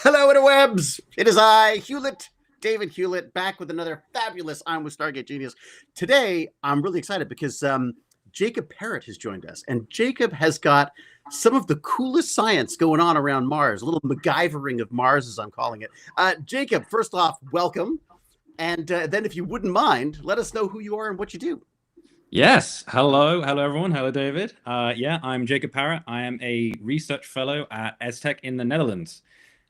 Hello, interwebs! It is I, Hewlett, David Hewlett, back with another fabulous I'm with Stargate Genius. Today, I'm really excited because Jacob Parrott has joined us, and Jacob has got some of the coolest science going on around Mars, a little MacGyvering of Mars, as I'm calling it. Jacob, first off, welcome. And then, if you wouldn't mind, let us know who you are and what you do. Yes. Hello. Hello, everyone. Hello, David. Yeah, I'm Jacob Parrott. I am a research fellow at ESTEC in the Netherlands.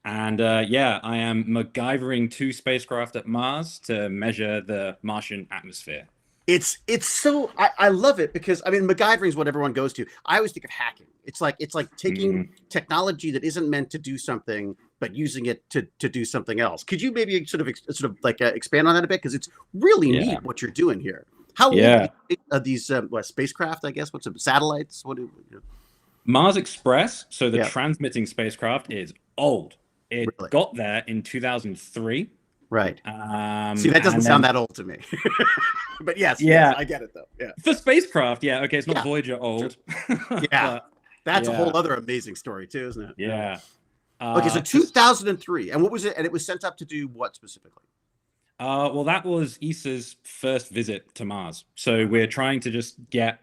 And yeah, I am MacGyvering two spacecraft at Mars to measure the Martian atmosphere. It's so I love it because I mean MacGyvering is what everyone goes to. I always think of hacking. It's like taking technology that isn't meant to do something but using it to do something else. Could you maybe expand on that a bit, because it's really Yeah. neat what you're doing here. How old Yeah. are these spacecraft? I guess what's it, satellites? Mars Express, so the Yeah, transmitting spacecraft, is old. It really, got there in 2003. right. See, that doesn't And sound then, that old to me. But yes, yeah, I get it though. Yeah, for spacecraft, yeah, okay, it's not yeah, Voyager sure. old, Yeah. but That's a yeah, whole other amazing story too, isn't it? Yeah. yeah. Okay, so For 2003, and what was it? And it was sent up to do what specifically? Well, that was ESA's first visit to Mars. So we're trying to just get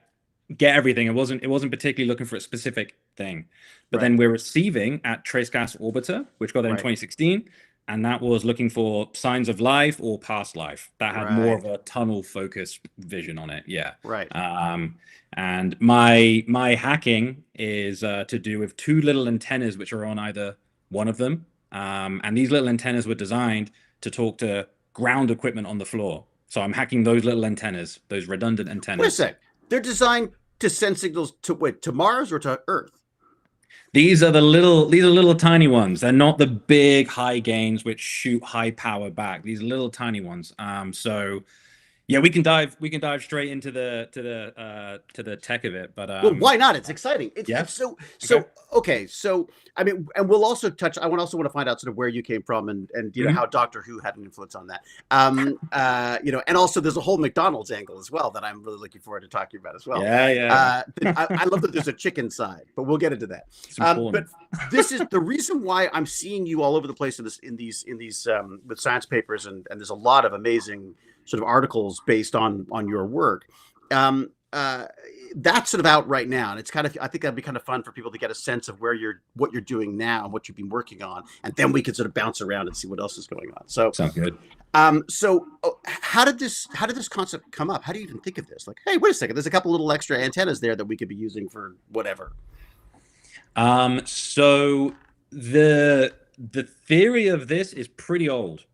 everything. It wasn't particularly looking for a specific thing. But Right, then we're receiving at Trace Gas Orbiter, which got there in right, 2016, and that was looking for signs of life or past life. That had more of right, a tunnel focus vision on it. Yeah. right. Um, and my hacking is to do with two little antennas which are on either one of them. And these little antennas were designed to talk to ground equipment on the floor. So I'm hacking those little antennas, those redundant Wait a antennas. sec. They're designed to send signals to Mars or to Earth? These are little tiny ones. They're not the big high gains which shoot high power back. These are little tiny ones. So yeah, we can dive straight into the tech of it. But Well, why not? It's exciting. yeah, It's so okay. so okay. So I mean, and we'll also touch. I also want to find out sort of where you came from, and Mhm. how Doctor Who had an influence on that. And also there's a whole McDonald's angle as well that I'm really looking forward to talking about as well. Yeah, yeah. I love that there's a chicken side, but we'll get into that. It's But important. this is the reason why I'm seeing you all over the place in these with science papers, and there's a lot of amazing sort of articles based on your work. Um, uh, that's sort of out right now, and it's kind of, I think that'd be kind of fun for people to get a sense of what you're doing now and what you've been working on, and then we can sort of bounce around and see what else is going on. So Sounds good. how did this concept come up? How do you even think of this? Like, hey, wait a second, there's a couple little extra antennas there that we could be using for whatever. So the theory of this is pretty old.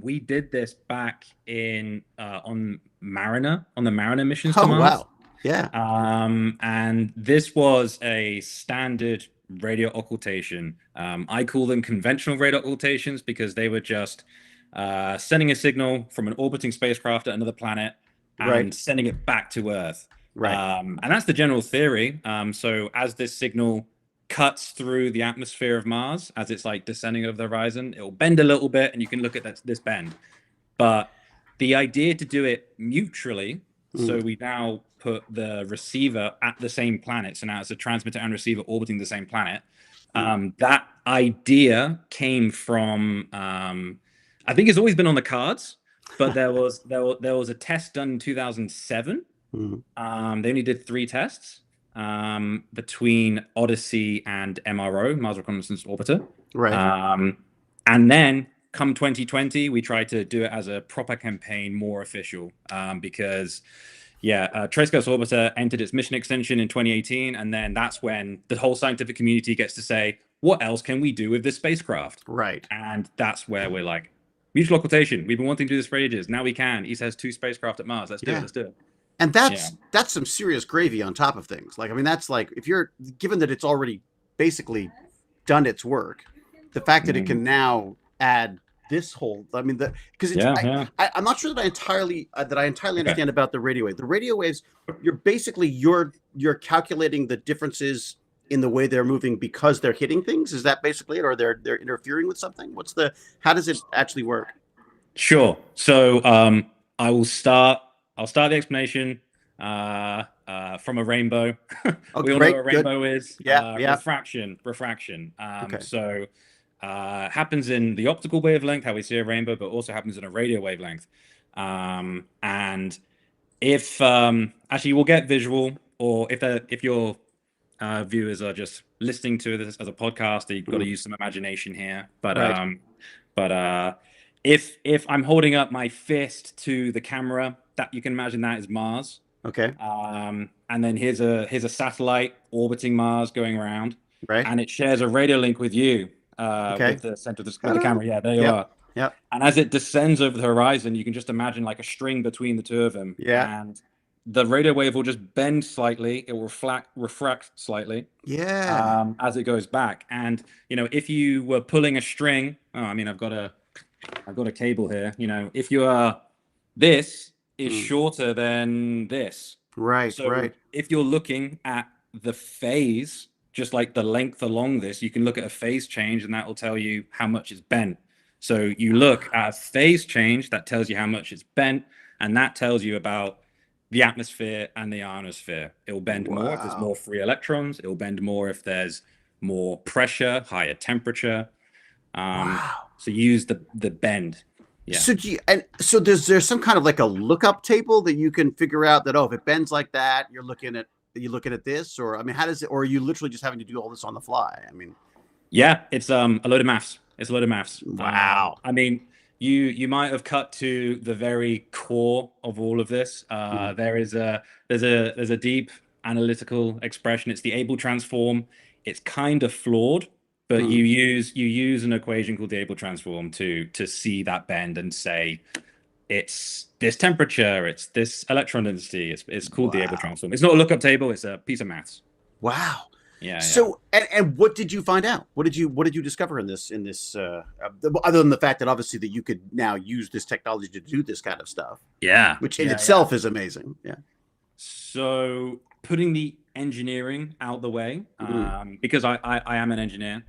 We did this back in on the Mariner missions to Oh Mars. wow, yeah, And this was a standard radio occultation. I call them conventional radio occultations because they were just sending a signal from an orbiting spacecraft at another planet right, and sending it back to Earth. right, And that's the general theory. So as this signal cuts through the atmosphere of Mars, as it's like descending over the horizon, it'll bend a little bit, and you can look at this bend. But the idea to do it mutually, so mm, we now put the receiver at the same planet. So now it's a transmitter and receiver orbiting the same planet. mm, That idea came from, I think it's always been on the cards, but there was a test done in 2007. mm, They only did three tests between Odyssey and MRO, Mars Reconnaissance Orbiter. right. Um, and then come 2020, we tried to do it as a proper campaign, more official, because yeah, Trace-Gas Orbiter entered its mission extension in 2018, and then that's when the whole scientific community gets to say, what else can we do with this spacecraft? Right. And that's where we're like, mutual occultation. We've been wanting to do this for ages. Now we can. ESA has two spacecraft at Mars. Let's do it. Yeah. Let's do it. And Yeah. that's some serious gravy on top of things. Like, I mean, that's like, if you're given that it's already basically done its work, the fact that it Mhm. can now add this whole, I mean, because it's, Yeah, yeah. I'm not sure that I entirely Okay. understand about the radio wave. The radio waves, you're calculating the differences in the way they're moving because they're hitting things. Is that basically it, or they're interfering with something? How does it actually work? Sure. So I'll start the explanation from a rainbow. Oh, We all know what great, a good, rainbow is. yeah, yeah, Refraction. okay, So happens in the optical wavelength, how we see a rainbow, but also happens in a radio wavelength. And if actually we'll get visual, or if your viewers are just listening to this as a podcast, you've got to use some imagination here. Right. But if I'm holding up my fist to the camera, that you can imagine that is Mars. Okay. And then here's a satellite orbiting Mars going around, Right. and it shares a radio link with you, Okay. with the center of with the camera. Yeah, there you Yep. are. Yep. And as it descends over the horizon, you can just imagine like a string between the two of them. Yeah. And the radio wave will just bend slightly. It will refract slightly Yeah. as it goes back. And if you were pulling a string, I mean, I've got a cable here. If you are, this is shorter than this. Right. So Right. if you're looking at the phase, just like the length along this, you can look at a phase change, and that will tell you how much it's bent. So you look at a phase change, that tells you how much it's bent, and that tells you about the atmosphere and the ionosphere. It will bend more if there's more free electrons. It will bend more if there's more pressure, higher temperature. So use the bend. Yeah. So there's some kind of like a lookup table that you can figure out that, if it bends like that, you're looking at this, or I mean, how does it, or are you literally just having to do all this on the fly? I mean, yeah, it's a load of maths. It's a load of maths. Wow. I mean, you might have cut to the very core of all of this. There's a deep analytical expression. It's the Abel transform. It's kind of flawed, but you use an equation called the Abel transform to see that bend and say it's this temperature, it's this electron density. It's called the Abel transform. It's not a lookup table. It's a piece of maths. Wow. Yeah. So, and what did you find out? What did you discover in this other than the fact that obviously that you could now use this technology to do this kind of stuff? Yeah. Which in itself is amazing. Yeah. So putting the engineering out the way, because I am an engineer.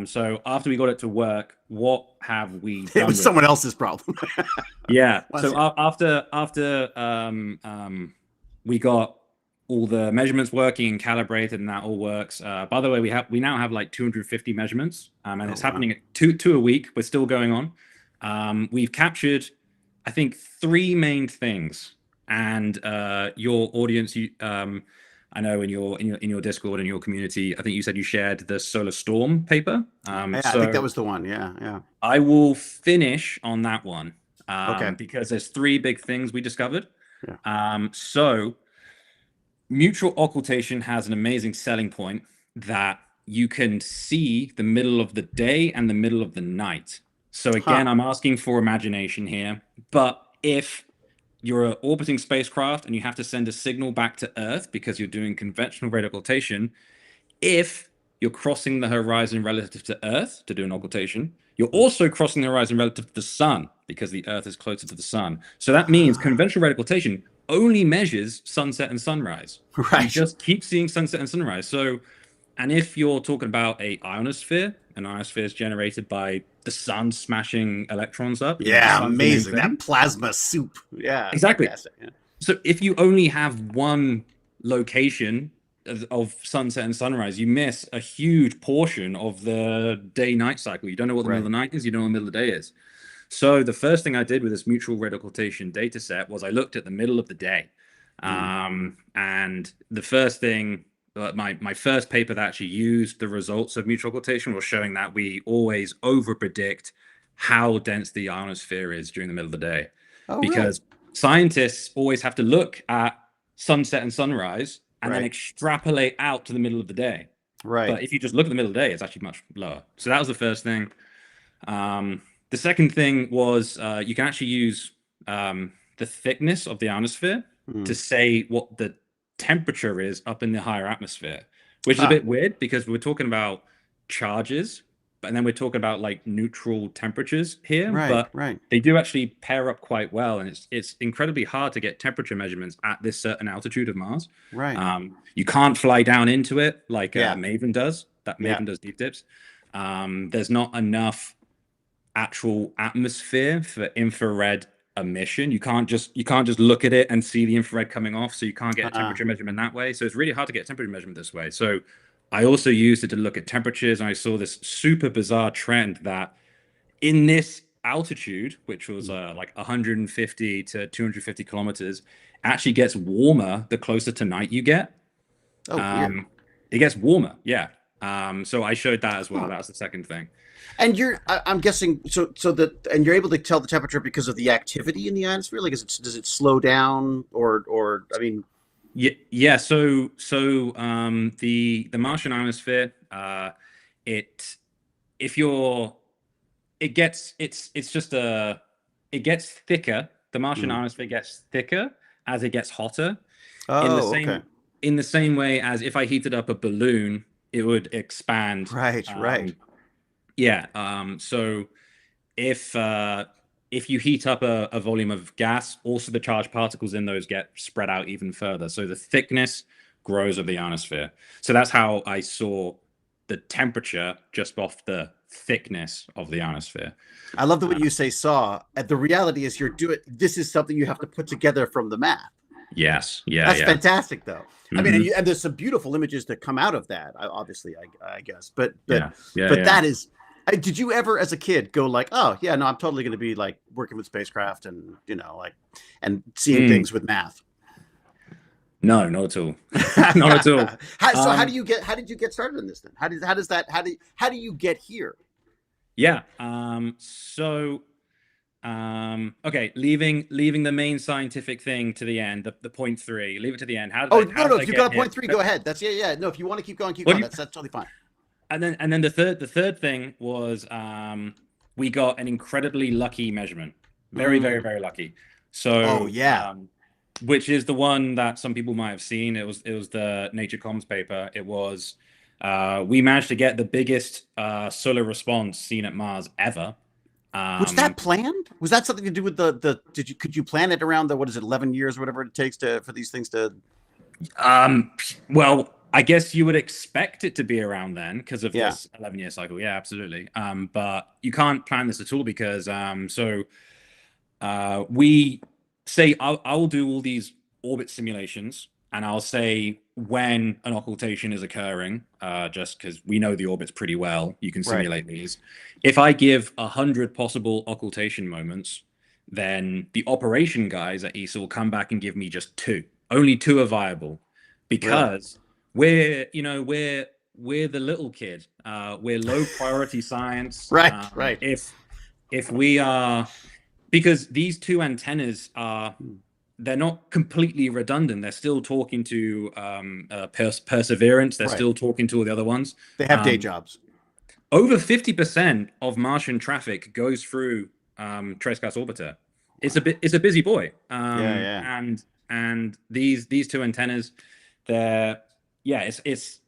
So after we got it to work, what have we done? It was someone else's problem. Yeah. So after we got all the measurements working and calibrated, and that all works. By the way, we now have like 250 measurements, and it's happening at two a week. We're still going on. We've captured, I think, 3 main things, and your audience, I know in your Discord and your community, I think you said you shared the solar storm paper. I think that was the one. Yeah. I will finish on that one. Okay. Because there's 3 big things we discovered. Yeah. So mutual occultation has an amazing selling point that you can see the middle of the day and the middle of the night. So again, I'm asking for imagination here, but if you're an orbiting spacecraft and you have to send a signal back to Earth because you're doing conventional radio occultation, if you're crossing the horizon relative to Earth to do an occultation, you're also crossing the horizon relative to the sun because the Earth is closer to the sun. So that means conventional radio occultation only measures sunset and sunrise. Right. You just keep seeing sunset and sunrise. So, and if you're talking about an ionosphere is generated by the sun smashing electrons up. Yeah, amazing. That plasma soup. Yeah, exactly. Yeah. So if you only have one location of sunset and sunrise, you miss a huge portion of the day-night cycle. You don't know what the middle of the night is. You don't know what the middle of the day is. So the first thing I did with this mutual radio occultation data set was I looked at the middle of the day. And the first thing, my first paper that actually used the results of mutual occultation was showing that we always over-predict how dense the ionosphere is during the middle of the day. Because scientists always have to look at sunset and sunrise and then extrapolate out to the middle of the day. Right. But if you just look at the middle of the day, it's actually much lower. So that was the first thing. The second thing was you can actually use the thickness of the ionosphere to say what the temperature is up in the higher atmosphere, which is a bit weird because we're talking about charges, and then we're talking about like neutral temperatures here. But they do actually pair up quite well, and it's incredibly hard to get temperature measurements at this certain altitude of Mars. Right. You can't fly down into it like Maven does. Maven does deep dips. There's not enough actual atmosphere for infrared emission. You can't just look at it and see the infrared coming off, so you can't get a temperature measurement that way. So it's really hard to get a temperature measurement this way. So I also used it to look at temperatures, and I saw this super bizarre trend that in this altitude, which was like 150 to 250 kilometers, actually gets warmer the closer to night you get. Oh, weird. Um, it gets warmer, yeah. So I showed that as well. Huh. That was the second thing. And I'm guessing, and you're able to tell the temperature because of the activity in the ionosphere. Like, does it slow down, or I mean, Yeah, yeah. So the Martian ionosphere, it if you're it gets it's just a it gets thicker. The Martian mm. ionosphere gets thicker as it gets hotter. In the Oh, okay, same way as if I heated up a balloon, it would expand. right. Yeah. So if if you heat up a volume of gas, also the charged particles in those get spread out even further. So the thickness grows of the ionosphere. So that's how I saw the temperature just off the thickness of the ionosphere. I love the way Uh, you say "saw." And the reality is, you're doing this is something you have to put together from the math. yes. Yeah. That's Yeah. fantastic, though. I mean, Hmm. and there's some beautiful images that come out of that. Obviously, I guess, Yeah. Yeah. but Yeah. that is. Did you ever, as a kid, go like, "Oh, yeah, no, I'm totally going to be like working with spacecraft and like and seeing Mm. things with math"? No, not at all. Not at all. So how do Um, you get? How did you get started in this then? How does that? How do you get here? yeah. Okay, leaving the main scientific thing to the end, the point three, leave it to the end. Oh, How no. did I If you got get a here? point three, go ahead. That's yeah. No, if you want to keep going, keep What going. do you, That's totally fine. and then the third thing was we got an incredibly lucky measurement. Very, very, Mm. very lucky. Oh So yeah. which is the one that some people might have seen. It was the Nature Comms paper. It was we managed to get the biggest solar response seen at Mars ever. Was Um, that planned? Was that something to do with the? Could you plan it around the, what is it, 11 years or whatever it takes to for these things to? Um, well, I guess you would expect it to be around then because of Yeah. this 11-year cycle. Yeah, absolutely. But you can't plan this at all because we say I'll do all these orbit simulations and I'll say when an occultation is occurring, just because we know the orbits pretty well, you can Right. simulate these. If I give 100 possible occultation moments, then the operation guys at ESA will come back and give me just two. Only two are viable Really. because we're the little kid. We're low priority science. Right. Right. If we are because these two antennas are they're not completely redundant. They're still talking to Perseverance. They're Right. still talking to all the other ones. They have day Um, jobs. Over 50% of Martian traffic goes through Trace-Gas Orbiter. Wow. It's a busy boy. Yeah. Yeah. And these two antennas, they're yeah, it's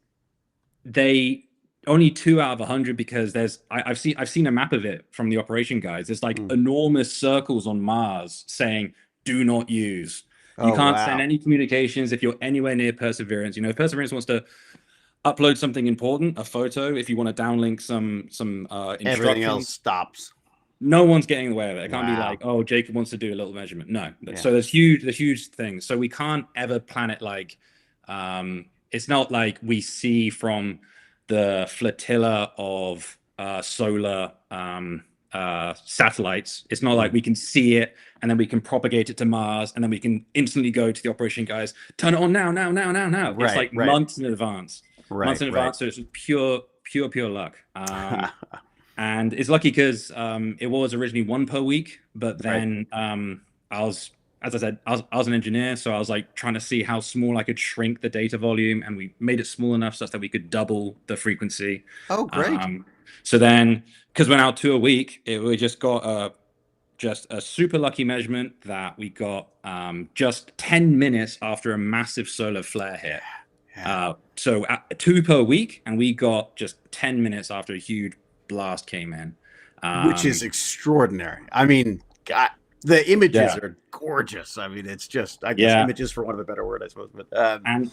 they only 2 out of 100 because I've seen a map of it from the operation guys. There's like Mm. enormous circles on Mars saying do not use. You Oh can't send wow. any communications if you're anywhere near Perseverance. If Perseverance wants to upload something important, a photo, if you want to downlink some Everything else instructions, stops. no one's getting in the way of it. It can't be Wow. like, oh, Jacob wants to do a little measurement. No. Yeah. So there's huge things. So we can't ever plan it like it's not like we see from the flotilla of solar satellites. It's not like Mm. we can see it and then we can propagate it to Mars and then we can instantly go to the operation guys, turn it on now, now, now, now, now. It's Right. like months in advance. Months in Right. advance. So it's pure luck. And it's lucky because it was originally one per week, but Right. then I was, as I said, I was an engineer, so I was like trying to see how small I could shrink the data volume, and we made it small enough such that we could double the frequency. Oh, great. So then, because we're now two a week, we just got just a super lucky measurement that we got just 10 minutes after a massive solar flare hit. Yeah. So two per week, and we got just 10 minutes after a huge blast came in. Which is extraordinary. I mean, God, the images Yeah, are gorgeous. I mean, it's just, I guess, yeah. images for want of a better word, I suppose. But And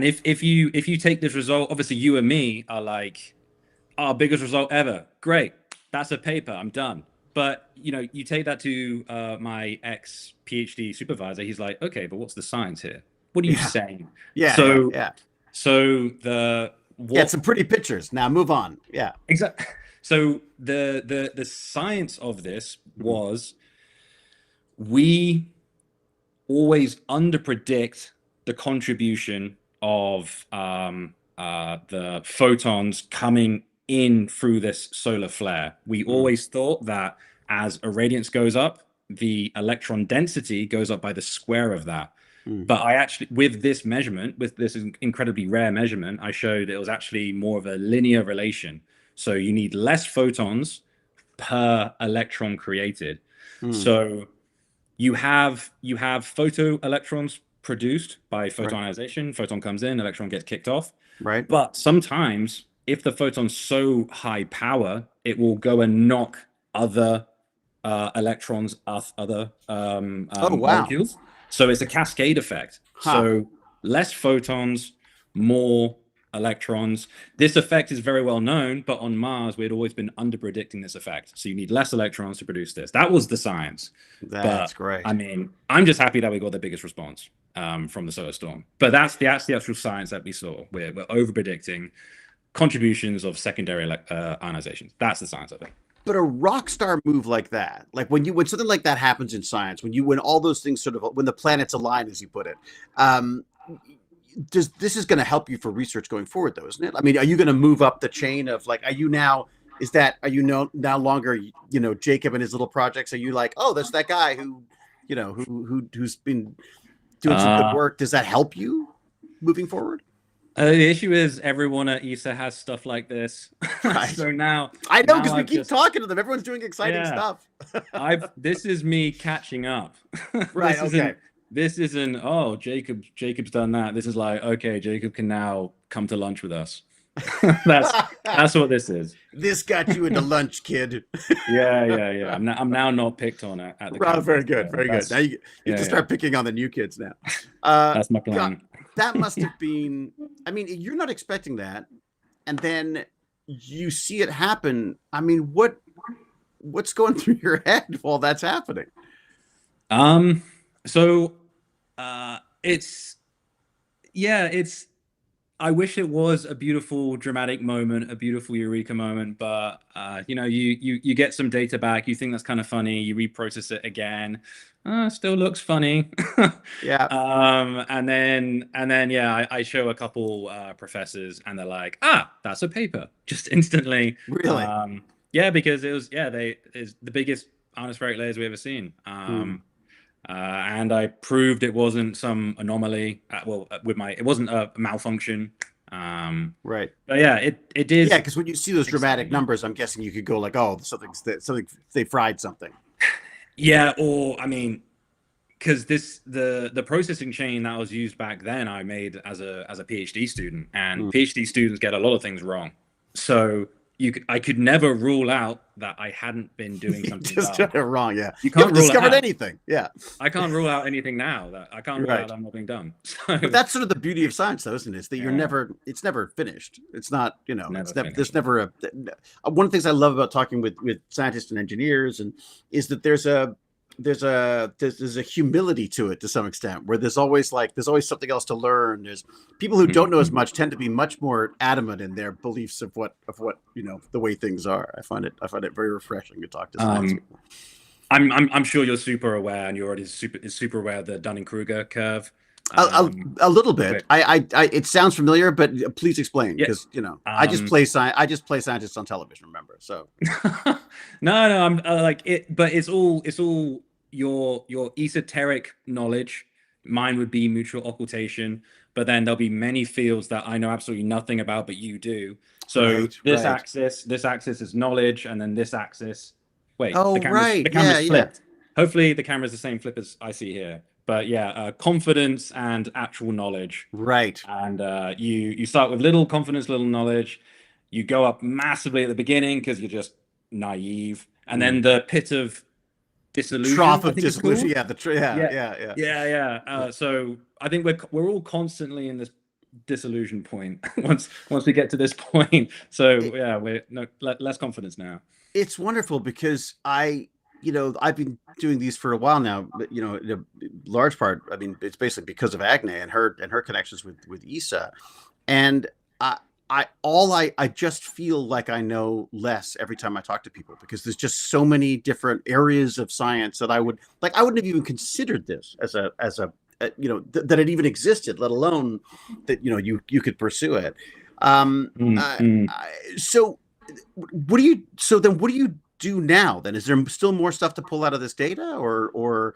if you take this result, obviously you and me are like our biggest result ever. Great, that's a paper. I'm done. But you take that to my ex PhD supervisor. He's like, okay, but what's the science here? What are you yeah, saying? yeah, yeah, So yeah. so the Yeah, what some pretty pictures. Now move on. Yeah. exactly? So the science of this Mhm. was we always underpredict the contribution of the photons coming in through this solar flare. We Mm. always thought that as irradiance goes up, the electron density goes up by the square of that. Mm. But I actually, with this measurement, with this incredibly rare measurement, I showed it was actually more of a linear relation. So you need less photons per electron created. Mm. So you have photo electrons produced by Right. photonization. Photon comes in, electron gets kicked off. Right. But sometimes, if the photon's so high power, it will go and knock other electrons off other Oh, wow. molecules. So it's a cascade effect. Huh. So less photons, more electrons. This effect is very well known, but on Mars, we had always been under predicting this effect. So you need less electrons to produce this. That was the science. That's But great. I mean, I'm just happy that we got the biggest response from the solar storm. But that's the actual science that we saw. We're over predicting contributions of secondary ionizations. That's the science of it. But a rock star move like that, like when something like that happens in science, when all those things sort of when the planets align, as you put it, um, this is going to help you for research going forward, though, isn't it? I mean, are you going to move up the chain of like, are you no longer, Jacob and his little projects? Are you like, oh, that's that guy who's been doing some good Uh, work? Does that help you moving forward? the issue is everyone at ESA has stuff like this. Right. So now, I know, because we I've keep just, talking to them. Everyone's doing exciting yeah, stuff. this is me catching up. Right. Okay. This isn't, oh, Jacob's done that. This is like, okay, Jacob can now come to lunch with us. That's that's what this is. This got you into lunch, kid. Yeah. I'm now not picked on at the Wow, very campus. good, very good. Now you Yeah, have to yeah. start picking on the new kids now. That's my God, plan. that must have been. I mean, you're not expecting that, and then you see it happen. I mean, what's going through your head while that's happening? So it's I wish it was a beautiful dramatic moment, a beautiful eureka moment, but you get some data back, you think that's kind of funny, you reprocess it again, still looks funny. Yeah. And then yeah, I show a couple professors and they're like, that's a paper, just instantly. Really? Yeah, because it's the biggest ionospheric layers we've ever seen. And I proved it wasn't some anomaly. It wasn't a malfunction. Right. But yeah, it is. Yeah, because when you see those dramatic exciting. numbers, I'm guessing you could go like, "Oh, something they fried something." Yeah, or I mean, because the processing chain that was used back then, I made as a PhD student, and PhD students get a lot of things wrong. So I could never rule out that I hadn't been doing something Just dumb. got it wrong. Yeah, You you can't haven't rule it discovered out. anything. Yeah, I can't rule out anything now. That I can't rule right. out that I'm not being dumb. But So that's sort of the beauty of science, though, isn't it? It's that yeah, it's never finished. It's not, never there's finished. never one of the things I love about talking with scientists and engineers is that there's a humility to it to some extent, where there's always something else to learn. There's people who don't know as much tend to be much more adamant in their beliefs of what the way things are. I find it very refreshing to talk to science people. I'm sure you're super aware, and you're already super aware of the Dunning-Kruger curve. A little bit. Quick. It sounds familiar, but please explain, Yeah. because I just play scientists on television. Remember, so No, I'm like it, but it's all your esoteric knowledge. Mine would be mutual occultation, but then there'll be many fields that I know absolutely nothing about, but you do. So right. this axis is knowledge, and then this axis. Wait, Oh, the right. camera's Yeah. flipped. Hopefully, the camera's the same flip as I see here. But yeah, confidence and actual knowledge. Right. And you start with little confidence, little knowledge. You go up massively at the beginning because you're just naive, and then the pit of disillusion, Trough I of think it's disillusion. called. Yeah. Yeah. So I think we're all constantly in this disillusion point once we get to this point. So yeah, we're less confidence now. It's wonderful because I've been doing these for a while now, but in a large part, I mean, it's basically because of Agne and her connections with ESA, and I just feel like I know less every time I talk to people, because there's just so many different areas of science that I wouldn't have even considered this as that it even existed, let alone that you could pursue it. Mm. So what do you do now then? Is there still more stuff to pull out of this data, or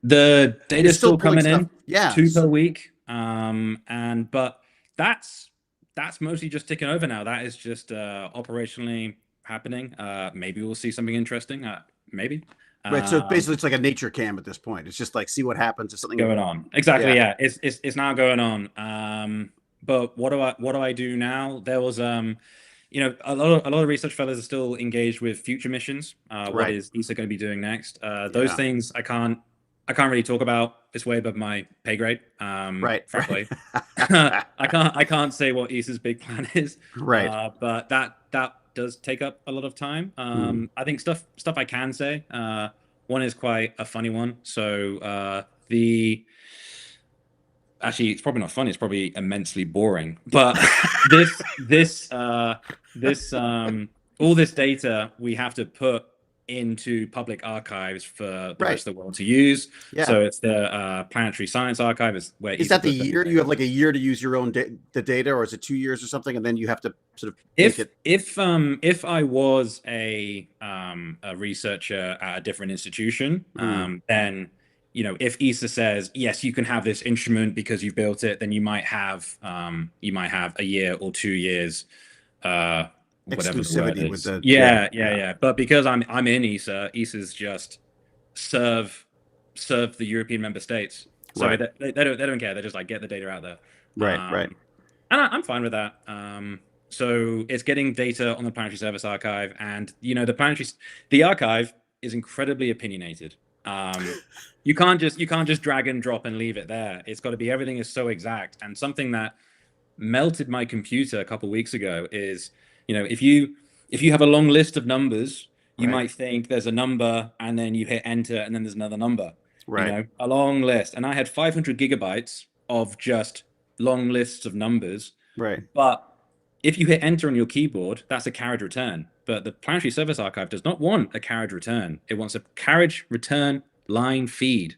The you're data's still still pulling coming stuff? in, Yeah. 2 per week. But that's mostly just ticking over now. That is just operationally happening. Maybe we'll see something interesting. Maybe. Right. So Um, basically it's like a nature cam at this point. It's just like, see what happens if something. Going on. Exactly. Yeah. Yeah. It's now going on. But what do I do now? There was a lot of research fellows are still engaged with future missions. What Right. is ESA going to be be doing next? Those Yeah. things I can't really talk about. It's way above my pay grade. Right. Frankly, Right. I can't say what ESA's big plan is. Right. But that does take up a lot of time. Hmm. I think stuff I can say. One is quite a funny one. So the actually, it's probably not funny. It's probably immensely boring. But this all this data we have to put into public archives for the Right. rest of the world to use. Yeah. So it's the Planetary Science Archive is where Is ESA that the puts year? You have everything. like a year to use your own the data, or is it 2 years or something, and then you have to sort of make it? If I was a researcher at a different institution, Mm, then if ESA says yes, you can have this instrument because you built it, then you might have a year or 2 years, whatever the word exclusivity with is. the Yeah. But because I'm in ESA, ESA's just serve serve the European member states, so right, they don't care. They just like get the data out there. right, right, And I'm fine with that. So it's getting data on the Planetary Service Archive, and the archive is incredibly opinionated. You can't just drag and drop and leave it there. It's got to be everything is so exact. And something that melted my computer a couple weeks ago is, if you have a long list of numbers, you right, might think there's a number, and then you hit enter, and then there's another number. right. A long list, and I had 500 gigabytes of just long lists of numbers. Right. But if you hit enter on your keyboard, that's a carriage return. But the Planetary Service Archive does not want a carriage return. It wants a carriage return line feed,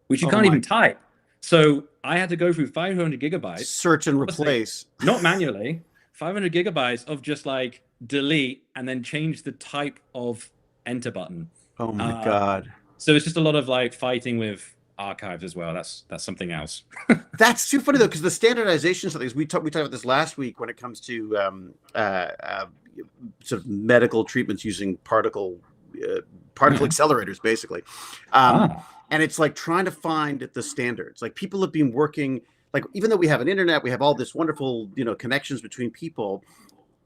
which you Oh can't even my! type. So I had to go through 500 gigabytes, Search and obviously replace. not manually, 500 gigabytes of just like delete and then change the type of enter button. Oh my Uh, God! so it's just a lot of like fighting with archives as well. That's something else. That's too funny though, because the standardization stuff is we talked about this last week when it comes to sort of medical treatments using particle accelerators, basically. Ah, And it's like trying to find the standards. Like people have been working, like even though we have an internet, we have all this wonderful connections between people.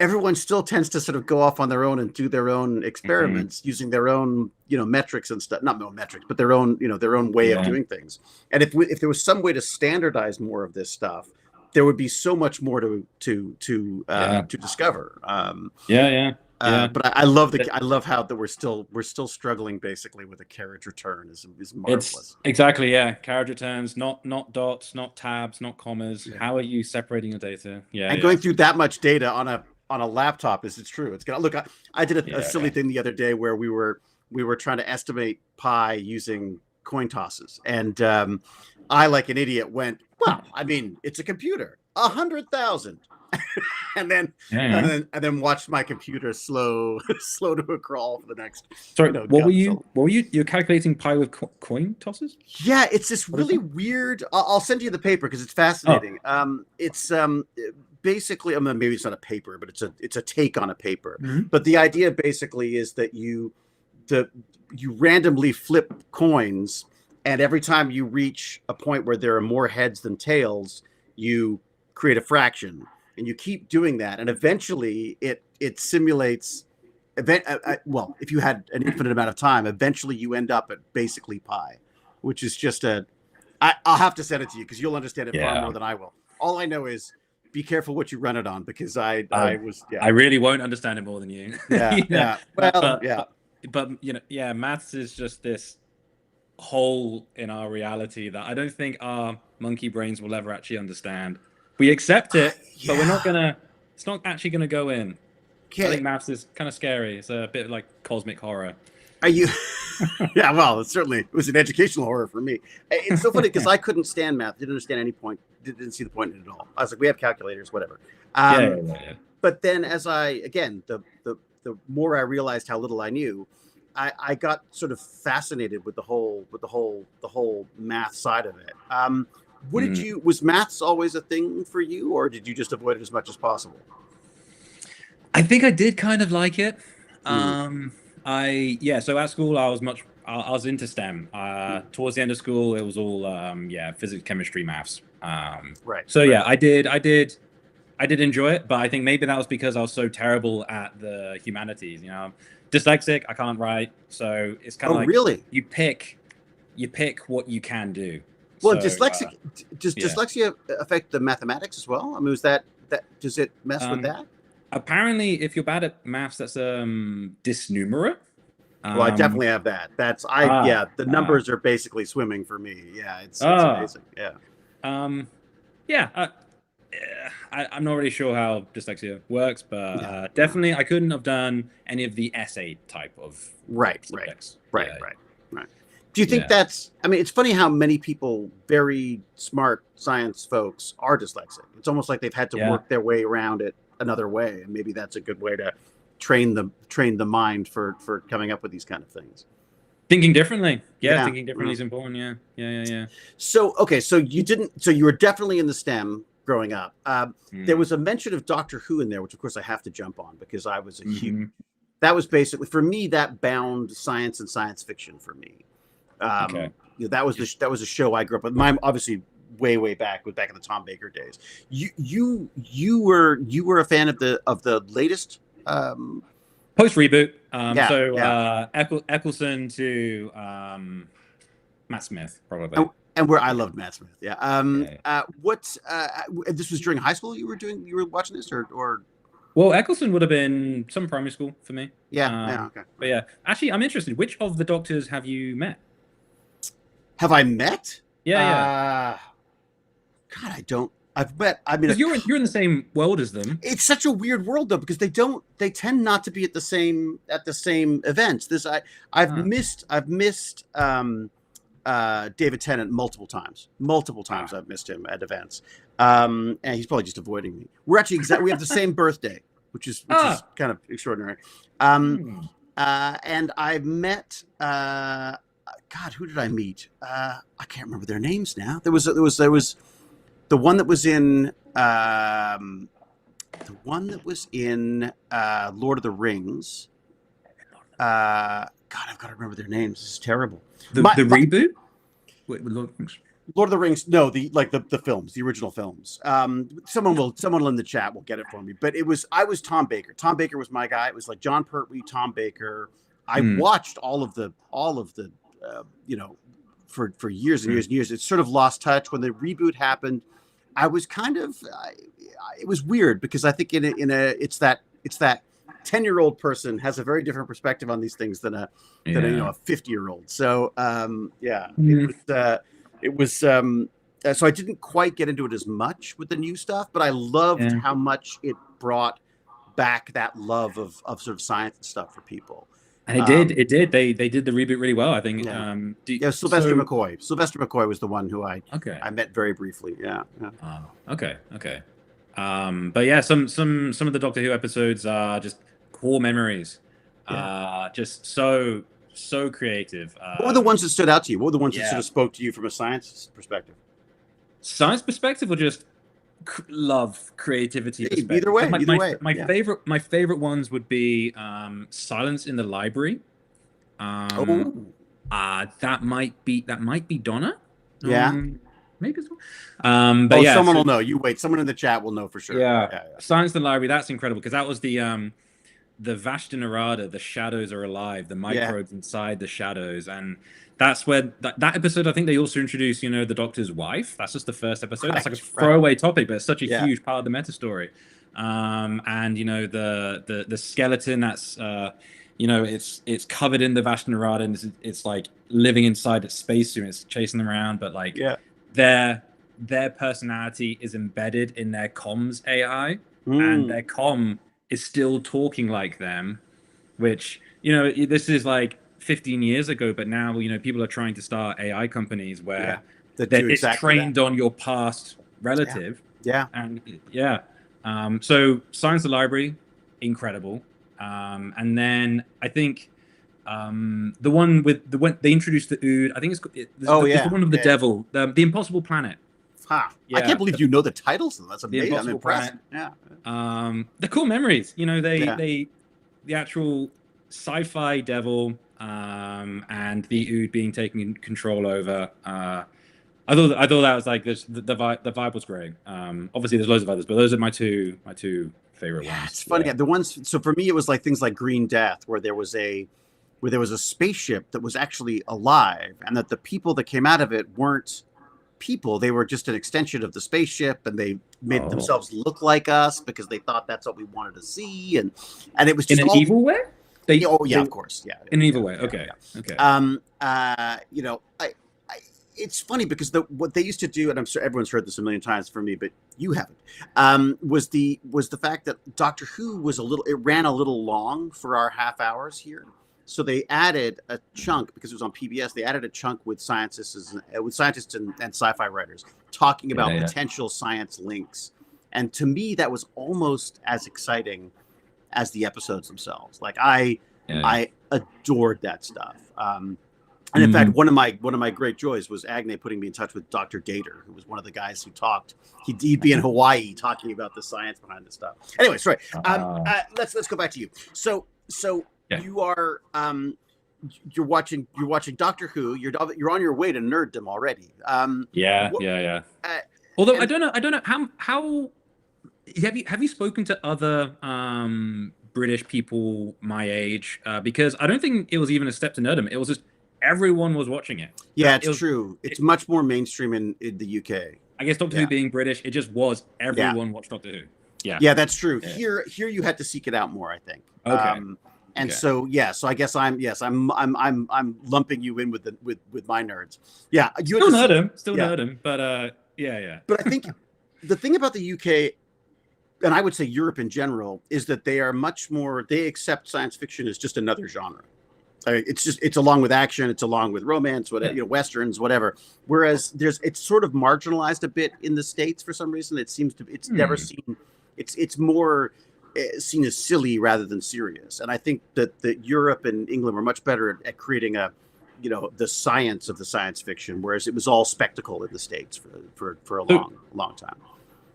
Everyone still tends to sort of go off on their own and do their own experiments using their own metrics and stuff. Not no metrics, but their own their own way of yeah, doing things. And if there was some way to standardize more of this stuff, there would be so much more yeah, to discover. yeah. But I love how that we're still struggling basically with a carriage return is It's marvelous. exactly, yeah. Carriage returns, not dots, not tabs, not commas. Yeah. How are you separating your data? Yeah, And yeah, going through that much data on a laptop it's true. It's gonna look. I did a silly yeah. thing the other day where we were trying to estimate pi using coin tosses, and I, like an idiot, went, well, I mean, it's a computer, 100,000, and then Yeah. watched my computer slow to a crawl for the next Sorry, what were gun. you? So What were you? You're calculating pi with coin tosses? yeah, it's this What is really that? weird. I'll send you the paper because it's Oh, fascinating. It's basically, I mean, maybe it's not a paper, but it's a take on a paper. mhm. But the idea basically is that you randomly flip coins, and every time you reach a point where there are more heads than tails, you create a fraction, and you keep doing that, and eventually it simulates. Well, if you had an infinite amount of time, eventually you end up at basically pi, which is just I'll have to send it to you because you'll understand it far Yeah. more than I will. All I know is be careful what you run it on, because I I was I really won't understand it more than you. yeah, yeah. Well, But yeah. yeah, maths is just this hole in our reality that I don't think our monkey brains will ever actually understand. We accept it, but we're not Yeah. It's not actually going to go in. I Okay. think maths is kind of scary. It's a bit like cosmic horror. Are you? Yeah, well, it was an educational horror for me. It's so funny because I couldn't stand math. Didn't understand any point. Didn't see the point in it at all. I was like, we have calculators, whatever. Yeah. But then, as the more I realized how little I knew, I got sort of fascinated with the whole math side of it. What did you? Was maths always a thing for you, or did you just avoid it as much as possible? I think I did kind of like it. So at school I was into STEM. Towards the end of school it was all physics, chemistry, maths. Right. So right. yeah, I did enjoy it, but I think maybe that was because I was so terrible at the humanities. You know, I'm dyslexic, I can't write, so it's kind of like really? you pick what you can do. Well, So, does dyslexia affect the mathematics as well? I mean, does it mess with that? Apparently, if you're bad at maths, that's dysnumerate. Well, I definitely have that. The numbers are basically swimming for me. Yeah, it's amazing. Yeah. I'm not really sure how dyslexia works, but definitely I couldn't have done any of the essay type of subjects. Right. Do you think that's? I mean, it's funny how many people, very smart science folks, are dyslexic. It's almost like they've had to work their way around it another way, and maybe that's a good way to train the mind for coming up with these kind of things. Thinking differently, thinking differently is important. Yeah. So you were definitely in the STEM growing up. There was a mention of Doctor Who in there, which of course I have to jump on because I was a huge. That was basically for me that bound science and science fiction for me. That was a show I grew up with. Mine obviously way back in the Tom Baker days. You were a fan of the latest post reboot. Eccleston to Matt Smith probably. And where I loved Matt Smith. This was during high school you were watching this or well, Eccleston would have been some primary school for me. Okay. But yeah, actually I'm interested. Which of the Doctors have you met? Have I met? Yeah. God, I don't. I've met. I mean, you're in the same world as them. It's such a weird world though because they tend not to be at the same events. I've missed David Tennant multiple times. I've missed him at events, and he's probably just avoiding me. We're actually we have the same birthday, which is kind of extraordinary. And I've met. God, who did I meet? I can't remember their names now. There was the one that was in Lord of the Rings. God, I've got to remember their names. This is terrible. The reboot? Wait, Lord of the Rings. Lord of the Rings. No, the films, the original films. Someone in the chat will get it for me. But I was Tom Baker. Tom Baker was my guy. It was like John Pertwee, Tom Baker. I watched all of the for years and years and years. It's sort of lost touch. When the reboot happened, I was kind of it was weird because I think it's that 10-year-old person has a very different perspective on these things than a 50-year-old. So it was so I didn't quite get into it as much with the new stuff, but I loved how much it brought back that love of sort of science and stuff for people. And it did. They did the reboot really well, I think. Sylvester McCoy. Sylvester McCoy was the one who I met very briefly. Yeah. Okay. But yeah, some of the Doctor Who episodes are just core memories. Just so creative. What were the ones that stood out to you? What were the ones that sort of spoke to you from a science perspective? Science perspective, or just love creativity perspective? Either way. My favorite ones would be Silence in the Library. That might be Donna. Maybe as well. But someone will know. You wait. Someone in the chat will know for sure. Yeah. Silence in the Library. That's incredible because that was the Vashta Narada. The shadows are alive. The microbes inside the shadows, and that's where that episode. I think they also introduced, the Doctor's wife. That's just the first episode. That's like a throwaway topic, but it's such a huge part of the meta story. And the skeleton that's it's covered in the Vashta Narada, and it's like living inside its spacesuit. It's chasing them around, but their personality is embedded in their comms AI. and their comm is still talking like them, which, this is like 15 years ago, but now, people are trying to start AI companies where that do it's exactly trained that. on your past relative. Yeah. And so Science the Library, incredible. And then I think the one with they introduced the Ood. I think it's the one of the devil, the Impossible Planet. Ha. Yeah, I can't believe you know the titles of them. That's the amazing. I'm Impossible impressed. Planet. Yeah. The cool memories. The actual sci-fi devil, and the Ood being taken control over. I thought that was like this. The vibe was great. Obviously, there's loads of others, but those are my two favorite ones. It's funny. Yeah. The ones. So for me, it was like things like Green Death, where there was a spaceship that was actually alive, and that the people that came out of it weren't people. They were just an extension of the spaceship, and they made themselves look like us because they thought that's what we wanted to see, and it was just in an evil way. Of course, yeah, in an evil way. Okay, okay. It's funny because what they used to do, and I'm sure everyone's heard this a million times for me, but you haven't, was the fact that Doctor Who it ran a little long for our half hours here. So they added a chunk, because it was on PBS, they added a chunk with scientists and sci-fi writers talking about potential science links. And to me, that was almost as exciting as the episodes themselves. Like I adored that stuff. And in fact, one of my great joys was Agne putting me in touch with Dr. Gator, who was one of the guys who talked. He'd be in Hawaii talking about the science behind this stuff. Anyway, sorry. Let's go back to you. So you are you're watching Doctor Who. You're on your way to nerddom already. Although I don't know how have you spoken to other British people my age? Because I don't think it was even a step to nerddom. It was just everyone was watching it. Yeah, it's true. It's much more mainstream in the UK. I guess Doctor Who being British, it just was everyone watched Doctor Who. Yeah, that's true. Yeah. Here you had to seek it out more, I think. Okay. So I guess I'm lumping you in with my nerds. Yeah, you still nerd, but yeah. But I think the thing about the UK, and I would say Europe in general, is that they are much more. They accept science fiction as just another genre. It's along with action, it's along with romance, whatever, westerns, whatever. Whereas it's sort of marginalized a bit in the States for some reason. It seems to it's never seen. It's more seen as silly rather than serious. And I think that Europe and England were much better at creating the science of the science fiction, whereas it was all spectacle in the States for a long time.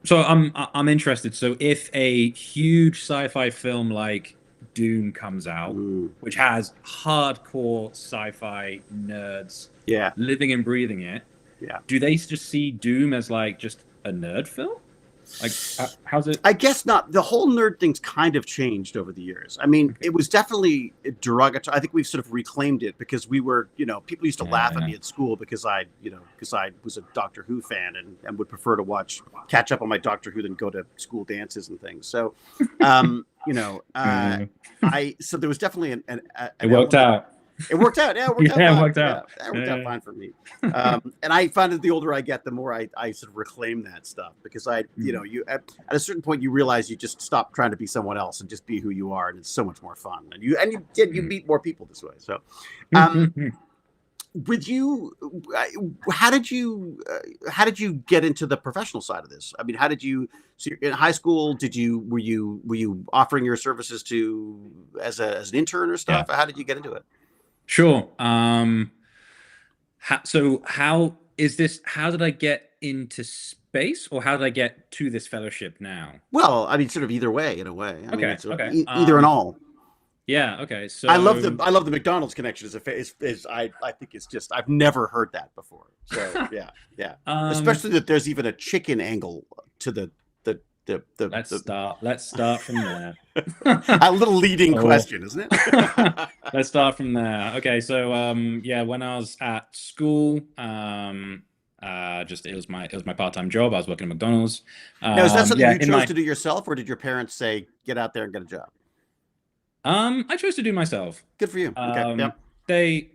So I'm interested. So if a huge sci-fi film like Dune comes out, which has hardcore sci-fi nerds living and breathing it, do they just see Doom as like just a nerd film? Like, how's it? I guess not. The whole nerd thing's kind of changed over the years. I mean, it was definitely derogatory. I think we've sort of reclaimed it because we were, people used to laugh at me at school because I was a Doctor Who fan and would prefer to catch up on my Doctor Who than go to school dances and things. So, so there was definitely it worked out. It worked out. Yeah, it worked out. It fine. worked out. It worked out fine for me. And I find that the older I get, the more I sort of reclaim that stuff because you at a certain point you realize you just stop trying to be someone else and just be who you are, and it's so much more fun. And you meet more people this way. So, with you, how did you get into the professional side of this? I mean, how did you? So in high school, were you offering your services as an intern or stuff? Yeah. How did you get into it? Sure. How did I get into space, or how did I get to this fellowship now? Well, I mean, sort of either way, in a way. I mean, okay. Either and all. Yeah. Okay. So I love the McDonald's connection I think it's just I've never heard that before. So yeah. Especially that there's even a chicken angle to the. Let's start from there. A little leading question, isn't it? Let's start from there. Okay, so when I was at school, it was my part-time job. I was working at McDonald's. Now, is that something you chose to do yourself, or did your parents say get out there and get a job? I chose to do myself. Good for you. Okay.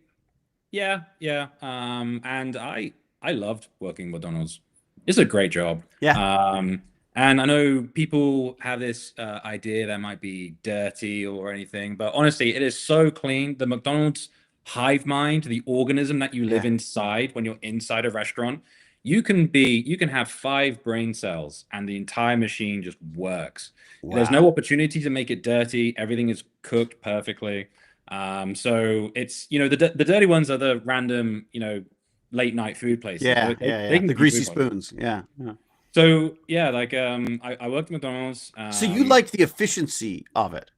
And I loved working at McDonald's. It's a great job. Yeah. And I know people have this idea that might be dirty or anything, but honestly, it is so clean. The McDonald's hive mind, the organism that you live Yeah. inside when you're inside a restaurant, you can have 5 brain cells and the entire machine just works. There's no Wow. opportunity to make it dirty. Everything is cooked perfectly. So it's, the dirty ones are the random, late night food places. Yeah, They yeah. can The give you greasy food poisoning. spoons. Yeah, yeah. So yeah, like I worked at McDonald's. So you liked the efficiency of it.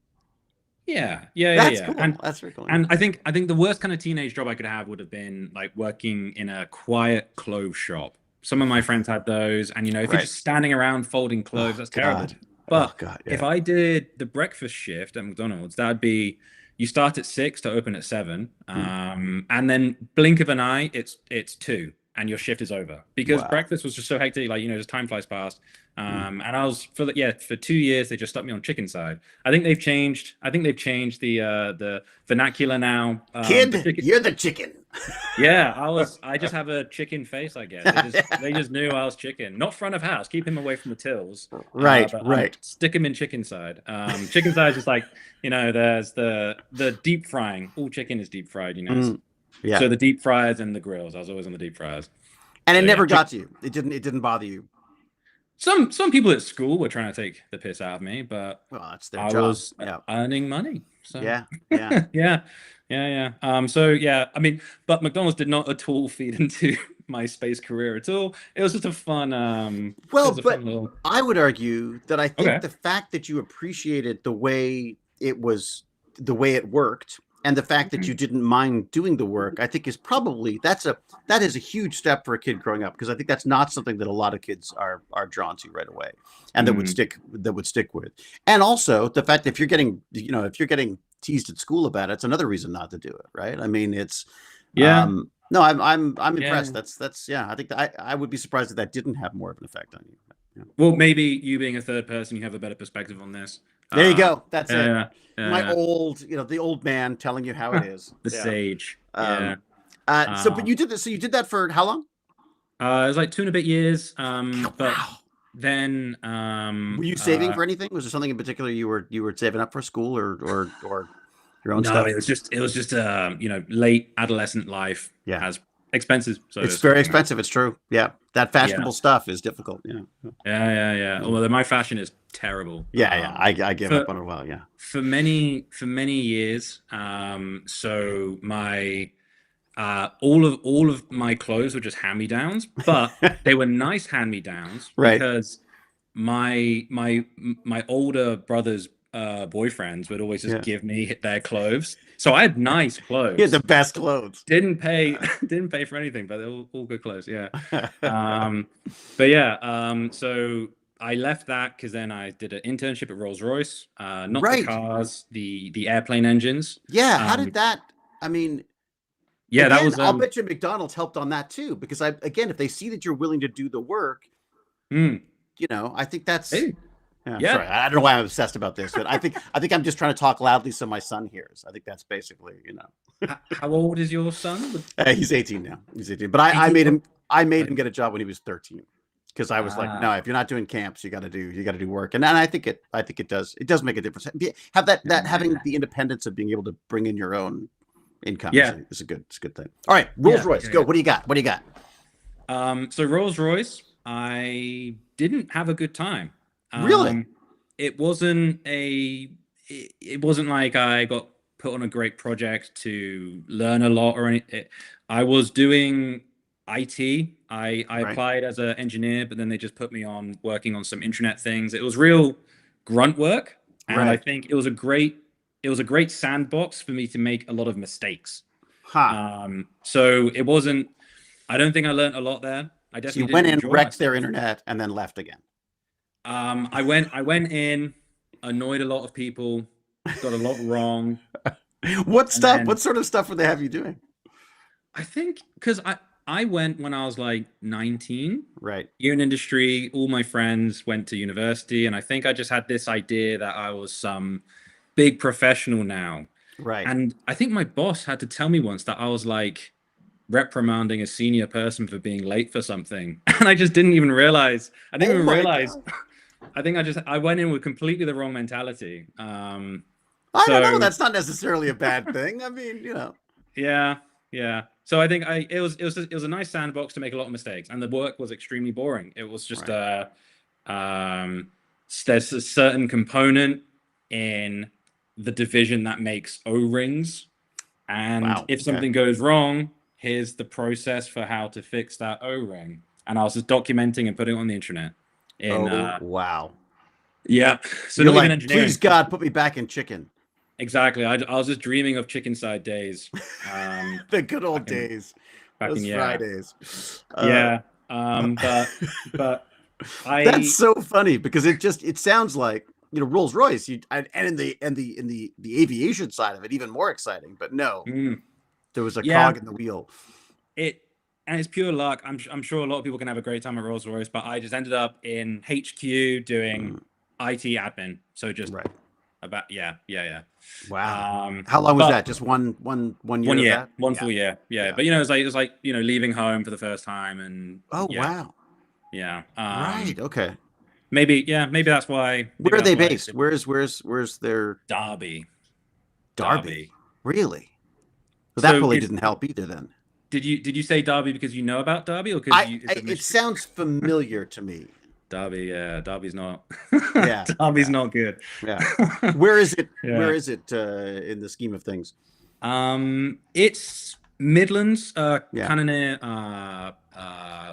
That's Yeah. cool. That's very cool. And I think the worst kind of teenage job I could have would have been like working in a quiet clothes shop. Some of my friends had those, and if you're Right. just standing around folding clothes, Oh that's terrible. God. Oh But God. if Yeah. I did the breakfast shift at McDonald's, that'd be you start at 6 to open at 7, Mm. and then blink of an eye, it's 2, and your shift is over because Wow. breakfast was just so hectic. Like just time flies past. Mm. And I was for 2 years they just stuck me on chicken side. I think they've changed. I think they've changed the vernacular now. Kid, you're the chicken. Yeah, I just have a chicken face, I guess. They just knew I was chicken. Not front of house. Keep him away from the tills. Right, But right. stick him in chicken side. Chicken side is just like, there's the deep frying. All chicken is deep fried, Mm. Yeah. So the deep fryers and the grills. I was always on the deep fryers. And it So, never yeah. got to you. It didn't bother you. Some people at school were trying to take the piss out of me, but Well, that's their I job. was Yeah. earning money. So Yeah. Yeah. yeah. So yeah, I mean, but McDonald's did not at all feed into my space career at all. It was just a fun. It Well, was a but fun little. I would argue that I think Okay. the fact that you appreciated the way it worked, and the fact that you didn't mind doing the work, I think is probably that is a huge step for a kid growing up, because I think that's not something that a lot of kids are drawn to right away, and that would stick with. And also the fact that if you're getting teased at school about it, it's another reason not to do it, right? I mean, it's Yeah. no, I'm Yeah. impressed. That's yeah. I think that I would be surprised if that didn't have more of an effect on you. Yeah. Well, maybe you being a third person, you have a better perspective on this. There you go. That's it. Yeah. My old, the old man telling you how it is. The Yeah. sage. So, but you did this. So you did that for how long? It was like 2 and a bit years. But Wow. then Were you saving for anything? Was there something in particular you were saving up for school or your own no, stuff? it was just late adolescent life. Yeah. Has expenses. So It's very expensive. It's true. Yeah. That fashionable stuff is difficult. Yeah. Yeah. Well, my fashion is terrible. Yeah. I gave up on it a while. Yeah. For many years. So my all of my clothes were just hand-me-downs, but they were nice hand-me-downs Right. because my older brother's boyfriends would always just give me their clothes. So I had nice clothes. He had the best clothes. Didn't pay for anything, but they're all good clothes. Yeah. But yeah. So I left that because then I did an internship at Rolls-Royce. Not the cars, the airplane engines. Yeah. How did that? I mean, yeah, again, that was. I'll bet you McDonald's helped on that too, because if they see that you're willing to do the work, I think that's. Hey. Yeah. Sorry, I don't know why I'm obsessed about this, but I think I'm just trying to talk loudly so my son hears. I think that's basically, How old is your son? He's 18 now. He's 18, but I made him get a job when he was 13, because I was like, no, if you're not doing camps, you got to do work, and I think it does make a difference. Have having the independence of being able to bring in your own income is a good thing. All right, Rolls-Royce, go. What do you got? So Rolls-Royce, I didn't have a good time. Really? It wasn't like I got put on a great project to learn a lot or anything. I was doing IT. I applied as an engineer, but then they just put me on working on some intranet things. It was real grunt work, and I think it was a great sandbox for me to make a lot of mistakes. So it wasn't. I don't think I learned a lot there. I definitely so you went in, wrecked myself. their internet, and then left again. I went in, annoyed a lot of people, got a lot wrong. What sort of stuff would they have you doing? I think because I went when I was like 19. Right. Year in industry, all my friends went to university, and I think I just had this idea that I was some big professional now. Right. And I think my boss had to tell me once that I was like reprimanding a senior person for being late for something, and I just didn't even realize. I went in with completely the wrong mentality. I don't know. So That's not necessarily a bad thing. I mean, yeah, yeah. So I think it was a nice sandbox to make a lot of mistakes, and the work was extremely boring. It was just right. um, there's a certain component in the division that makes O-rings, and Wow. if Okay. something goes wrong, here's the process for how to fix that O-ring. And I was just documenting and putting it on the internet. In Oh, wow. yeah, so You're not even like, engineering. please God, put me back in chicken. Exactly. I was just dreaming of chicken side days. The good old Back in days. back in Those yeah. Fridays. Uh, Yeah. But that's I so funny because it sounds like Rolls Royce. And in the aviation side of it, even more exciting. But no, mm, there was a yeah, cog in the wheel. it and it's pure luck. I'm sure a lot of people can have a great time at Rolls Royce, but I just ended up in HQ doing Mm, IT admin. So just right. about yeah. Wow. How long was But that? Just one year of that? one Yeah. full year, yeah. Yeah. But it was like leaving home for the first time, and Oh yeah, wow. yeah. Right. Okay. Maybe that's why. Where Maybe are that's they why based? Where's their Derby, Derby? Derby. Really? Well, that So probably it's didn't help either then. did you say Derby because you know about Derby, or because you it's a It mystery? sounds familiar to me. Derby, yeah, Derby's not. Yeah. Derby's Yeah. not good. Yeah. Where is it? Where Yeah. is it in the scheme of things? It's Midlands, Yeah. kind of near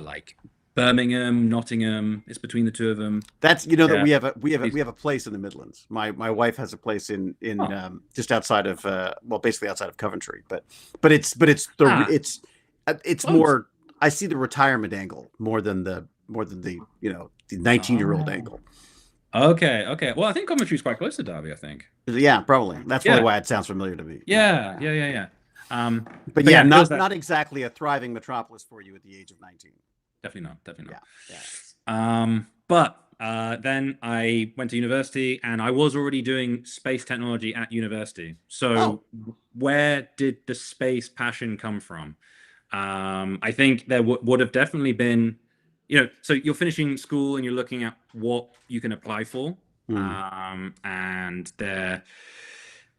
like Birmingham, Nottingham. It's between the two of them. That's that Yeah. we have a place in the Midlands. My wife has a place in Oh. just outside of basically outside of Coventry, but Ah, it's close. more. I see the retirement angle more than the 19-year-old Oh. angle. Okay. Well, I think Coventry's quite close to Derby, I think. Yeah, probably. That's probably Yeah. why it sounds familiar to me. Yeah, Yeah. yeah. Yeah. Yeah. Yeah. But But yeah, yeah, it was not exactly a thriving metropolis for you at the age of 19. definitely not. Definitely Yeah, yeah. not. But then I went to university, and I was already doing space technology at university. Oh, So where did the space passion come from? I think there would have definitely been, so you're finishing school and you're looking at what you can apply for. hmm, And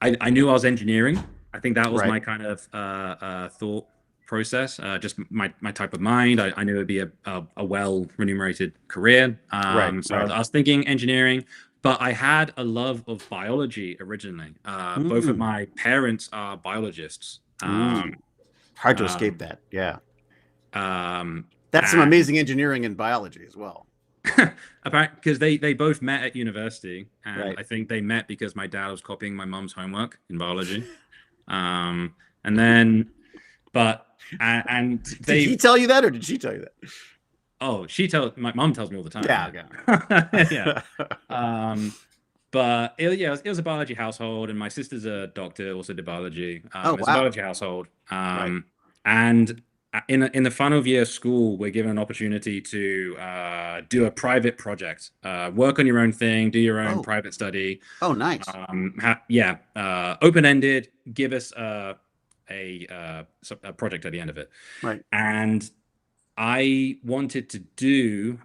I knew I was engineering. I think that was right, my kind of thought process, just my type of mind. I knew it'd be a well remunerated career. right, So right. I was thinking engineering, but I had a love of biology originally. Both of Mm. my parents are biologists. Ooh, hard to escape Um, that. Yeah, um, that's some and amazing engineering and biology as well. apparently, because they both met at university, and Right. I think they met because my dad was copying my mom's homework in biology. And then, but and Did he they tell you that, or did she tell you that? oh my mom tells me all the time, Yeah. yeah. Yeah. Okay. But it was a biology household, and my sister's a doctor, also did biology. Oh It's a wow. biology household. Right. And in the final year of school, we're given an opportunity to do a private project, work on your own thing, do your own Oh. private study. Oh, nice. Open ended. Give us a project at the end of it, Right. and I wanted to do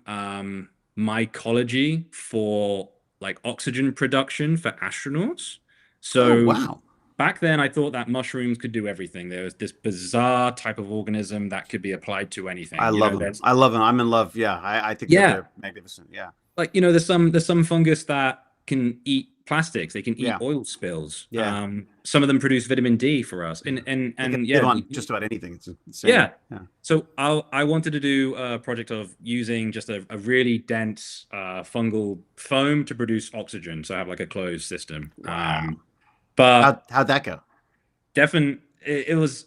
mycology for like oxygen production for astronauts. Oh So wow. back then, I thought that mushrooms could do everything. There was this bizarre type of organism that could be applied to I anything. love them. There's I love them. I'm in love. Yeah, I think that yeah, they're magnificent. Yeah. like there's some fungus that can eat plastics. They can eat Yeah. oil spills. Yeah. Some of them produce vitamin D for us. They can Yeah, live on just about anything. It's insane. yeah. Yeah. So I wanted to do a project of using just a really dense fungal foam to produce oxygen. So I have like a closed system. Wow. But How'd that go? definitely it was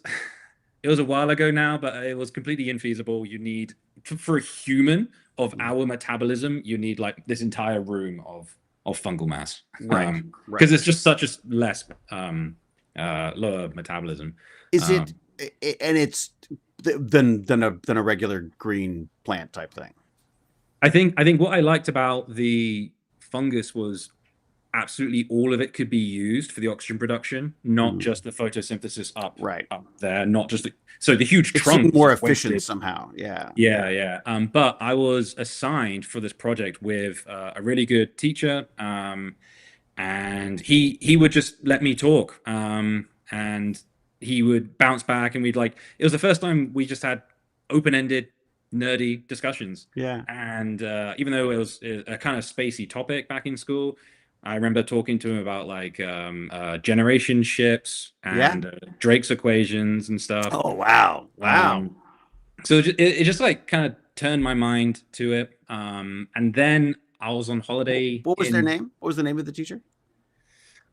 it was a while ago now, but it was completely infeasible. You need for a human of Mm. our metabolism, you need like this entire room of fungal mass. Right. Right. Because it's just such a less lower metabolism. Is it Um, and it's than a regular green plant type thing. I think what I liked about the fungus was absolutely all of it could be used for the oxygen production, not just the photosynthesis Right. up there, not just so the huge It trunk seemed was more just efficient wasted. somehow. Yeah. Yeah. But I was assigned for this project with a really good teacher, and he would just let me talk, and he would bounce back, and we'd like. It was the first time we just had open-ended, nerdy discussions. Yeah. And even though it was a kind of spacey topic back in school, I remember talking to him about like generation ships Yeah. and Drake's equations and stuff. Oh, wow. Wow. So it just like kind of turned my mind to it. And then I was on holiday What was their in name? What was the name of the teacher?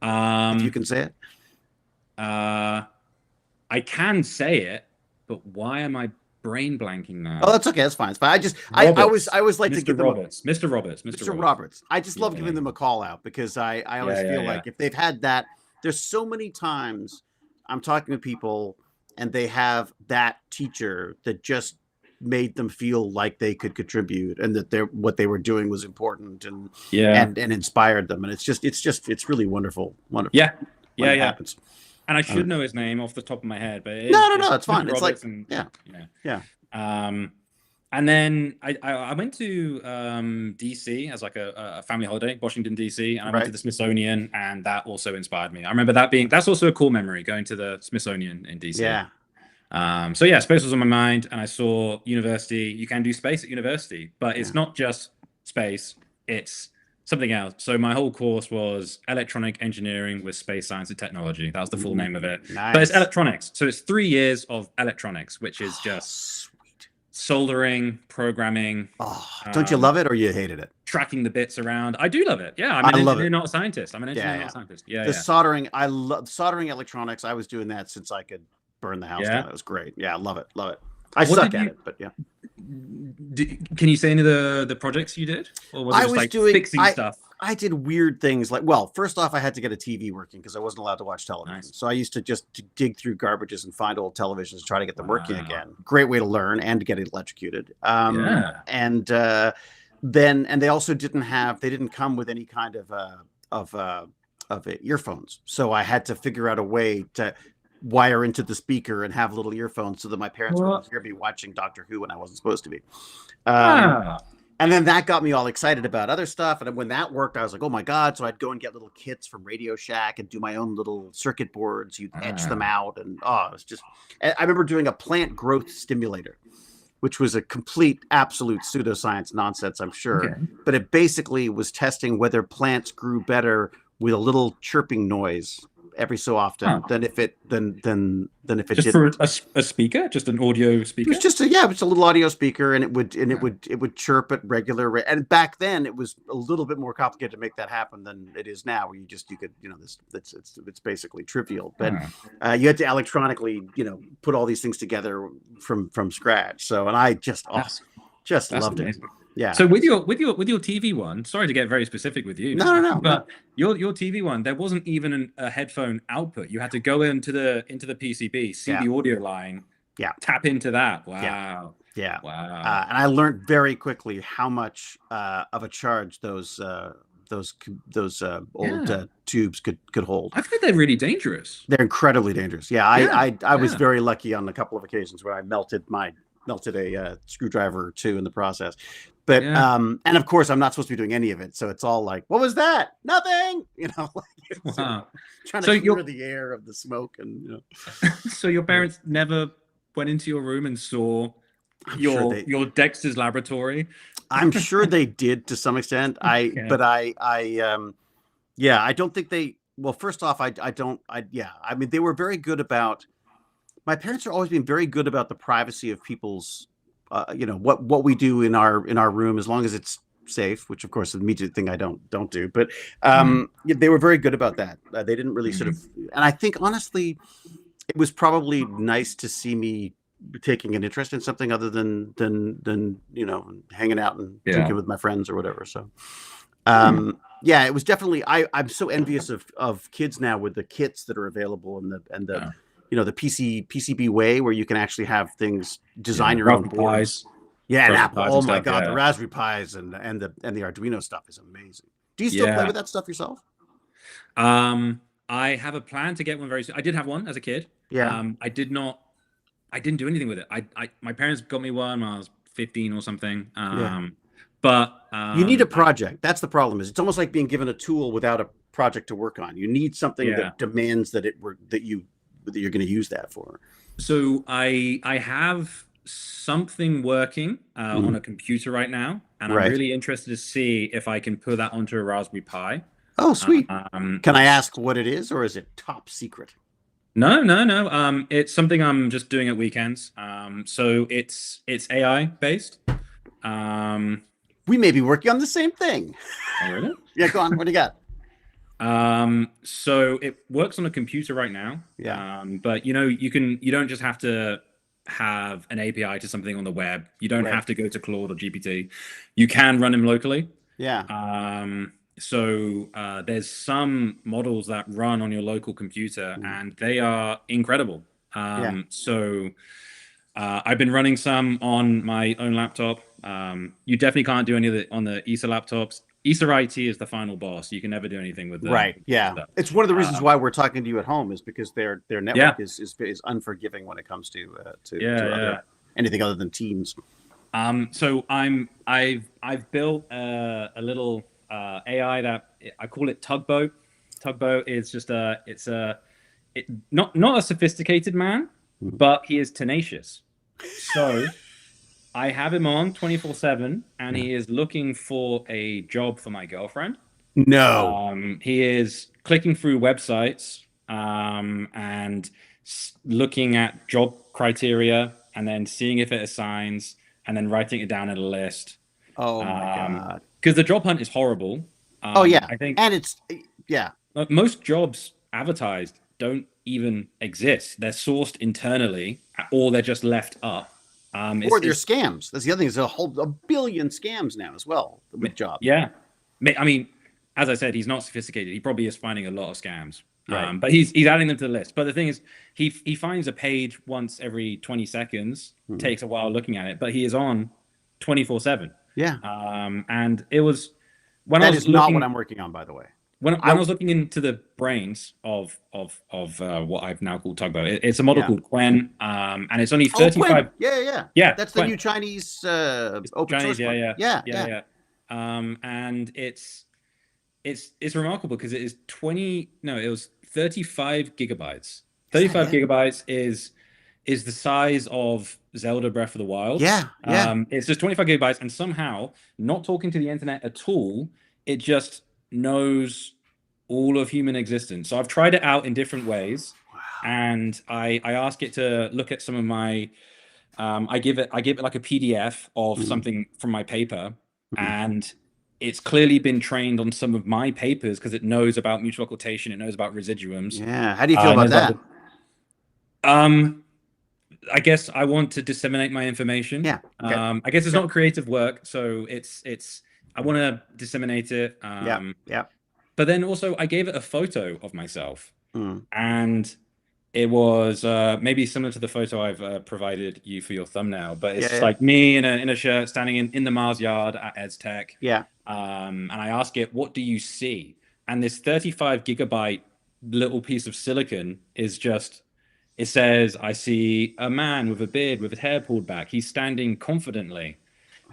If you um can say it. I can say it, but why am I brain blanking now? Oh, that's okay. That's fine. It's fine. I always like to give them Mr. Roberts. Mr. Roberts. I just love giving them a call out because I always feel like if they've had that, there's so many times I'm talking to people and they have that teacher that just made them feel like they could contribute and that what they were doing was important and inspired them. And it's really wonderful. Wonderful. Yeah. When it happens. And I should know his name off the top of my head, but no, it's fine. It's like And then I went to DC as like a family holiday, Washington DC, and I went to the Smithsonian, and that also inspired me. I remember that's also a cool memory, going to the Smithsonian in DC. Yeah. So yeah, space was on my mind, and I saw university. You can do space at university, but it's not just space; it's something else. So my whole course was electronic engineering with space science and technology. That was the full name of it. Nice. But it's electronics. So it's 3 years of electronics, which is just soldering, programming. Oh, don't you love it or you hated it? Tracking the bits around. I do love it. Yeah, I'm an engineer, not a scientist. I'm an engineer, not a scientist. Yeah. Soldering. I love soldering electronics. I was doing that since I could burn the house down. It was great. Yeah, I love it. Love it. I suck at it, but yeah. Can you say any of the projects you did? Or was it just like fixing stuff? I did weird things like, well, first off, I had to get a TV working because I wasn't allowed to watch television. Nice. So I used to just dig through garbages and find old televisions and try to get them working again. Great way to learn and to get electrocuted. And they also didn't come with any kind of earphones. So I had to figure out a way to wire into the speaker and have little earphones so that my parents wouldn't hear me watching Doctor Who when I wasn't supposed to be. And then that got me all excited about other stuff. And when that worked, I was like, oh my God. So I'd go and get little kits from Radio Shack and do my own little circuit boards. You'd etch them out. And it was just, I remember doing a plant growth stimulator, which was a complete, absolute pseudoscience nonsense, I'm sure. Okay. But it basically was testing whether plants grew better with a little chirping noise every so often than if it just didn't. For a speaker, just an audio speaker. It was just it's a little audio speaker, and it would chirp at regular. And back then, it was a little bit more complicated to make that happen than it is now, where you could it's basically trivial. But you had to electronically put all these things together from scratch. So and I just loved it. Yeah. So with your TV one, sorry to get very specific with you. No. But your TV one, there wasn't even a headphone output. You had to go into the PCB, see the audio line, tap into that. Wow. Yeah. Wow. And I learned very quickly how much of a charge those old tubes could hold. I've heard they're really dangerous. They're incredibly dangerous. Yeah. I was very lucky on a couple of occasions where I melted a screwdriver or two in the process. But and of course I'm not supposed to be doing any of it, so it's all like, what was that? Nothing, trying to clear the air of the smoke and So your parents never went into your room and saw your Dexter's laboratory? I'm sure they did to some extent. I don't think they. Well, first off, I mean, they were very good about. My parents have always been very good about the privacy of people's, what we do in our room, as long as it's safe, which of course is the immediate thing I don't do. But they were very good about that. They didn't really sort of, and I think honestly, it was probably nice to see me taking an interest in something other than hanging out and drinking with my friends or whatever. So, it was definitely. I'm so envious of kids now with the kits that are available and the the PCB way where you can actually have things design your own boards. Yeah, and Apple. Oh my God, the Raspberry Pis and the Arduino stuff is amazing. Do you still play with that stuff yourself? I have a plan to get one very soon. I did have one as a kid. Yeah. I didn't do anything with it. My parents got me one when I was 15 or something. Yeah. But You need a project. That's the problem. Is it's almost like being given a tool without a project to work on. You need something that demands that you're going to use that for. So I have something working on a computer right now, and I'm really interested to see if I can put that onto a Raspberry Pi. Oh, sweet. Can I ask what it is, or is it top secret? No. It's something I'm just doing at weekends. So it's AI based. We may be working on the same thing. Oh, really? Yeah, go on. What do you got? So it works on a computer right now. Yeah. But you don't just have to have an API to something on the web. You don't have to go to Claude or GPT. You can run them locally. Yeah. So there's some models that run on your local computer, and they are incredible. So I've been running some on my own laptop. You definitely can't do any of it on the ESA laptops. ESA IT is the final boss. You can never do anything with them. Yeah. It's one of the reasons why we're talking to you at home, is because their network is unforgiving when it comes to anything other than Teams. So I've built a little AI that I call it Tugboat. Tugboat is just not a sophisticated man, but he is tenacious. So I have him on 24/7, and he is looking for a job for my girlfriend. No. He is clicking through websites and looking at job criteria, and then seeing if it assigns, and then writing it down in a list. Oh my God. Because the job hunt is horrible. I think, and it's most jobs advertised don't even exist. They're sourced internally, or they're just left up. Or they're scams. That's the other thing. There's a billion scams now as well with jobs. Yeah. I mean, as I said, he's not sophisticated. He probably is finding a lot of scams. Right. But he's adding them to the list. But the thing is, he finds a page once every 20 seconds, takes a while looking at it, but he is on 24/7. Yeah. And it was when that I was is not what I'm working on, by the way. When I was looking into the brains of what I've now called Tugboat, it's a model called Quen, and it's only 35. Yeah. That's the new Chinese open source. Yeah. And it's remarkable because it is it was 35 gigabytes. 35 gigabytes is the size of Zelda Breath of the Wild. Yeah. It's just 25 gigabytes, and somehow, not talking to the internet at all, it just knows all of human existence. So I've tried it out in different ways, and I ask it to look at some of my I give it like a PDF of something from my paper, and it's clearly been trained on some of my papers because it knows about mutual occultation, it knows about residuums. Yeah. How do you feel about that? I guess I want to disseminate my information. Yeah. Okay. I guess it's not creative work, so it's I want to disseminate it. Yeah. But then also I gave it a photo of myself, and it was maybe similar to the photo I've provided you for your thumbnail, but it's like me in a shirt standing in the Mars yard at EdTech. Yeah. And I ask it, what do you see? And this 35 gigabyte little piece of silicon is just, it says, I see a man with a beard with his hair pulled back. He's standing confidently.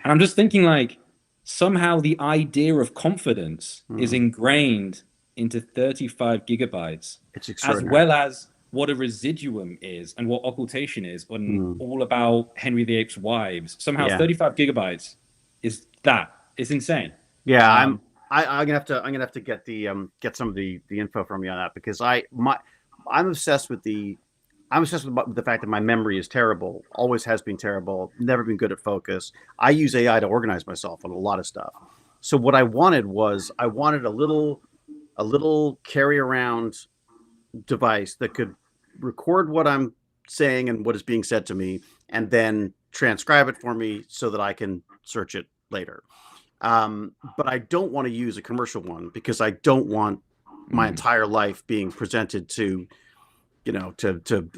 And I'm just thinking, like, somehow the idea of confidence is ingrained into 35 gigabytes. It's extraordinary. As well as what a residuum is and what occultation is, and all about Henry VIII's wives. Somehow 35 gigabytes is that. It's insane. Yeah, I'm gonna have to get get some of the info from you on that, because I'm obsessed with the fact that my memory is terrible, always has been terrible, never been good at focus. I use AI to organize myself on a lot of stuff. So what I wanted a little carry around device that could record what I'm saying and what is being said to me, and then transcribe it for me so that I can search it later. But I don't want to use a commercial one, because I don't want my entire life being presented to, to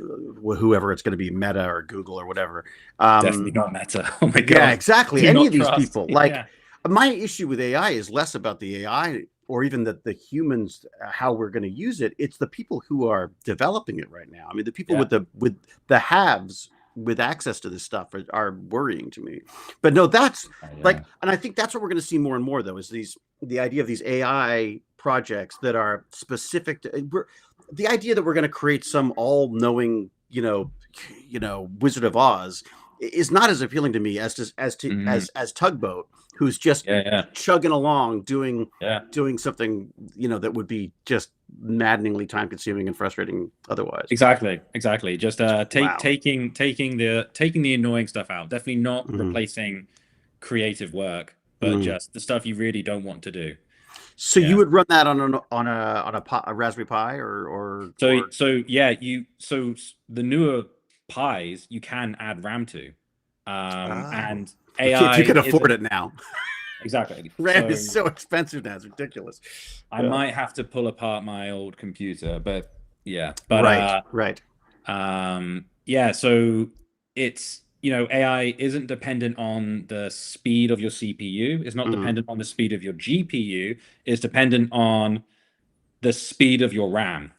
whoever it's going to be, Meta or Google or whatever. Definitely not Meta. Oh my God. Yeah, exactly. Any of these people. Like, my issue with AI is less about the AI or even the humans, how we're going to use it. It's the people who are developing it right now. I mean, the people with the haves with access to this stuff are worrying to me. But no, that's like, and I think that's what we're going to see more and more, though, is the idea of these AI projects that are specific to the idea that we're going to create some all-knowing, Wizard of Oz is not as appealing to me as Tugboat, who's just chugging along doing something that would be just maddeningly time consuming and frustrating otherwise. Exactly. Just taking the annoying stuff out. Definitely not replacing creative work, but just the stuff you really don't want to do. So you would run that on a Raspberry Pi or the newer Pis you can add RAM to, and AI if you can afford it now. Exactly. RAM is so expensive now; it's ridiculous. I might have to pull apart my old computer, but right. So it's AI isn't dependent on the speed of your CPU. It's not dependent on the speed of your GPU. It's dependent on the speed of your RAM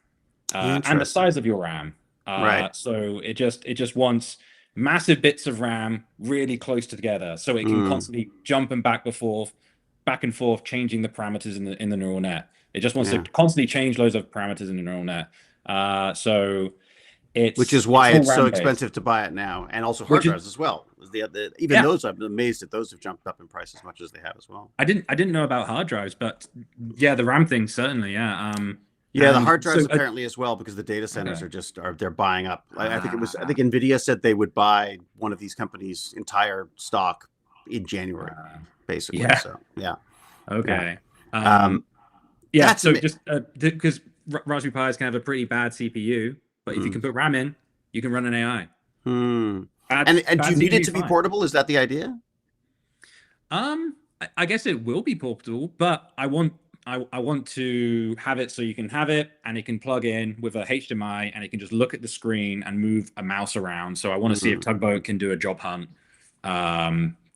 and the size of your RAM. Right. So it just wants massive bits of RAM really close together, so it can constantly jump and back and forth, changing the parameters in the neural net. It just wants to constantly change loads of parameters in the neural net. Which is why it's so expensive to buy it now, and also hard drives as well. Those, I'm amazed that those have jumped up in price as much as they have as well. I didn't know about hard drives, but the RAM thing certainly, the hard drives apparently as well, because the data centers they're buying up. I think Nvidia said they would buy one of these companies' entire stock in January, basically. So so just because Raspberry Pis can have a pretty bad CPU, but if you can put RAM in, you can run an AI. And do you need it to be portable? Is that the idea? I guess it will be portable, but I want to have it so you can have it and it can plug in with a HDMI and it can just look at the screen and move a mouse around. So I want to see if Tugboat can do a job hunt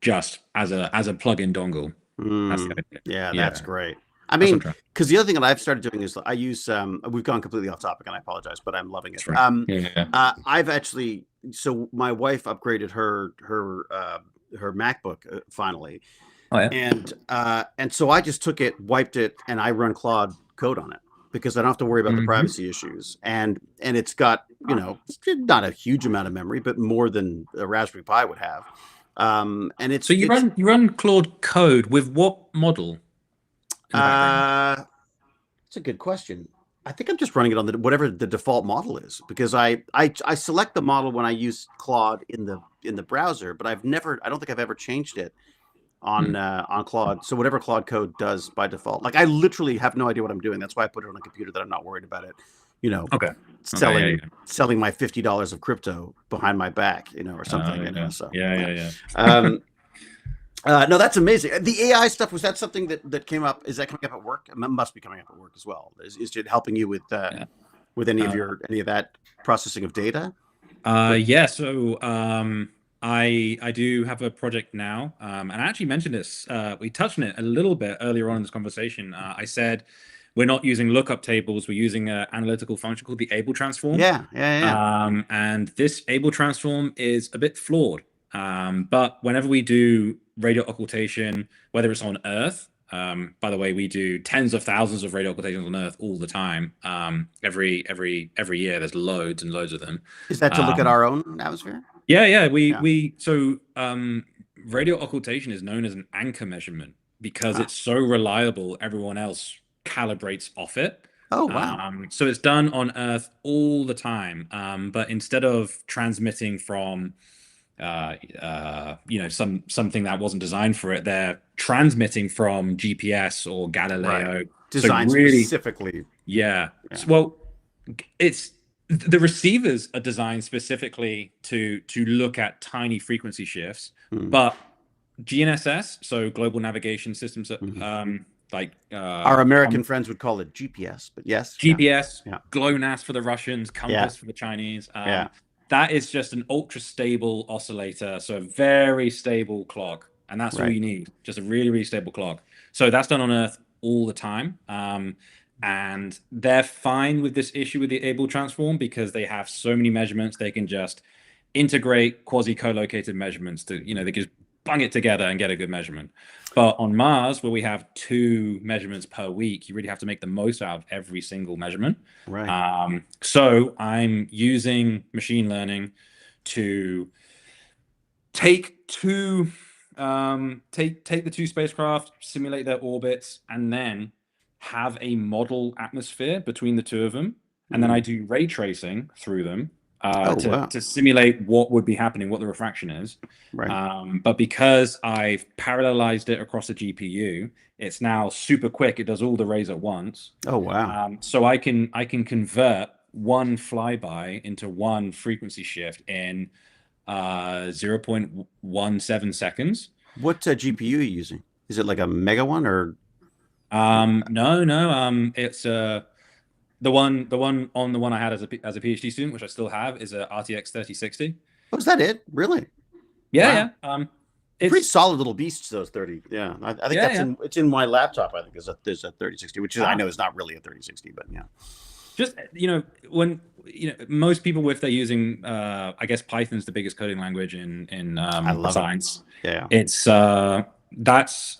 just as a plug-in dongle. That's great. I mean, because the other thing that I've started doing is I use we've gone completely off topic and I apologize, but I'm loving it. I've actually, so my wife upgraded her MacBook finally. And so I just took it, wiped it, and I run Claude code on it because I don't have to worry about the privacy issues. And it's got, not a huge amount of memory, but more than a Raspberry Pi would have. And it's so you run Claude code with what model? That's a good question. I think I'm just running it on whatever the default model is, because I select the model when I use Claude in the browser, but I don't think I've ever changed it on Claude. So whatever Claude code does by default, like I literally have no idea what I'm doing. That's why I put it on a computer that I'm not worried about it. Selling my $50 of crypto behind my back, or something. No, that's amazing. The AI stuff, was that something that came up? Is that coming up at work? It must be coming up at work as well. Is it helping you with any of that processing of data? So I do have a project now, and I actually mentioned this. We touched on it a little bit earlier on in this conversation. I said we're not using lookup tables. We're using an analytical function called the able transform. And this able transform is a bit flawed. But whenever we do radio occultation, whether it's on Earth, by the way, we do tens of thousands of radio occultations on Earth all the time. Every year, there's loads and loads of them. Is that to look at our own atmosphere? Radio occultation is known as an anchor measurement because it's so reliable. Everyone else calibrates off it. Oh, wow. So it's done on Earth all the time. But instead of transmitting from something that wasn't designed for it, they're transmitting from GPS or Galileo, designed specifically. Well, it's the receivers are designed specifically to look at tiny frequency shifts, but GNSS, so global navigation systems, our American friends would call it GPS, but yes, GPS, GLONASS for the Russians, Compass for the Chinese. That is just an ultra stable oscillator, so a very stable clock, and that's all you need, just a really, really stable clock. So that's done on Earth all the time. And they're fine with this issue with the able transform because they have so many measurements. They can just integrate quasi co-located measurements to, they can just bung it together and get a good measurement. But on Mars, where we have 2 measurements per week, you really have to make the most out of every single measurement. Right. So I'm using machine learning to take the 2 spacecraft, simulate their orbits, and then have a model atmosphere between the 2 of them. And then I do ray tracing through them to simulate what would be happening, what the refraction is. Right. But because I've parallelized it across a GPU, it's now super quick. It does all the rays at once. Oh, wow. So I can convert one flyby into one frequency shift in 0.17 seconds. What GPU are you using? Is it like a mega one or? No. It's the one I had as a PhD student, which I still have, is a RTX 3060. Oh, is that it? Really? Yeah. It's pretty solid little beasts, those 30. Yeah, I think it's in my laptop. I think there's a 3060, which I know is not really a 3060, but yeah. Just when most people, if they're using I guess Python's the biggest coding language in I love science. Yeah. It's that's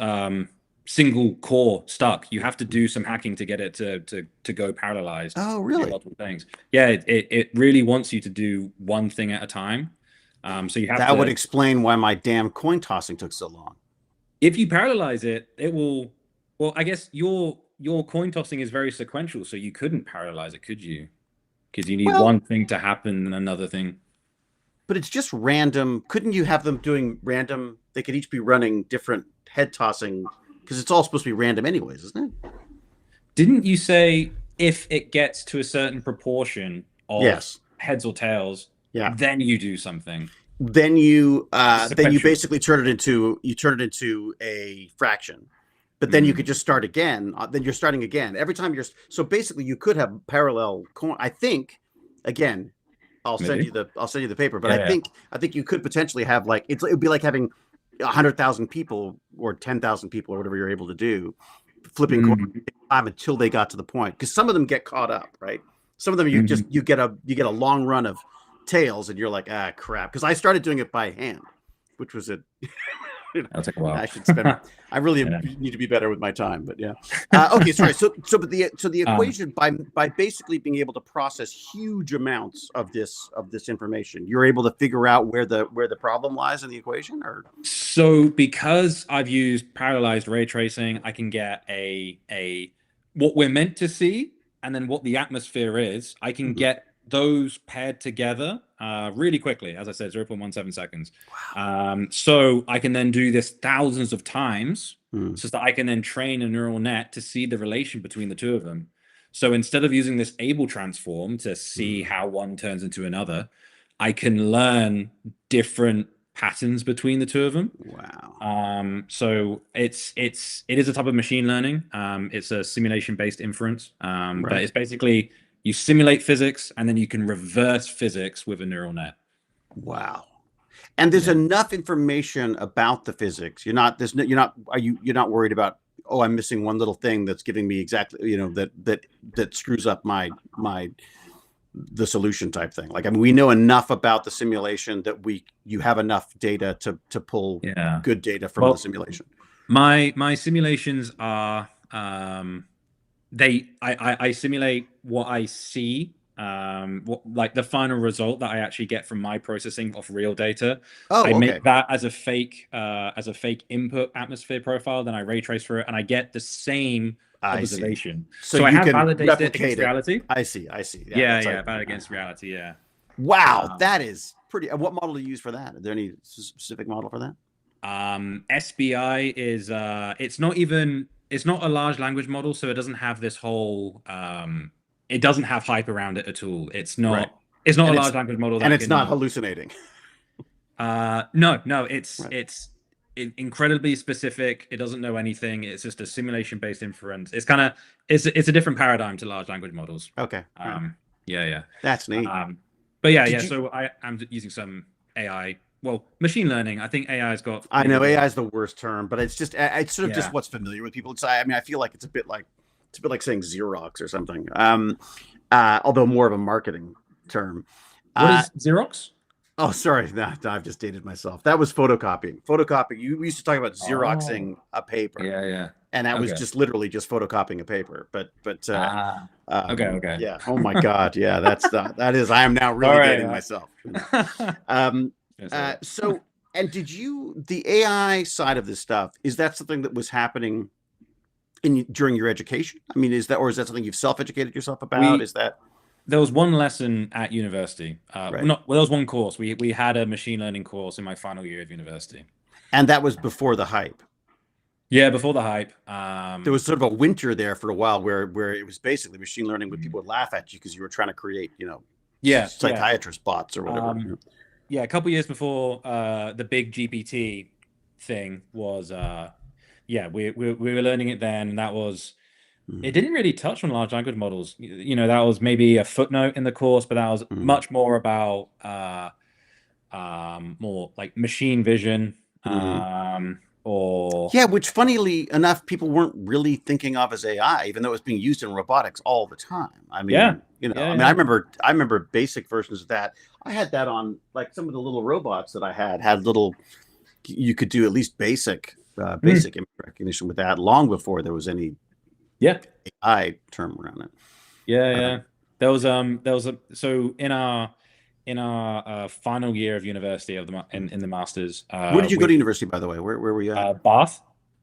single core stuck. You have to do some hacking to get it to go parallelized. Oh, really? Multiple things. Yeah, it really wants you to do one thing at a time. So you have that would explain why my damn coin tossing took so long. If you parallelize it, it will. Well, I guess your coin tossing is very sequential, so you couldn't parallelize it, could you? Because you need one thing to happen and another thing. But it's just random. Couldn't you have them doing random? They could each be running different head tossing because it's all supposed to be random anyways, isn't it? Didn't you say if it gets to a certain proportion of heads or tails, then you do something? Then you basically turn it into a fraction. But then you could just start again. Then you're starting again every time so basically you could have parallel coin. I think again, I'll send you the paper. But I think you could potentially have like it would be like having 100,000 people or 10,000 people or whatever you're able to do flipping coins time until they got to the point, because some of them get caught up, right? Some of them you get a long run of tails and you're like, crap, because I started doing it by hand, which was it. That'll take a while. I should spend. I really need to be better with my time, but yeah. Okay, sorry. So the equation by basically being able to process huge amounts of this information, you're able to figure out where the problem lies in the equation, or so because I've used parallelized ray tracing, I can get a what we're meant to see, and then what the atmosphere is. I can get those paired together really quickly, as I said, 0.17 seconds. Wow. So I can then do this thousands of times so that I can then train a neural net to see the relation between the 2 of them. So instead of using this able transform to see how one turns into another, I can learn different patterns between the 2 of them. Wow. So it is a type of machine learning. It's a simulation-based inference. But it's basically you simulate physics and then you can reverse physics with a neural net. Wow. And there's enough information about the physics. You're not not worried about, oh, I'm missing one little thing that's giving me exactly, that screws up the solution type thing. Like, I mean, we know enough about the simulation that you have enough data to pull good data from the simulation. My simulations are I simulate what I see, like the final result that I actually get from my processing of real data. I make that as a fake input atmosphere profile, then I ray trace for it, and I get the same observation. So I have validated it against reality. I see. Yeah, valid against reality. Yeah. Wow, that is pretty. What model do you use for that? Is there any specific model for that? SBI is it's not a large language model, so it doesn't have this whole it doesn't have hype around it at all. It's not a large language model and it's not hallucinating. No, it's incredibly specific. It doesn't know anything. It's just a simulation based inference. It's a different paradigm to large language models. Okay. Yeah. That's neat. But yeah. So I'm using some AI well, machine learning. I think AI's got I maybe know the AI one. is the worst term, but it's sort of just Yeah. what's familiar with people. I mean, I feel like it's a bit like saying Xerox or something. Although more of a marketing term. What Uh, is Xerox? oh, sorry, no, I've just dated myself. That was photocopying. Photocopying. We used to talk about Oh, Xeroxing a paper, yeah, yeah. and that was Okay. just literally just photocopying a paper. But Ah. Okay, okay. yeah. Oh my God, yeah. That is. I am now All really dating right. myself. Um, Yes, sir. so, and the AI side of this stuff, is that something that was happening during your education? I mean, or is that something you've self-educated yourself about? We Is that There was one lesson at university. right? Not well, there was one course. We had a machine learning course in my final year of university. And that was before the hype. Yeah, before the hype. There was sort of a winter there for a while where it was basically machine learning, where people would laugh at you because you were trying to create, Yeah, yeah. psychiatrist bots or whatever. Um, yeah, a couple years before the big GPT thing was yeah, we were learning it then, and that was it Mm-hmm. didn't really touch on large language models. That was maybe a footnote in the course, but that was much more about more like machine vision, Mm-hmm. or Yeah, which funnily enough, people weren't really thinking of as AI, even though it was being used in robotics all the time. I yeah, mean, yeah, I mean, yeah. I remember basic versions of that. I had that on like some of the little robots that I had little. You could do at least Mm, basic image recognition with that long before there was any yeah, AI term around it. yeah, Uh, yeah. There was a so in our final year of university of in the masters, where did you go to university, by the way? Where were you at? Bath,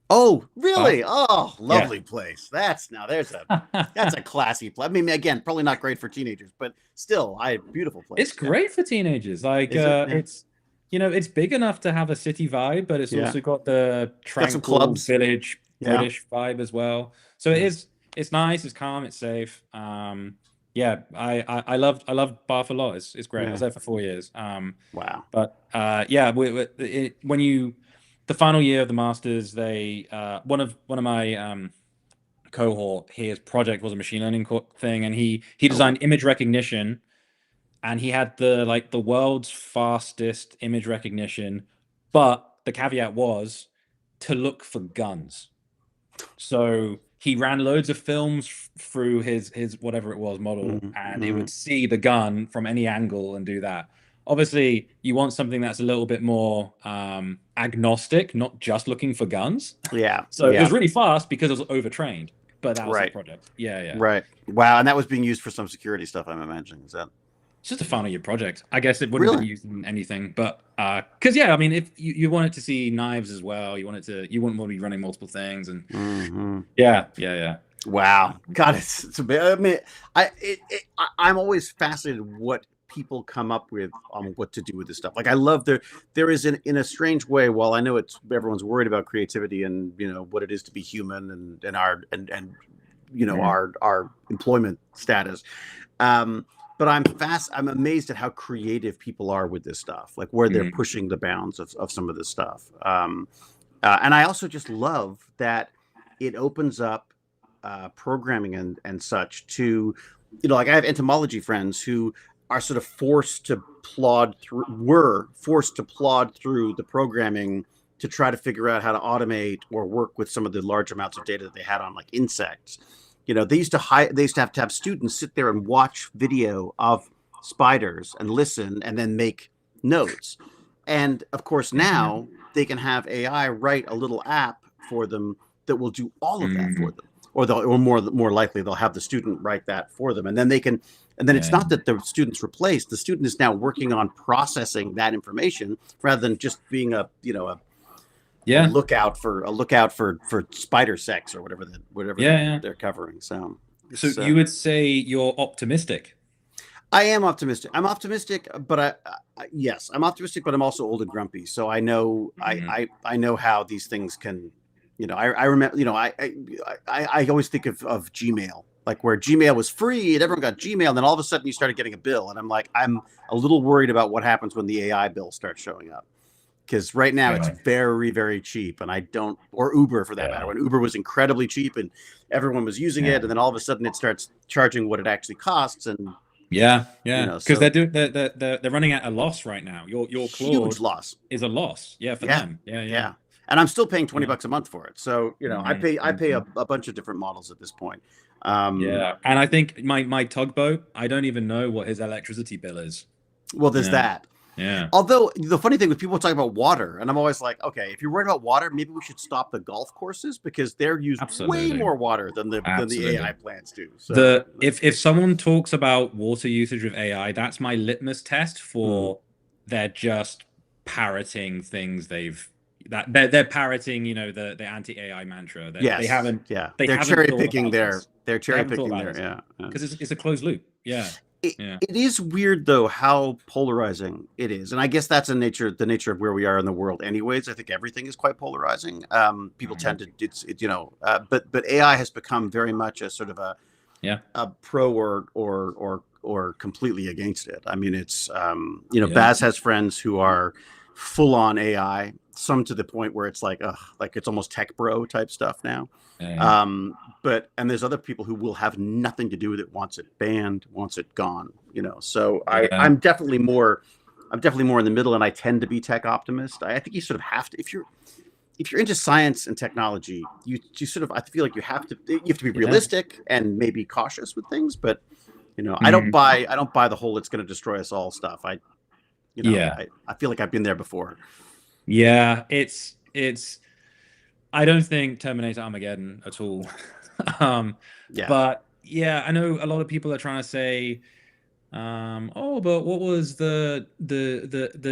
Oh, Bath, really? Oh, yeah. lovely place. That's a classy place. I mean, again, probably not great for teenagers, but still, beautiful It's place. Yeah. great for teenagers. Like Is it? Yeah. it's it's big enough to have a city vibe, but it's Yeah. also got the Got some tranquil clubs. village Yeah. British vibe as well. So Yeah. it's nice, it's calm, it's safe. Yeah, I loved Bath a lot. It's great. I was Yeah. there for 4 years. Wow. But yeah, when you the final year of the masters, they one of my cohort, his project was a machine learning thing, and he Oh, wow. designed image recognition, and he had the world's fastest image recognition, but the caveat was to look for guns. So he ran loads of films through his whatever it was model, and it Mm-hmm. would see the gun from any angle and do that. Obviously, you want something that's a little bit more agnostic, not just looking for guns. Yeah. So it Yeah. was really fast because it was overtrained, but that was his Right. project. Yeah, yeah. Right. Wow. And that was being used for some security stuff, I'm imagining. Is that It's just a final year project. I guess it wouldn't be really? used in anything, but because yeah, I mean, if you wanted to see knives as well, you wouldn't want to be running multiple things, and Mm-hmm. yeah, yeah, yeah. Wow. God, it's a bit. I mean, I'm always fascinated what people come up with on what to do with this stuff. Like, I love there is in a strange way. While I know everyone's worried about creativity and what it is to be human and our and Mhm. our employment status. Um, but I'm amazed at how creative people are with this stuff, like where they're Mhm. pushing the bounds of some of this stuff. And I also just love that it opens up programming and such to, like I have entomology friends who are sort of were forced to plod through the programming to try to figure out how to automate or work with some of the large amounts of data that they had on like insects. They used to have students sit there and watch video of spiders and listen and then make notes. And of course, Yeah. now they can have AI write a little app for them that will do all of that for Mhm. them, or more likely they'll have the student write that for them, and then it's Yeah. not that the student's replaced. The student is now working on processing that information rather than just being a Yeah. lookout for spider sex or whatever Yeah. Yeah. they're covering. So So it's you would say you're optimistic. I am optimistic. I'm optimistic, but yes, I'm optimistic, but I'm also old and grumpy. So I know Mhm. I know how these things can, I remember, I always think of Gmail, like where Gmail was free and everyone got Gmail, and then all of a sudden you started getting a bill, and I'm like, I'm a little worried about what happens when the AI bill starts showing up. Because right now it's Yeah. very, very cheap, and I don't, or Uber for that matter. Yeah. When Uber was incredibly cheap and everyone was using Yeah. it, and then all of a sudden it starts charging what it actually costs, and Yeah, You yeah, know, because so they're running at a loss right now. Your huge Claude loss. is a loss, yeah, for Yeah, them. Yeah, yeah, yeah. And I'm still paying 20 yeah. bucks a month for it. So, you know, I pay Mhm. a bunch of different models at this point. Um, Yeah, and I think my tugboat, I don't even know what his electricity bill is. well, there's Yeah, that. yeah, Although the funny thing with people talk about water, and I'm always like, okay, if you're worried about water, maybe we should stop the golf courses because they're use way absolutely, more water than the AI absolutely. plants do. So, The if someone talks about water usage with AI, that's my litmus test mm, for they're just parroting things that they're parroting, the anti-AI mantra that yes, yeah, they they're haven't cherry thought picking about this. they're They cherry haven't thought picking about their this yeah. Yeah. because it's a closed loop. Yeah, It, yeah. it is weird though how polarizing it is, and I guess that's the nature of where we are in the world. Anyways, I think everything is quite polarizing. People Mhm. tend to but AI has become very much a sort of Yeah, a pro or completely against it. I mean, it's yeah, Baz has friends who are full on AI, some to the point where it's like it's almost tech bro type stuff now. yeah, But and there's other people who will have nothing to do with it, wants it banned, wants it gone. So yeah, I'm definitely more in the middle, and I tend to be tech optimist. I think you sort of have to if you're into science and technology, you sort of I feel like you have to be yeah. realistic and maybe cautious with things, but I don't Mhm. buy the whole it's going to destroy us all stuff. Yeah, I feel like I've been there before. yeah. It's. I don't think Terminator Armageddon at all. um, Yeah, but yeah, I know a lot of people are trying to say, oh, but what was the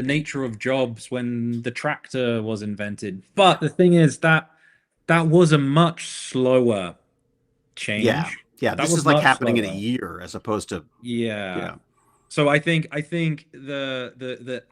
nature of jobs when the tractor was invented? But the thing is that was a much slower yeah, change. yeah. That This was is like much happening in a slower. year as opposed to Yeah. yeah, So I think the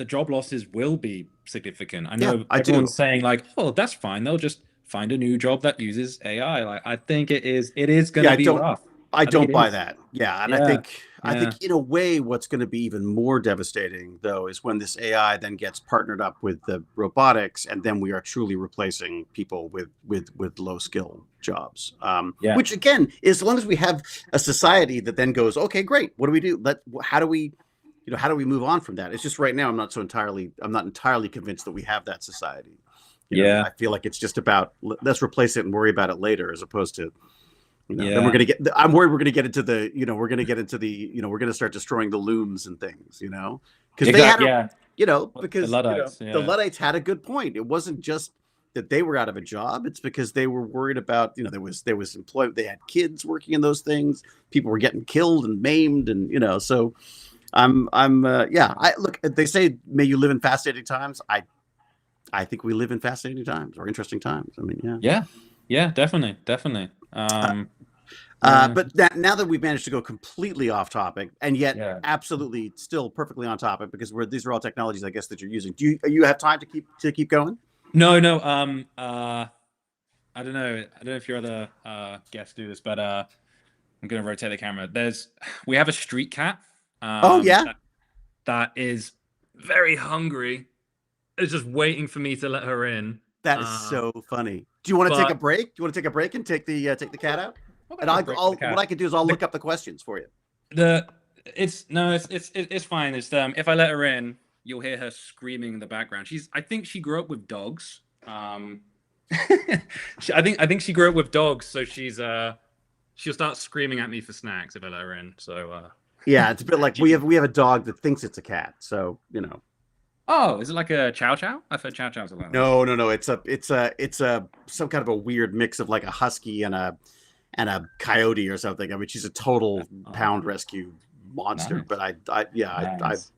job losses will be significant. I yeah. know I everyone's do. saying like, oh, that's fine. They'll just find a new job that uses AI. Like I think it is Yeah, gonna be rough. I I think don't it buy is. that. Yeah, and I Yeah. think I Yeah. think in a way what's going to be even more devastating though is when this AI then gets partnered up with the robotics, and then we are truly replacing people with low skill jobs. Yeah. Which again, as long as we have a society that then goes, okay, great, what do we do? How do we move on from that? It's just right now I'm not entirely convinced that we have that society. Yeah. I feel like it's just about let's replace it and worry about it later, as opposed to then we're Yeah. going to get I'm worried we're going to get into we're going to get into we're going to start destroying the looms and things, because they had Exactly. Yeah. The because Luddites. the Yeah. Luddites had a good point. It wasn't just that they were out of a job, it's because they were worried about, there was employment, they had kids working in those things, people were getting killed and maimed, and so I'm yeah, I look, they say may you live in fascinating times. I think we live in fascinating times or interesting times. I mean, yeah. Yeah. Yeah. Definitely. Definitely. Uh, Yeah. but now that we've managed to go completely off topic, and yet Yeah. absolutely still perfectly on topic, because these are all technologies, I guess, that you're using. Do you have time to keep going? No, no. I don't know. I don't know if your other guests do this, but I'm gonna rotate the camera. We have a street cat Oh yeah, that is very hungry. It's just waiting for me to let her in. that is Um, so funny. Do you want to take a but break? Do you want to take a break and take the cat out? I'll And take a break for the what cat. I can do is I'll The look up the questions for you. the it's no, it's fine. It's if I let her in, you'll hear her screaming in the background. I think she grew up with dogs. I think she grew up with dogs, so she'll start screaming at me for snacks if I let her in. So Yeah, it's a bit like we she, have a dog that thinks it's a cat. So oh, is it like a chow chow? I've heard chow chows are like that. no. It's a some kind of a weird mix of like a husky and a coyote or something. I mean, she's a total Oh, pound rescue monster. nice, But nice.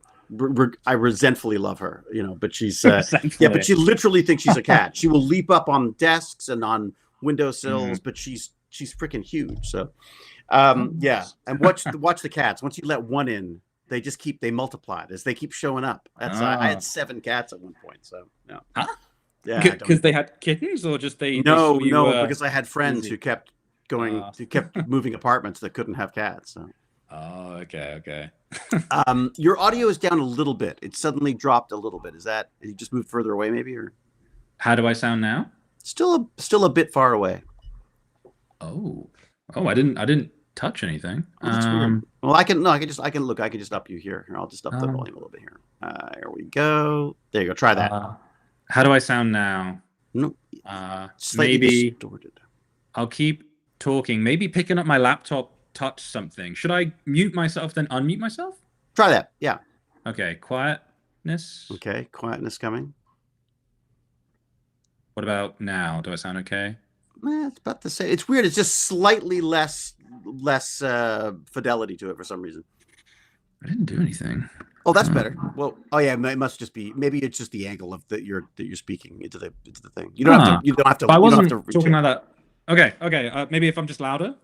I resentfully love her, but yeah, but Thankfully. she literally thinks she's a cat. She will leap up on desks and on windowsills, Mhm. but she's freaking huge. So Oh, yeah, nice. and watch the cats. Once you let one in, they multiply as they keep showing up. I had Ah, 7 cats at one point. So no, huh? yeah, I don't Because even. they had kittens, or just they No, saw you no, were because I had friends busy. Uh, who kept moving apartments that couldn't have cats. So. oh, okay, okay. Your audio is down a little bit. It suddenly dropped a little bit. Is that you just moved further away, maybe, or How do I sound now? still a bit far away? Oh, oh, I didn't. touch anything. Oh, that's weird. Well, I can just up you here. I'll just up the volume a little bit here. Here we go. There you go. Try that. How do I sound now? No, slightly maybe distorted. I'll keep talking. Maybe picking up my laptop touch something. Should I mute myself then unmute myself? Try that. Yeah. Okay. Quietness. Okay. Quietness coming. What about now? Do I sound okay? It's about the same. It's weird. It's just slightly less fidelity to it for some reason. I didn't do anything. Oh, that's better. Well, oh yeah, it must just be. Maybe it's just the angle of that you're speaking into the thing. You don't have to. You don't have to. But I wasn't talking like that. Okay. Maybe if I'm just louder.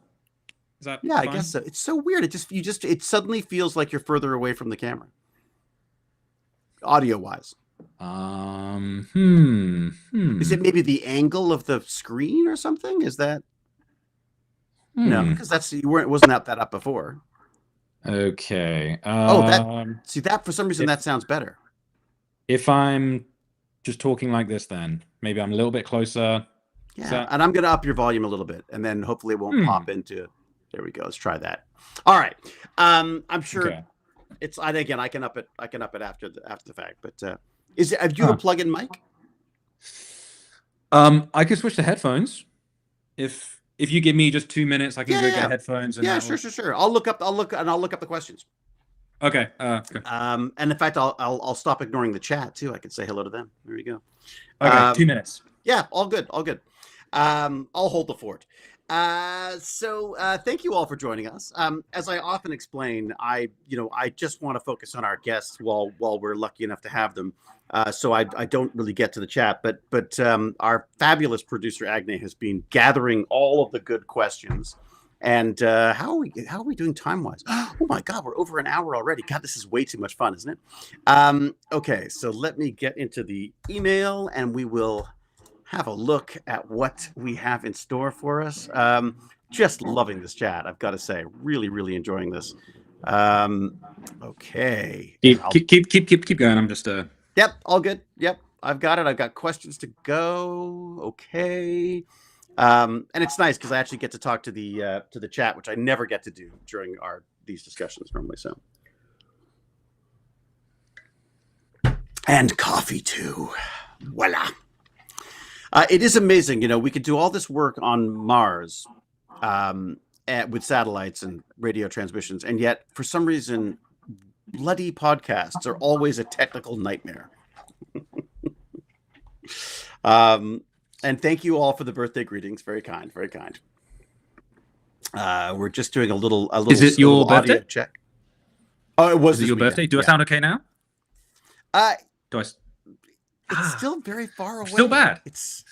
Is that yeah? fine? I guess so. It's so weird. It suddenly feels like you're further away from the camera, audio wise. Is it maybe the angle of the screen or something? Is that no? Because wasn't that up before. Okay. See that for some reason that sounds better. If I'm just talking like this, then maybe I'm a little bit closer. Yeah, and I'm gonna up your volume a little bit, and then hopefully it won't pop into. There we go. Let's try that. All right. I'm sure it's. Again, I can up it. I can up it after the fact. But do you have a plug-in mic? I could switch to headphones. If you give me just 2 minutes, I can go get headphones. And sure. I'll look up the questions. Okay. And in fact, I'll stop ignoring the chat too. I can say hello to them. There you go. Okay. 2 minutes. Yeah. All good. I'll hold the fort. So thank you all for joining us. As I often explain, I just want to focus on our guests while we're lucky enough to have them. So I don't really get to the chat, but our fabulous producer Agne has been gathering all of the good questions. And how are we doing time wise? Oh my God, we're over an hour already. God, this is way too much fun, isn't it? Okay, so let me get into the email and we will have a look at what we have in store for us. Just loving this chat, I've got to say. Really, really enjoying this. Okay. Keep going. I'm just Yep, all good. Yep, I've got it. I've got questions to go. Okay. And it's nice because I actually get to talk to the chat, which I never get to do during these discussions normally. So. And coffee too. Voila. It is amazing, we could do all this work on Mars with satellites and radio transmissions, and yet for some reason, bloody podcasts are always a technical nightmare. And thank you all for the birthday greetings. Very kind, very kind. We're just doing a little. Is it your birthday? Check. Oh, it was. Is it your birthday? Do I sound okay now? Do I? It's still very far away. Still bad. Is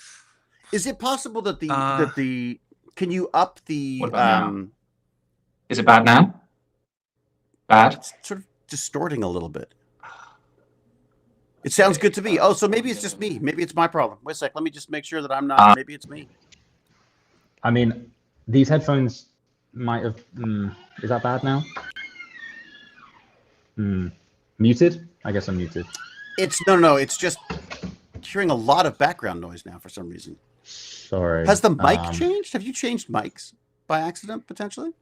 it possible that the can you up the now? Is it bad now? Bad? It's sort of distorting a little bit. It sounds good to me. Oh, so maybe it's just me. Maybe it's my problem. Wait a sec. Let me just make sure that I'm not. Maybe it's me. I mean, these headphones might have. Is that bad now? Muted? I guess I'm muted. It's no. It's just hearing a lot of background noise now for some reason. Sorry. Has the mic changed? Have you changed mics by accident potentially?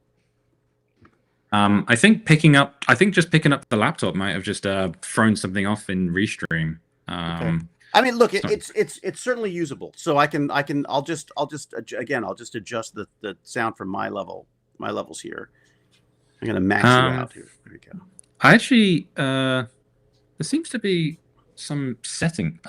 I think just picking up the laptop might have just thrown something off in Restream. Okay. I mean, look, it's certainly usable. So I'll just adjust the sound from my levels here. I'm gonna max you out here. There we go. I actually there seems to be some setting.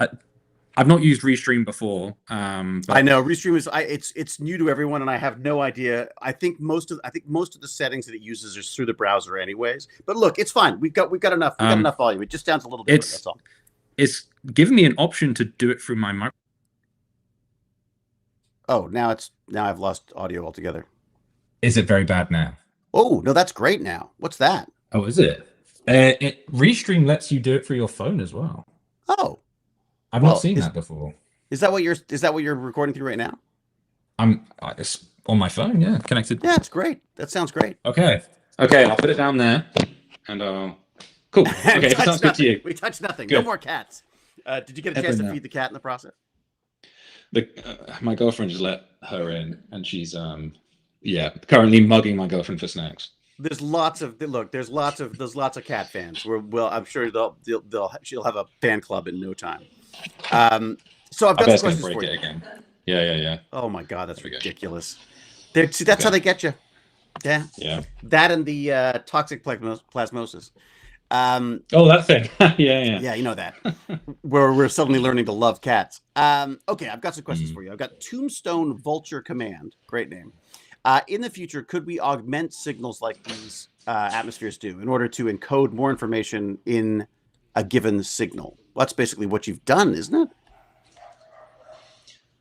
I've not used Restream before. But I know Restream is it's new to everyone, and I have no idea. I think most of the settings that it uses is through the browser, anyways. But look, it's fine. We've got enough volume. It just sounds a little different. That's all. It's given me an option to do it through my mic. Oh, now I've lost audio altogether. Is it very bad now? Oh no, that's great now. What's that? Oh, is it? Restream lets you do it through your phone as well. Oh, I've not seen that before. Is that what you're recording through right now? It's on my phone. Yeah, connected. Yeah, it's great. That sounds great. Okay, I'll put it down there, and cool. Okay, it sounds good to you. We touched nothing. Good. No more cats. Did you get a chance to feed the cat in the process? My girlfriend just let her in, and she's currently mugging my girlfriend for snacks. There's lots of cat fans. I'm sure she'll have a fan club in no time. So I've I got some bet it's gonna questions break for it you. again. Yeah. Oh my God, that's There we go. ridiculous. See, that's how they get you. Yeah. Yeah. That and the toxic plasmosis. Oh, that thing. Yeah. Yeah, you know that. Where we're suddenly learning to love cats. Okay, I've got some questions for you. I've got Tombstone Vulture Command. Great name. In the future, could we augment signals like these atmospheres do in order to encode more information in a given signal? Well, that's basically what you've done, isn't it?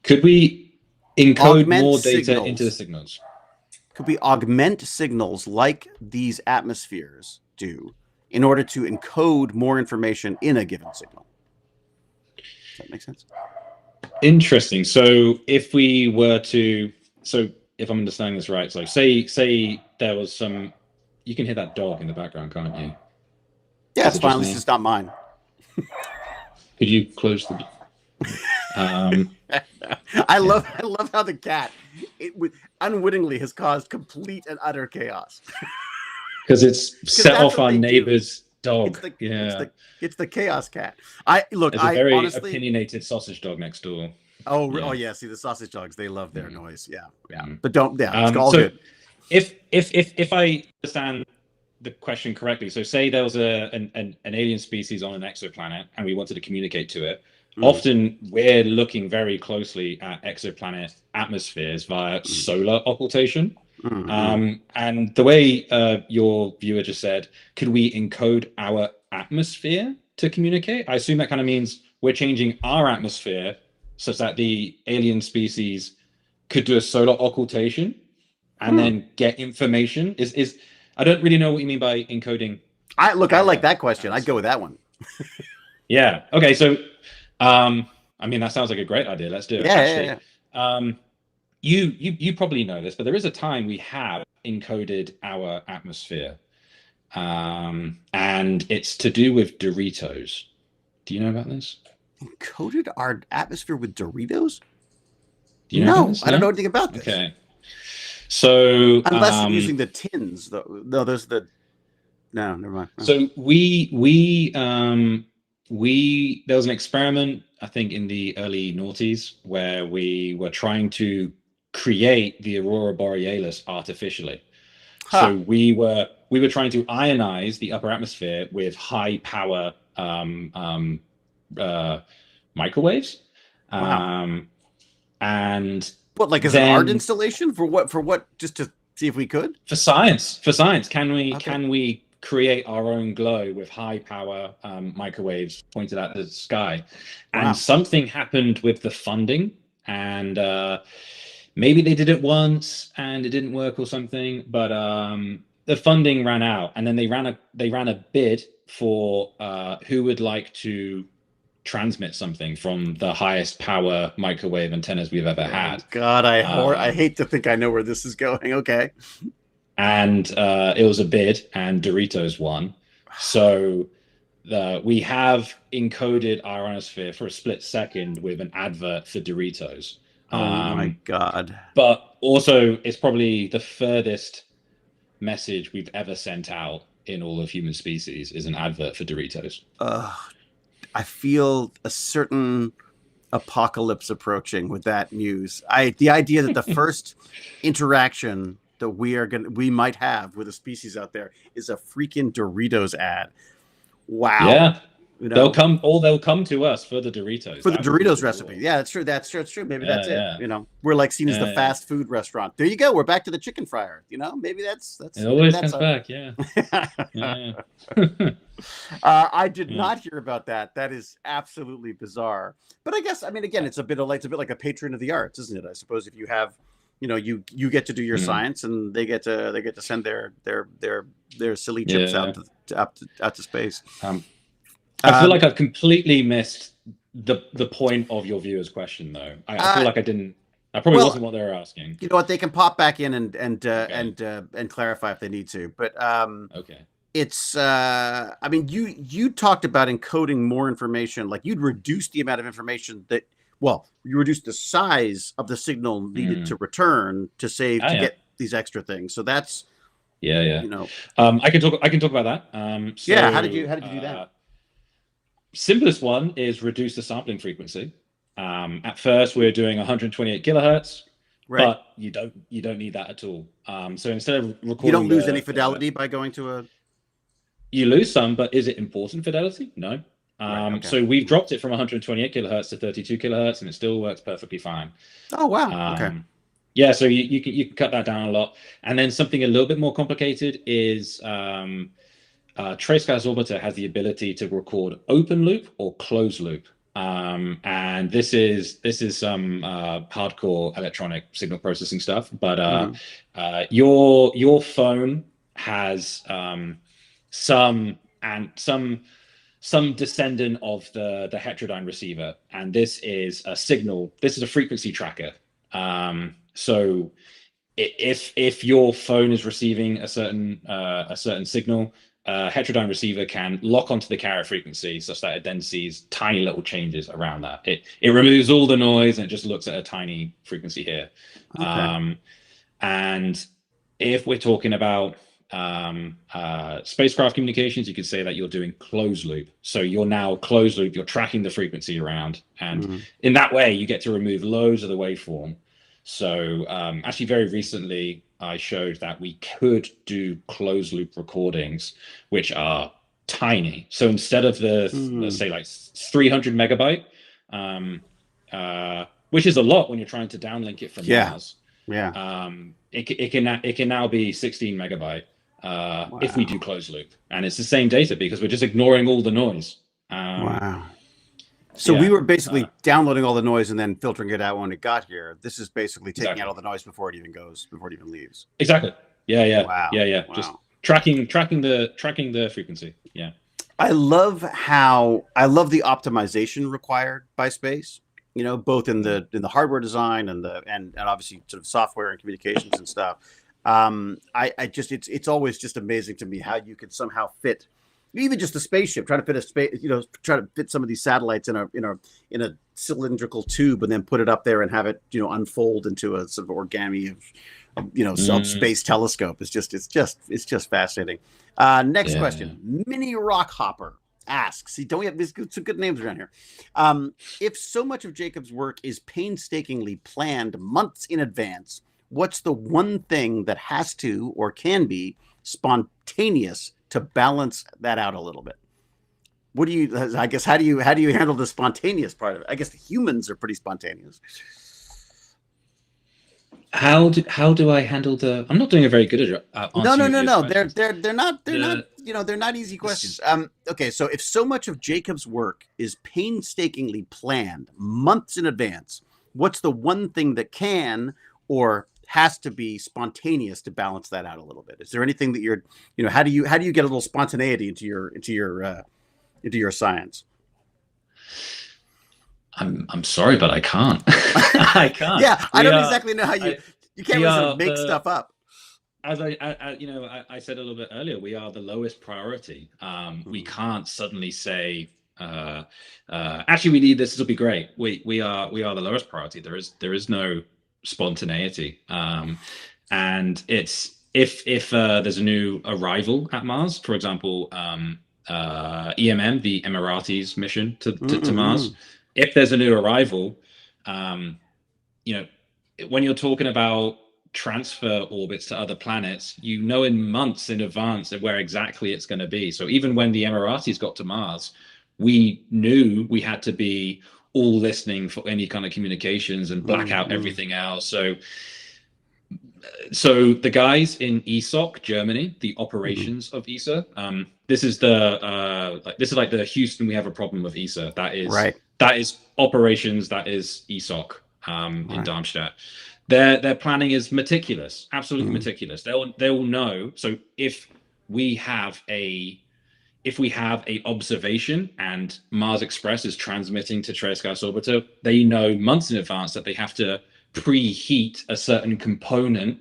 Could we encode Augment more data signals. into the signals? Could we augment signals like these atmospheres do in order to encode more information in a given signal? Does that make sense? Interesting. So if we were to, if I'm understanding this right, so say there was some, you can hear that dog in the background, can't you? Yeah, it's fine. At least it's not mine. Could you close the? I love how the cat unwittingly has caused complete and utter chaos. Because it's set off our neighbor's dog. It's the chaos cat. There's a very honestly, opinionated sausage dog next door. Oh yeah. See, the sausage dogs, they love their noise. Yeah. But don't. Yeah, it's all so good. If I understand the question correctly, so say there was an alien species on an exoplanet and we wanted to communicate to it. Often we're looking very closely at exoplanet atmospheres via solar occultation. And the way your viewer just said, could we encode our atmosphere to communicate? I assume that kind of means we're changing our atmosphere such that the alien species could do a solar occultation and then get information. I don't really know what you mean by encoding. I like that question. I'd go with that one. Yeah. Okay. So, I mean, that sounds like a great idea. Let's do it. Yeah. You probably know this, but there is a time we have encoded our atmosphere, and it's to do with Doritos. Do you know about this? Encoded our atmosphere with Doritos? Do you know I don't know anything about this. Okay. So unless you're using the tins, though. No, there's the. No, never mind. No. So there was an experiment, I think, in the early noughties where we were trying to create the aurora borealis artificially. So we were trying to ionize the upper atmosphere with high power microwaves. And what, like as an art installation for what? Just to see if we could. For science, can we create our own glow with high power microwaves pointed at the sky? And something happened with the funding, and maybe they did it once and it didn't work or something, but the funding ran out, and then they ran a bid for who would like to transmit something from the highest power microwave antennas we've ever had. God, I hate to think I know where this is going. Okay. And it was a bid, and Doritos won. So we have encoded our ionosphere for a split second with an advert for Doritos. Oh my God. But also, it's probably the furthest message we've ever sent out in all of human species is an advert for Doritos. I feel a certain apocalypse approaching with that news. The idea that the first interaction that we might have with a species out there is a freaking Doritos ad. Wow. Yeah. They'll come to us for the Doritos. For the Doritos recipe. Yeah, that's true. That's true. Maybe that's it. You know, we're like seen as the fast food restaurant. There you go. We're back to the chicken fryer. You know, maybe that's it always comes back. Yeah. I did not hear about that. That is absolutely bizarre. But I guess, I mean, again, it's a bit like a patron of the arts, isn't it? I suppose if you have, you know, you get to do your science, and they get to send their silly chips out to space. I feel like I've completely missed the point of your viewer's question, though. I feel like I didn't. That probably wasn't what they were asking. You know what? They can pop back in and clarify if they need to. But okay. It's I mean, you talked about encoding more information, like you'd reduce the amount of information that, well, you reduce the size of the signal needed to return to save these extra things. So that's, Yeah. you know, I can talk about that. yeah. How did you do that? Simplest one is reduce the sampling frequency. At first, we're doing 128 kilohertz, Right. but you don't need that at all. So instead of recording, You don't lose any fidelity by going to a. You lose some, but is it important fidelity? No. Right, okay. So we've dropped it from 128 kilohertz to 32 kilohertz, and it still works perfectly fine. Oh wow! Okay. Yeah, so you can cut that down a lot. And then something a little bit more complicated is Trace Gas Orbiter has the ability to record open loop or closed loop. And this is some hardcore electronic signal processing stuff. But your phone has some descendant of the heterodyne receiver, and this is a signal. This is a frequency tracker. So if your phone is receiving a certain signal, heterodyne receiver can lock onto the carrier frequency such that it then sees tiny little changes around that. It removes all the noise and it just looks at a tiny frequency here. Okay. And if we're talking about spacecraft communications, you could say that you're doing closed loop. So you're now closed loop, you're tracking the frequency around, and in that way you get to remove loads of the waveform. So actually very recently I showed that we could do closed loop recordings, which are tiny. So instead of the let's say like 300 megabyte, which is a lot when you're trying to downlink it from Mars. Yeah. It can now be 16 megabyte if we do closed loop, and it's the same data because we're just ignoring all the noise. Wow. So we were basically downloading all the noise and then filtering it out when it got here. This is basically taking out all the noise before it even goes, before it even leaves. Exactly. Yeah. Wow. Yeah. Wow. Just tracking the frequency. Yeah. I love the optimization required by space. You know, both in the hardware design and obviously sort of software and communications and stuff. It's always just amazing to me how you could somehow fit even just a spaceship, try to fit some of these satellites in a cylindrical tube and then put it up there and have it, unfold into a sort of origami of, space telescope. It's just fascinating. Next question. Mini Rock Hopper asks, don't we have some good names around here? If so much of Jacob's work is painstakingly planned months in advance, what's the one thing that has to or can be spontaneous to balance that out a little bit? What do you, I guess, how do you handle the spontaneous part of it? I guess the humans are pretty spontaneous. How do I handle the? I'm not doing a very good job. No. They're not easy questions. Okay, so if so much of Jacob's work is painstakingly planned months in advance, what's the one thing that can or has to be spontaneous to balance that out a little bit? Is there anything that you're, how do you get a little spontaneity into your science? I'm sorry, but I can't. I can't. Yeah, I don't exactly know how you can't really sort of make stuff up. As I said a little bit earlier, we are the lowest priority. We can't suddenly say, actually, we need this. This will be great. We are the lowest priority. There is no spontaneity, and it's if there's a new arrival at Mars, for example, EMM, the Emiratis mission to Mars. If there's a new arrival, when you're talking about transfer orbits to other planets, in months in advance of where exactly it's going to be. So even when the Emiratis got to Mars, we knew we had to be all listening for any kind of communications and black out everything else. So the guys in ESOC, Germany, the operations of ESA, this is like the Houston, we have a problem of ESA. That is operations. That is ESOC in Darmstadt. Their planning is meticulous, absolutely meticulous. They will know. So if we have a observation and Mars Express is transmitting to Trace Gas Orbiter, they know months in advance that they have to preheat a certain component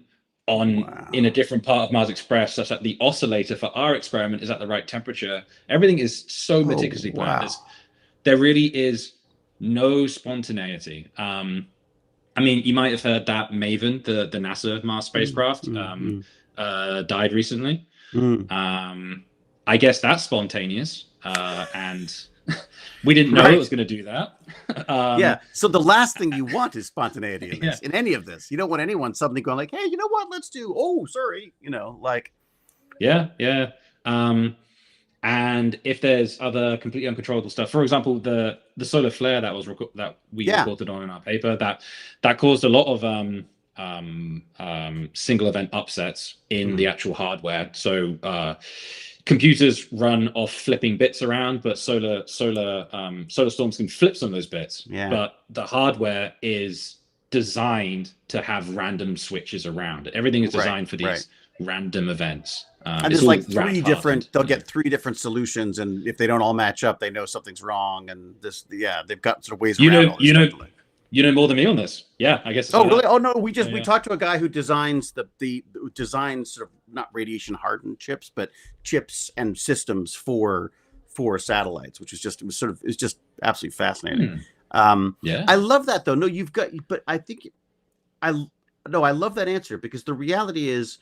in a different part of Mars Express, such that the oscillator for our experiment is at the right temperature. Everything is so meticulously planned. There really is no spontaneity. I mean, you might have heard that Maven, the NASA Mars spacecraft, died recently. I guess that's spontaneous, and we didn't know it was going to do that. Yeah. So the last thing you want is spontaneity in this, Yeah. in any of this. You don't want anyone suddenly going like, "Hey, you know what? Let's do." Oh, sorry. You know, like. Yeah. And if there's other completely uncontrollable stuff, for example, the solar flare that was that we reported on in our paper, that caused a lot of single event upsets in the actual hardware. So computers run off flipping bits around, but solar storms can flip some of those bits. Yeah. But the hardware is designed to have random switches around. Everything is designed for these random events. And there's like they'll get 3 different solutions, and if they don't all match up, they know something's wrong. And they've got sort of ways around all this. You know more than me on this. Yeah, I guess. Oh, really? Oh, no. We talked to a guy who designs designs sort of not radiation hardened chips, but chips and systems for satellites, which is just absolutely fascinating. Yeah, I love that though. No, but I think I love that answer, because the reality is,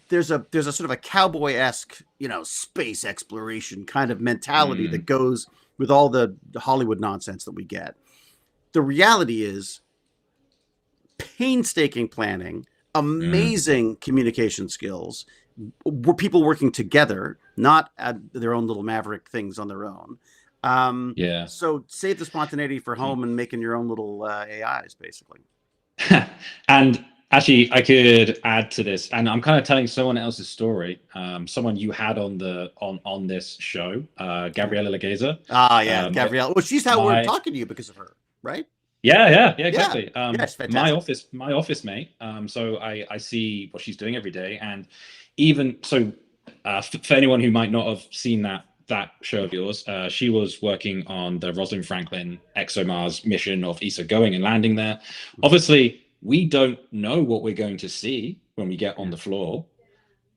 there's a sort of a cowboy-esque, space exploration kind of mentality that goes with all the Hollywood nonsense that we get. The reality is painstaking planning, amazing communication skills, people working together, not at their own little maverick things on their own. So save the spontaneity for home and making your own little AIs, basically. And actually, I could add to this, and I'm kind of telling someone else's story. Someone you had on this show, Gabriella Legeza. Gabriella. Well, she's how we're talking to you because of her, right? Yeah, exactly. My office mate. So I see what she's doing every day, and even so, for anyone who might not have seen that show of yours, she was working on the Rosalind Franklin ExoMars mission of ESA going and landing there. Obviously, we don't know what we're going to see when we get on the floor,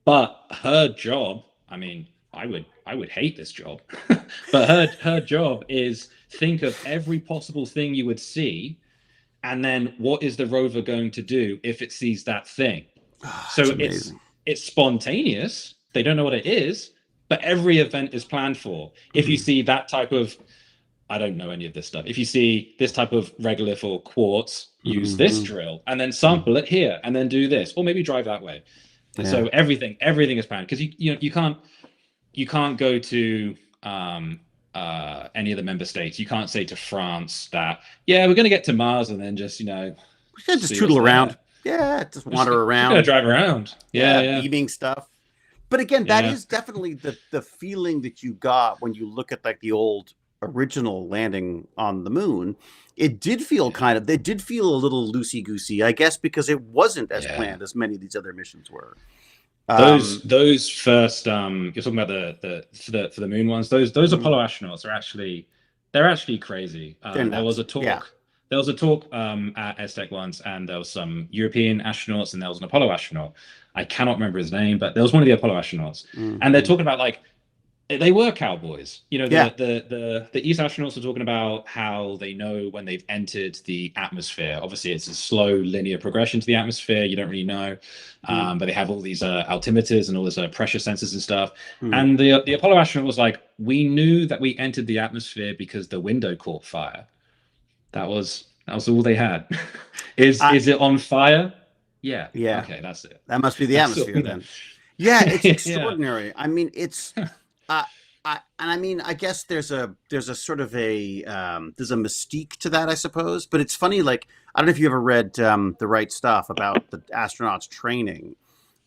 but her job, I mean, I would hate this job, but her job is think of every possible thing you would see, and then what is the rover going to do if it sees that thing? So it's spontaneous. They don't know what it is, but every event is planned for. If you see that type of, I don't know any of this stuff. If you see this type of regolith or quartz, use this drill and then sample it here and then do this, or maybe drive that way. Yeah. So everything is planned, because you can't go to any of the member states. You can't say to France that we're going to get to Mars and then just we're gonna just tootle around. Just wander around. We're gonna drive around. Beaming stuff. But again, that is definitely the feeling that you got when you look at like the old original landing on the moon. It did feel a little loosey-goosey, I guess, because it wasn't as planned as many of these other missions were. Those first you're talking about the for the moon ones, those Apollo astronauts they're actually crazy. There was a talk at ESTEC once, and there was some European astronauts and there was an Apollo astronaut. I cannot remember his name, but there was one of the Apollo astronauts, and they're talking about like they were cowboys. The ESA astronauts are talking about how they know when they've entered the atmosphere. Obviously, it's a slow linear progression to the atmosphere. You don't really know, but they have all these altimeters and all this pressure sensors and stuff. And the Apollo astronaut was like, "We knew that we entered the atmosphere because the window caught fire." That was all they had. Is it on fire? Yeah. Okay, that's it. That must be the atmosphere then. Yeah, it's extraordinary. I mean, it's. I guess there's a sort of there's a mystique to that, I suppose. But it's funny, like, I don't know if you ever read The Right Stuff about the astronauts training.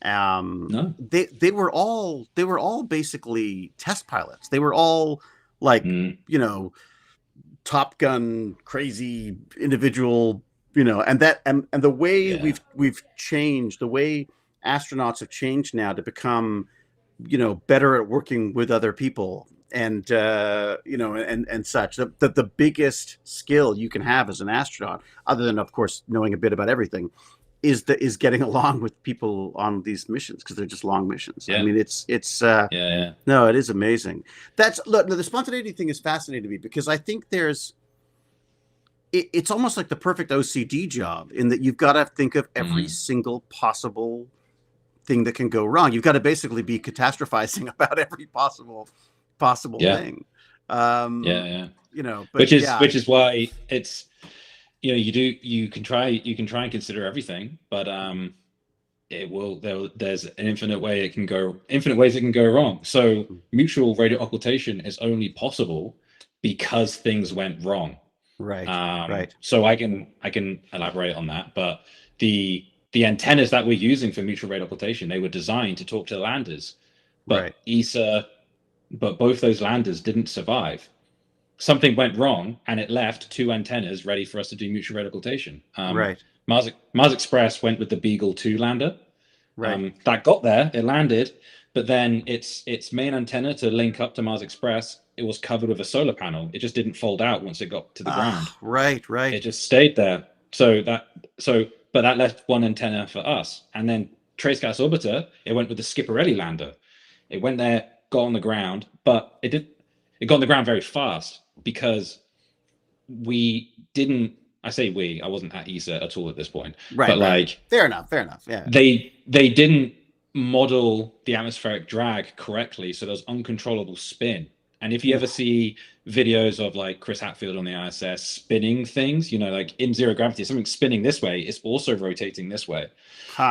No. They were all basically test pilots. They were all like Top Gun crazy individual, and the way we've changed, the way astronauts have changed now to become better at working with other people and and such. The biggest skill you can have as an astronaut, other than of course knowing a bit about everything, is getting along with people on these missions, because they're just long missions. I mean, it's no, it is amazing. The spontaneity thing is fascinating to me, because I think there's it's almost like the perfect OCD job in that you've got to think of every single possible thing that can go wrong. You've got to basically be catastrophizing about every possible thing. You know, but which is why it's, you know, you can try and consider everything, but there's an infinite ways it can go wrong. So mutual radio occultation is only possible because things went wrong. Right. So I can elaborate on that, but the antennas that we're using for mutual radio occultation, they were designed to talk to the landers, but but both those landers didn't survive. Something went wrong, and it left 2 antennas ready for us to do mutual radio occultation. Mars Express went with the Beagle 2 lander. That got there, it landed, but then its main antenna to link up to Mars Express, it was covered with a solar panel. It just didn't fold out once it got to the ground. Right. It just stayed there. But that left 1 antenna for us. And then Trace Gas Orbiter, it went with the Schiaparelli lander. It went there, got on the ground, but it got on the ground very fast because we didn't. I say we. I wasn't at ESA at all at this point. But like, fair enough. Yeah. They didn't model the atmospheric drag correctly, so there's uncontrollable spin. And if you ever see videos of like Chris Hadfield on the ISS spinning things, you know, like in zero gravity, something spinning this way, it's also rotating this way.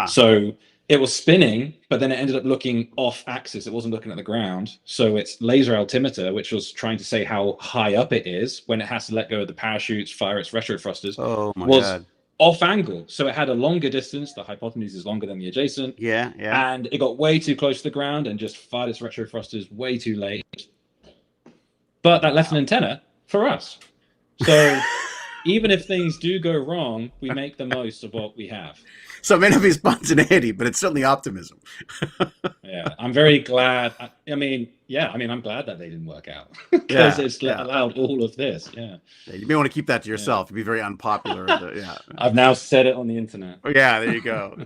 So it was spinning, but then it ended up looking off axis. It wasn't looking at the ground. So its laser altimeter, which was trying to say how high up it is when it has to let go of the parachutes, fire its retro thrusters, was off angle. So it had a longer distance. The hypotenuse is longer than the adjacent. Yeah. And it got way too close to the ground and just fired its retro thrusters way too late. But that left an antenna for us. So even if things do go wrong, we make the most of what we have. So it may not be spontaneity, but it's certainly optimism. Yeah, I'm very glad. I'm glad that they didn't work out because it's allowed all of this. Yeah, you may want to keep that to yourself. It'd be very unpopular. I've now said it on the internet. Oh, yeah, there you go.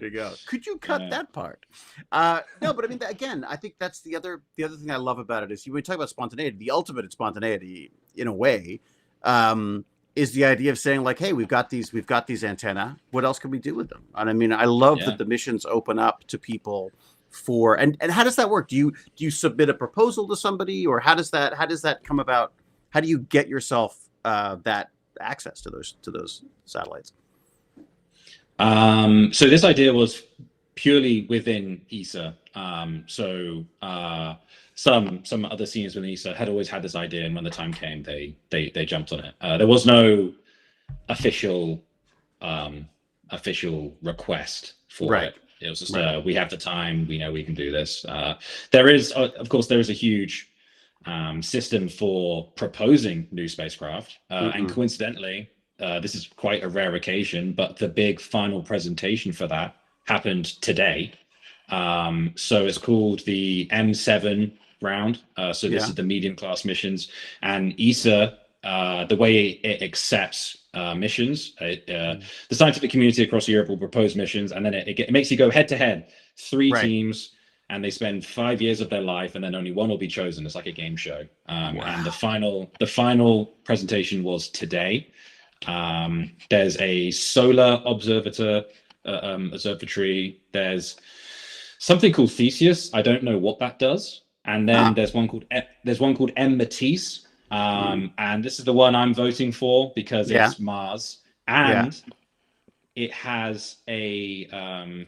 Could you cut that part? No, but I mean, again, I think that's the other thing I love about it is when we talk about spontaneity, the ultimate in spontaneity, in a way, is the idea of saying like, hey, we've got these antenna. What else can we do with them? And I mean, I love that the missions open up to people for, and how does that work? Do you submit a proposal to somebody, or how does that come about? How do you get yourself that access to those satellites? So this idea was purely within ESA. Some other seniors within ESA had always had this idea, and when the time came, they jumped on it. There was no official request for it. It was just we have the time, we know we can do this. There is a huge system for proposing new spacecraft, and coincidentally, this is quite a rare occasion, but the big final presentation for that happened today. So it's called the M7 round. So this is the medium class missions, and ESA, the way it accepts missions, the scientific community across Europe will propose missions, and then it makes you go head to head, 3 teams, and they spend 5 years of their life, and then only one will be chosen. It's like a game show. And the final presentation was today. There's a solar observatory. There's something called Theseus. I don't know what that does. And then there's one called M. Matisse. And this is the one I'm voting for because it's Mars, and it has a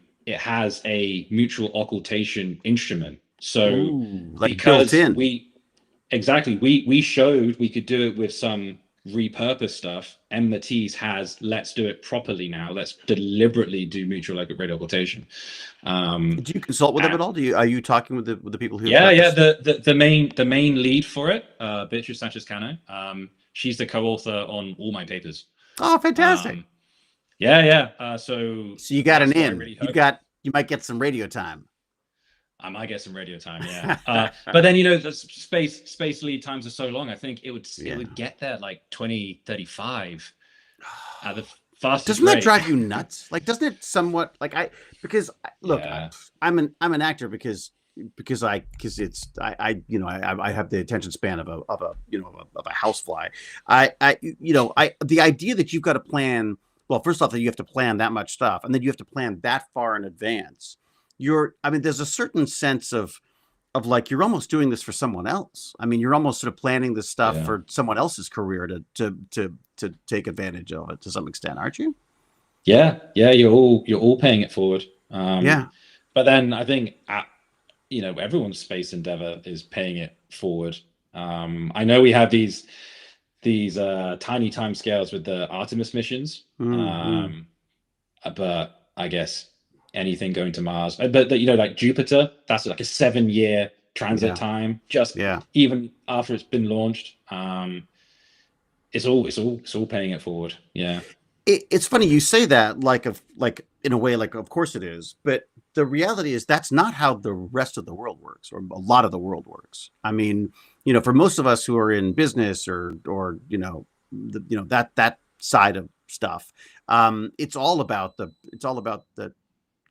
mutual occultation instrument. So like because built in. we showed we could do it with some repurposed stuff. M. Matisse has let's do it properly now. Let's deliberately do mutual radio occultation. Do you consult with them at all? Are you talking with the people who? The main lead for it, Beatrice Sanchez Cano. She's the co-author on all my papers. Oh, fantastic! So you got an in. You might get some radio time. I might get some radio time, but then the space lead times are so long. I think it would get there like 2035 at the fastest Doesn't that rate. drive you nuts? Like, doesn't it somewhat like I'm an actor because because I have the attention span of a housefly. The idea that you've got to plan. Well, first off, that you have to plan that much stuff, and then you have to plan that far in advance. There's a certain sense of like you're almost doing this for someone else. I mean, you're almost sort of planning this stuff for someone else's career to take advantage of it to some extent, aren't you? Yeah, you're all paying it forward. Yeah. But then I think everyone's space endeavor is paying it forward. I know we have these tiny time scales with the Artemis missions, but I guess anything going to Mars, but like Jupiter, that's like a 7-year transit time, just even after it's been launched. It's all paying it forward. Yeah. It's funny you say that, like in a way, like of course it is, but the reality is that's not how the rest of the world works, or a lot of the world works. I mean, for most of us who are in business or that side of stuff, it's all about the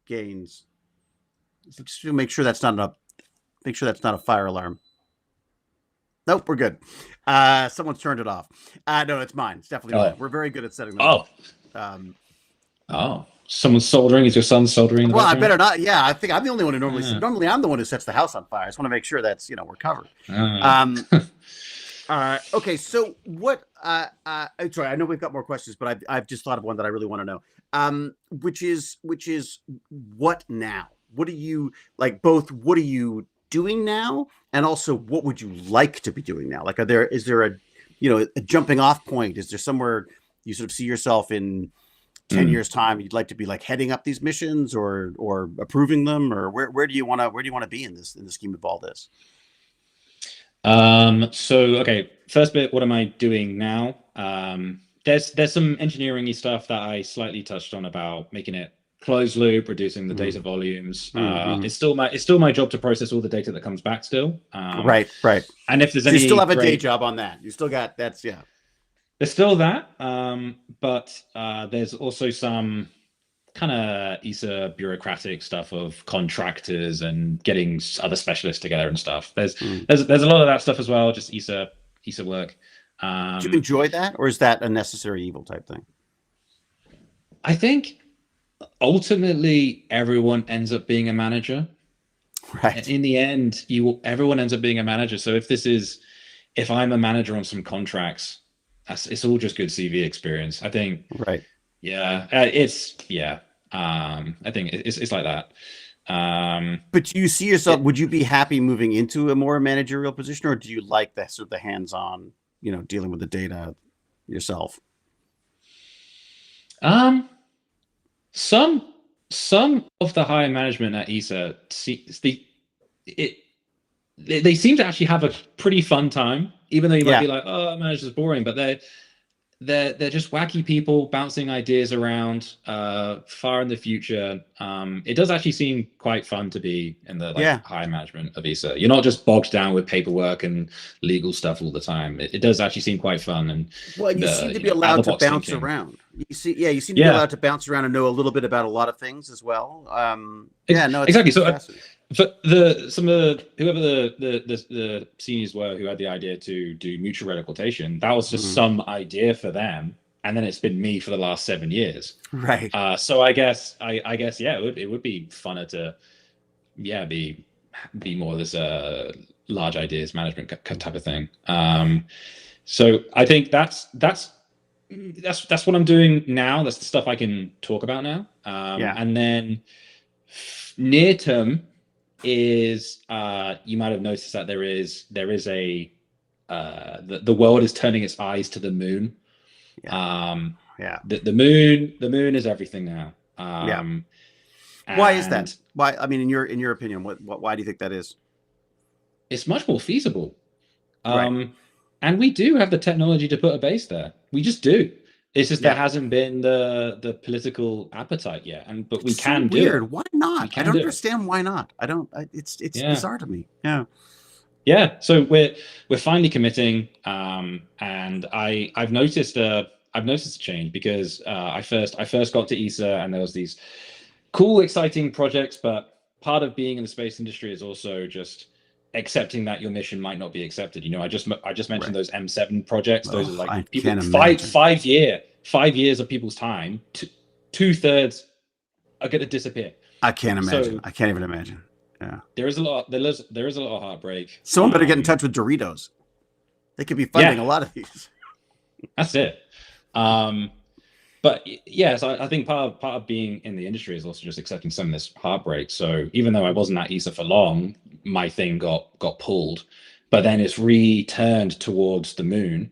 gains. Just to make sure that's not a fire alarm. Nope, we're good. Someone's turned it off. No, it's mine. It's definitely mine. We're very good at setting them up. Someone's soldering. Is your son soldering? Well, I better not. Yeah, I think I'm the only one who normally I'm the one who sets the house on fire. I just want to make sure that's we're covered. Okay, so what? Sorry, I know we've got more questions, but I've just thought of one that I really want to know. Which is what now? What are you like? Both. What are you doing now, and also what would you like to be doing now? Like, is there a jumping off point? Is there somewhere you sort of see yourself in 10 years time? You'd like to be like heading up these missions or approving them, or where do you want to be in the scheme of all this? So okay, first bit, what am I doing now? There's some engineering-y stuff that I slightly touched on about making it closed loop, reducing the data volumes. It's still my job to process all the data that comes back still. Right. And if there's you still have a day job on that. You still got There's still that, but there's also some kind of ESA bureaucratic stuff of contractors and getting other specialists together and stuff. There's a lot of that stuff as well, just ESA work. Do you enjoy that, or is that a necessary evil type thing? I think ultimately everyone ends up being a manager. Right. In the end, everyone ends up being a manager. So if I'm a manager on some contracts, it's all just good CV experience, I think. Right. Yeah. I think it's like that. But do you see yourself? Would you be happy moving into a more managerial position, or do you like that sort of the hands-on, dealing with the data yourself? Some of the higher management at ESA they seem to actually have a pretty fun time, even though you might be like, oh, manager's boring, but they're just wacky people bouncing ideas around far in the future. It does actually seem quite fun to be in the high management of ESA. You're not just bogged down with paperwork and legal stuff all the time. It does actually seem quite fun. And you seem to be allowed to bounce around. You seem to be allowed to bounce around and know a little bit about a lot of things as well. Exactly. So whoever the seniors were who had the idea to do mutual occultation, that was just some idea for them, and then it's been me for the last 7 years. Right. So I guess it would be funner to be more this large ideas management type of thing. So I think that's what I'm doing now. That's the stuff I can talk about now. And then near term is you might have noticed that there is the world is turning its eyes to the moon. The moon is everything now. Why is that? Why? I mean, in your opinion, why do you think that is? It's much more feasible. And we do have the technology to put a base there. We just do. It's just there hasn't been the political appetite yet, but we can do it. Why not? I don't understand wwhy not. I don't. It's bizarre to me. Yeah. So we're finally committing, and I've noticed a change because I first got to ESA and there was these cool, exciting projects, but being in the space industry is also just accepting that your mission might not be accepted. I just mentioned those M7 projects. Those are like I people can't imagine. 5 years of people's time. 2/3 are going to disappear. I can't imagine. So, I can't even imagine. Yeah. There is a lot of heartbreak. Someone better get in touch with Doritos. They could be funding a lot of these. That's it. But yes, I think part of being in the industry is also just accepting some of this heartbreak. So even though I wasn't at ESA for long, my thing got pulled, but then it's returned towards the moon,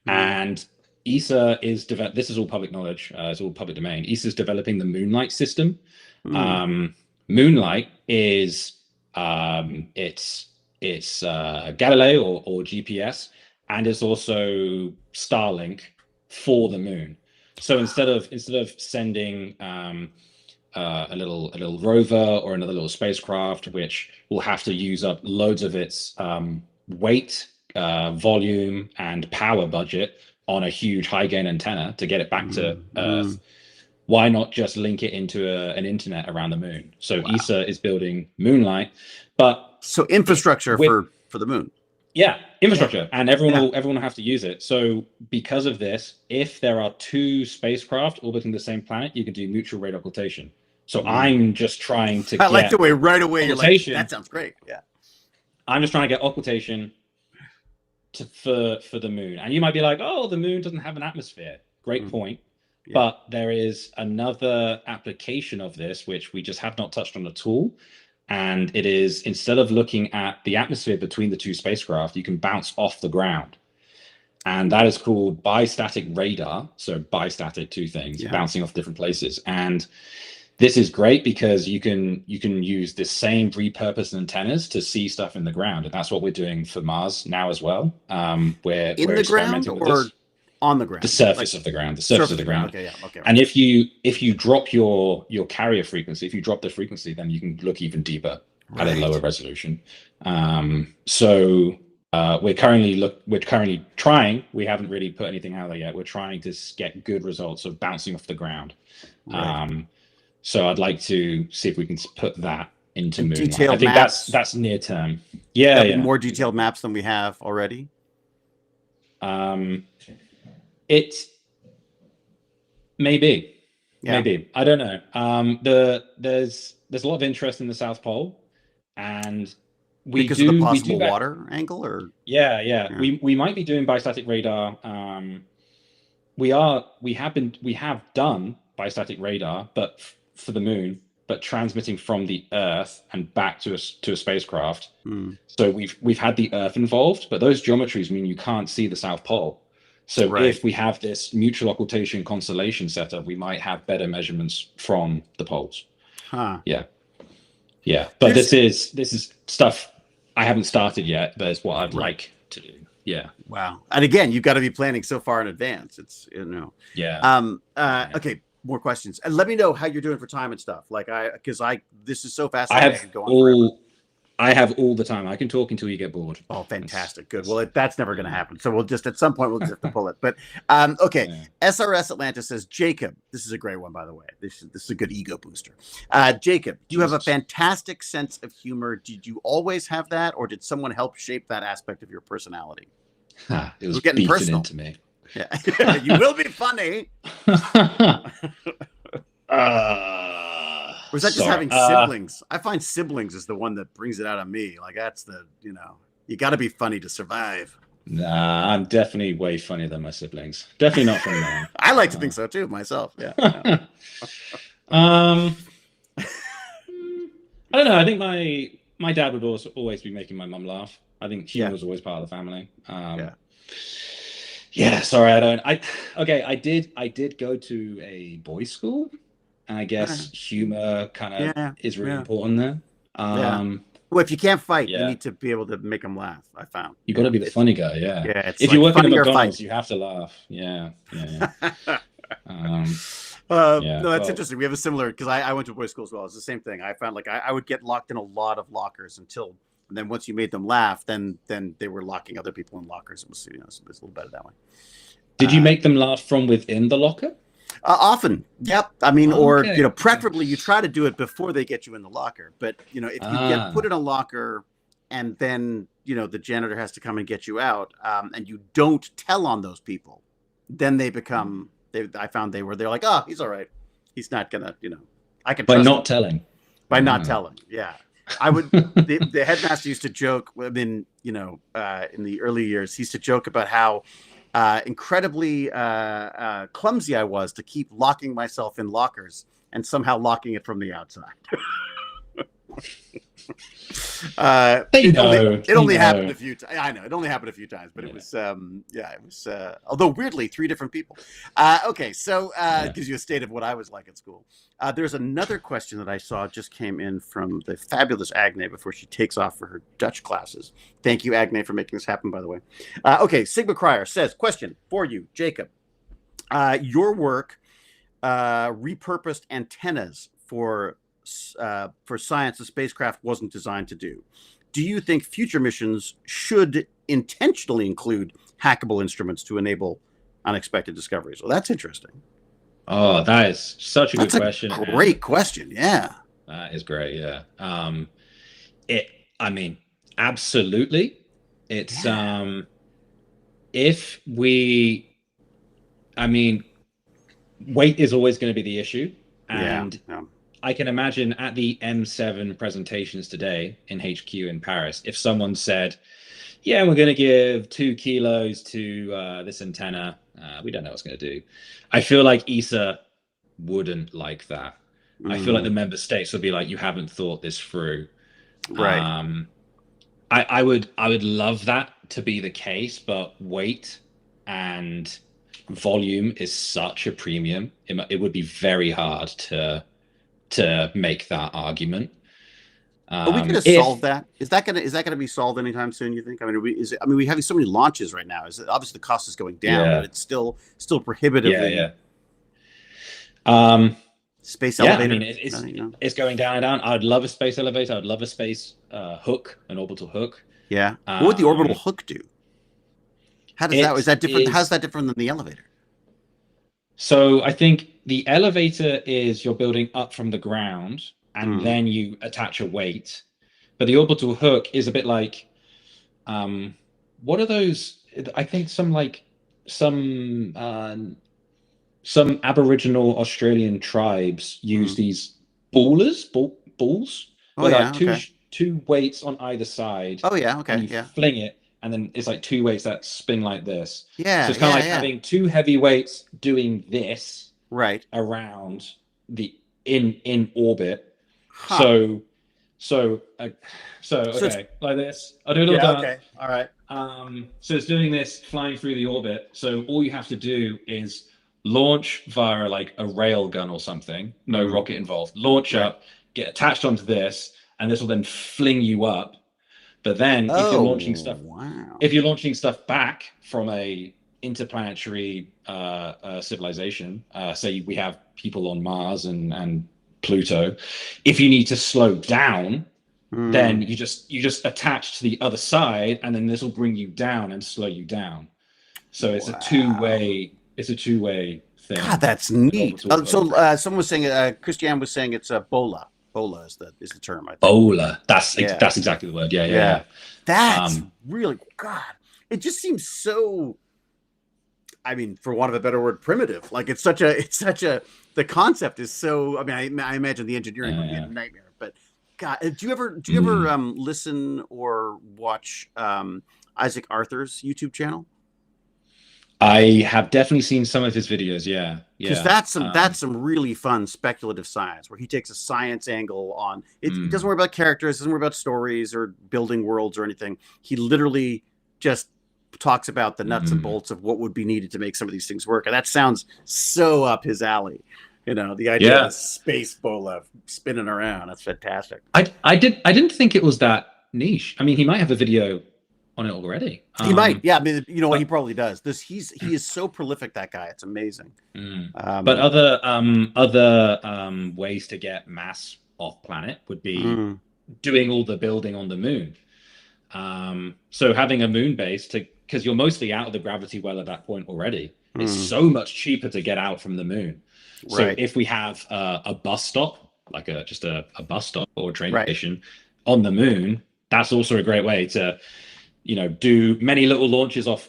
and ESA is this is all public knowledge. It's all public domain. ESA is developing the Moonlight system. Moonlight is it's Galileo or GPS, and it's also Starlink for the moon. So instead of sending a little rover or another little spacecraft, which will have to use up loads of its weight, volume, and power budget on a huge high gain antenna to get it back to Earth, why not just link it into an internet around the moon? So ESA is building Moonlight, but so infrastructure for the moon. Yeah, infrastructure, and everyone will have to use it. So because of this, if there are two spacecraft orbiting the same planet, you can do mutual rate occultation. So I'm just trying to I like the way right away you're like, that sounds great. Yeah. I'm just trying to get occultation for the moon. And you might be like, oh, the moon doesn't have an atmosphere. Great point. Yeah. But there is another application of this, which we just have not touched on at all. And it is, instead of looking at the atmosphere between the two spacecraft, you can bounce off the ground. And that is called bistatic radar. So bistatic, two things, bouncing off different places. And this is great because you can use the same repurposed antennas to see stuff in the ground. And that's what we're doing for Mars now as well. We're experimenting with this. On the ground, the surface of the ground, Okay, yeah, okay. Right. And if you drop your carrier frequency, if you drop the frequency, then you can look even deeper at a lower resolution. So we're currently trying. We haven't really put anything out there yet. We're trying to get good results of bouncing off the ground. Right. So I'd like to see if we can put that into Moonlight. I think that's near term. Yeah. More detailed maps than we have already. It's maybe I don't know. There's a lot of interest in the South Pole, and of the possible water angle, or we might be doing bistatic radar. We have done bistatic radar, but for the moon, but transmitting from the Earth and back to a spacecraft. So we've had the Earth involved, but those geometries mean you can't see the South Pole. So if we have this mutual occultation constellation setup, we might have better measurements from the poles. Yeah. But this is stuff I haven't started yet, but it's what I'd like to do. Yeah. Wow. And again, you've got to be planning so far in advance. It's Yeah. Okay. More questions. And let me know how you're doing for time and stuff. Like this is so fascinating. I have all the time. I can talk until you get bored. Oh, fantastic. Good. Well, that's never going to happen. So at some point, we'll just have to pull it. But okay. Yeah. SRS Atlanta says, Jacob, this is a great one, by the way. This is a good ego booster. Jacob, you have a fantastic sense of humor. Did you always have that, or did someone help shape that aspect of your personality? It was getting personal into me. Yeah. You will be funny. Or is that just having siblings? I find siblings is the one that brings it out of me. Like that's you got to be funny to survive. Nah, I'm definitely way funnier than my siblings. Definitely not funny now. I like to think so too myself. Yeah. I don't know. I think my dad would always be making my mum laugh. I think humor was always part of the family. Yeah. Sorry, I did go to a boys' school. And I guess humor kind of is really important there. Well, if you can't fight, you need to be able to make them laugh. I found you got to be the funny guy. Yeah. It's if like you work in a McDonald's, you have to laugh. Yeah. No, that's interesting. We have a similar because I went to a boys' school as well. It's the same thing. I found like I would get locked in a lot of lockers and then once you made them laugh, then they were locking other people in lockers. It was a little better that way. Did you make them laugh from within the locker? Often, yep. I mean, or Okay. preferably you try to do it before they get you in the locker. But if you get put in a locker, and then the janitor has to come and get you out, and you don't tell on those people, then they become. I found they're like, oh, he's all right. He's not gonna, I can By trust not him. telling. By not telling, yeah. I would. The headmaster used to joke. I mean, in the early years, he used to joke about how incredibly clumsy I was to keep locking myself in lockers and somehow locking it from the outside. It only happened a few times. I know it only happened a few times, but it was it was although weirdly 3 different people. Okay, so it gives you a state of what I was like at school. There's another question that I saw just came in from the fabulous Agne before she takes off for her Dutch classes. Thank you, Agne, for making this happen, by the way. Okay, Sigma Cryer says, question for you, Jacob. Your work repurposed antennas for science the spacecraft wasn't designed to do. Do you think future missions should intentionally include hackable instruments to enable unexpected discoveries? Well, that's interesting. Oh, that is such a good question. Great question. Yeah. That is great. Yeah. I mean, absolutely. It's if we, I mean, weight is always going to be the issue, and I can imagine at the M7 presentations today in HQ in Paris, if someone said, yeah, we're going to give 2 kilos to this antenna, we don't know what it's going to do. I feel like ESA wouldn't like that. I feel like the member states would be like, you haven't thought this through. Right. I would love that to be the case, but weight and volume is such a premium. It would be very hard to make that argument. Are we going to solve that? Is that going to be solved anytime soon? You think? I mean, we have so many launches right now. Obviously the cost is going down, but it's still prohibitively. Space elevator. I mean, it's going down and down. I'd love a space elevator. I'd love a space hook, an orbital hook. Yeah. What would the orbital hook do? How does that? Is that different? How's that different than the elevator? So I think the elevator is you're building up from the ground, and then you attach a weight. But the orbital hook is a bit like, what are those? I think some Aboriginal Australian tribes use these balls. Oh yeah, two weights on either side. Oh yeah, okay, and you fling it, and then it's like 2 weights that spin like this. Yeah, so it's kind of like having 2 heavy weights doing this right around the in orbit. Huh. So okay, like this. I'll do a little dance. Okay, all right. So it's doing this, flying through the orbit. So all you have to do is launch via like a rail gun or something, no rocket involved. Launch up, get attached onto this, and this will then fling you up. But then if you're launching stuff back from a interplanetary civilization, say we have people on Mars and Pluto, if you need to slow down, then you just attach to the other side, and then this will bring you down and slow you down. So it's a two-way thing. God, that's neat. Someone was saying, Christiane was saying it's a bola. Bola is the term. I think. Bola. That's exactly the word. Yeah. That's really, God. It just seems so. I mean, for want of a better word, primitive. Like it's such a. The concept is so. I mean, I imagine the engineering would be a nightmare. But God, do you ever listen or watch Isaac Arthur's YouTube channel? I have definitely seen some of his videos. Yeah. Because that's some really fun speculative science where he takes a science angle on it. He doesn't worry about characters, doesn't worry about stories or building worlds or anything. He literally just talks about the nuts and bolts of what would be needed to make some of these things work. And that sounds so up his alley. The idea of a space bola spinning around. That's fantastic. I didn't think it was that niche. I mean, he might have a video on it already. He might. Yeah. I mean, what he probably does. He is so prolific, that guy. It's amazing. But other ways to get mass off planet would be doing all the building on the moon. So having a moon base because you're mostly out of the gravity well at that point already. It's Mm. so much cheaper to get out from the moon. So Right. if we have a bus stop, like just a bus stop or a train Right. station on the moon, that's also a great way to, do many little launches off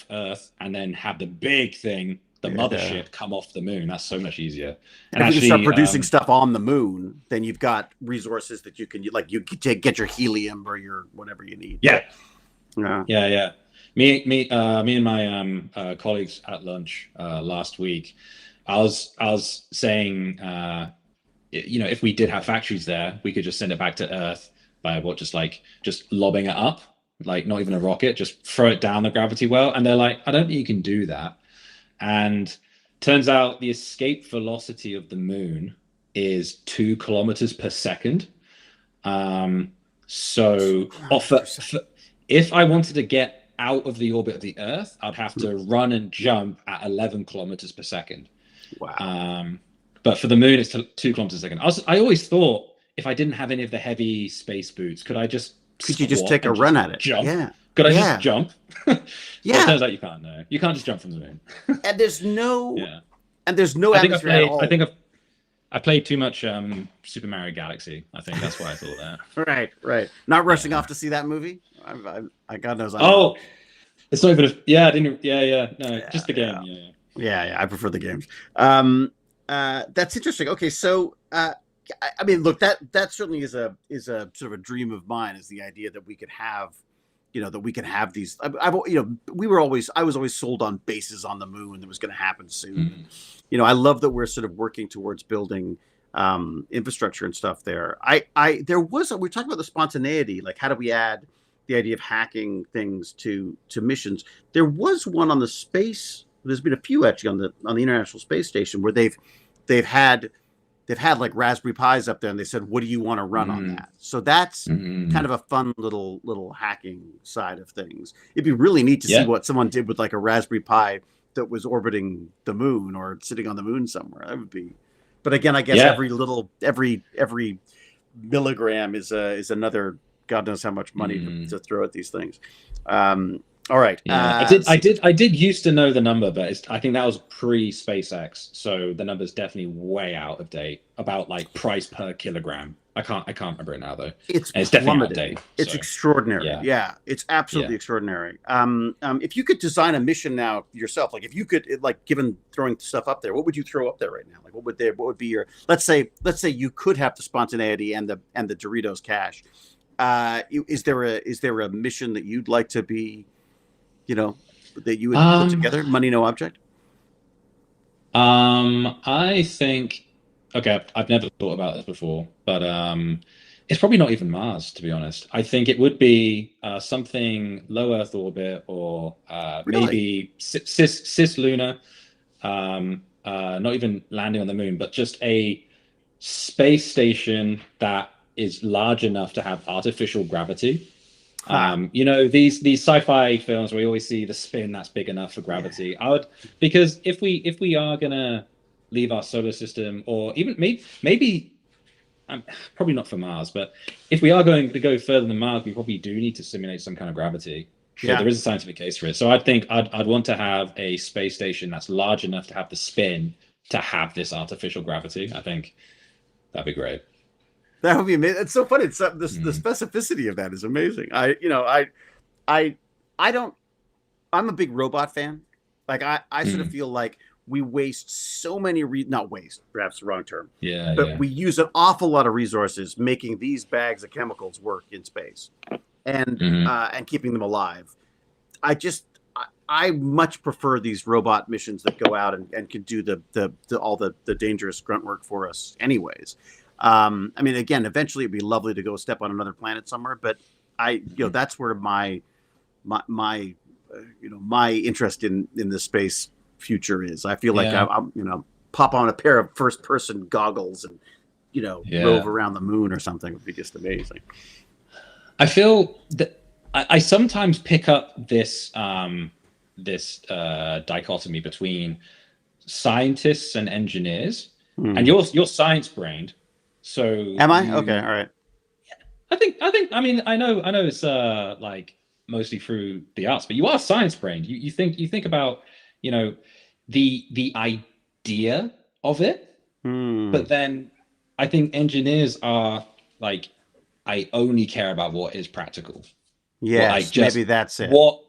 Earth and then have the big thing, the mothership, come off the moon. That's so much easier. And if you can start producing stuff on the moon, then you've got resources that you can get your helium or your whatever you need. Yeah. Yeah. Me and my colleagues at lunch last week, I was saying, if we did have factories there, we could just send it back to Earth by just lobbing it up, like not even a rocket, just throw it down the gravity well. And they're like, I don't think you can do that. And turns out the escape velocity of the moon is 2 kilometers per second. So if I wanted to get out of the orbit of the Earth, I'd have to run and jump at 11 kilometers per second. Wow. But for the moon, it's 2 kilometers a second. I always thought, if I didn't have any of the heavy space boots, could you just take a run at it? Jump? Yeah. Could I just jump? Yeah. Well, it turns out you can't. No, you can't just jump from the moon. And there's no. Yeah. And there's no atmosphere at all. I played too much Super Mario Galaxy. I think that's why I thought that. Right. Not rushing off to see that movie. I God knows. It's not even. I didn't. No, just the game. Yeah. I prefer the games. That's interesting. Okay, so I mean, look, that certainly is a sort of a dream of mine, is the idea that we could have, these. I was always sold on bases on the moon that was going to happen soon. Mm-hmm. I love that we're sort of working towards building infrastructure and stuff there. We were talking about the spontaneity, like how do we add the idea of hacking things to missions. There was one on the space. There's been a few actually on the International Space Station where they've had like Raspberry Pis up there, and they said, what do you want to run on that? So that's kind of a fun little hacking side of things. It'd be really neat to see what someone did with like a Raspberry Pi that was orbiting the moon or sitting on the moon somewhere. That would be, but again, I guess every milligram is another God knows how much money to throw at these things. All right. Yeah. I did used to know the number, but I think that was pre-SpaceX, so the number's definitely way out of date. About like price per kilogram. I can't remember it now though. It's definitely out of date. It's extraordinary. Yeah, it's absolutely extraordinary. If you could design a mission now yourself, like if you could, like given throwing stuff up there, what would you throw up there right now? Like what would be your let's say you could have the spontaneity and the Doritos cache. Is there a mission that you'd like to be, that you would put together? Money no object. I think. Okay, I've never thought about this before, but it's probably not even Mars, to be honest. I think it would be something low Earth orbit, or maybe cislunar. Not even landing on the moon, but just a space station that is large enough to have artificial gravity. These sci-fi films where we always see the spin that's big enough for gravity. Because if we are gonna leave our solar system, or even maybe probably not for Mars, but if we are going to go further than Mars, we probably do need to simulate some kind of gravity. Yeah, there is a scientific case for it. So I think I'd want to have a space station that's large enough to have the spin to have this artificial gravity. I think that'd be great. That would be amazing. It's so funny. The specificity of that is amazing. I'm a big robot fan. Like I sort of feel like we waste so many not waste, perhaps the wrong term. But we use an awful lot of resources making these bags of chemicals work in space and keeping them alive. I much prefer these robot missions that go out and can do all the dangerous grunt work for us anyways. I mean, again, eventually it'd be lovely to go step on another planet somewhere, but that's where my interest in the space future is. I feel like I'm pop on a pair of first person goggles and rove around the moon or something would be just amazing. I feel that I sometimes pick up this dichotomy between scientists and engineers, and you're science brained. So am I? Okay, all right. I think. I mean, I know it's like mostly through the arts, but you are science brained. You think about, you know, the idea of it, but then I think engineers are like, I only care about what is practical. Yes, maybe that's it. What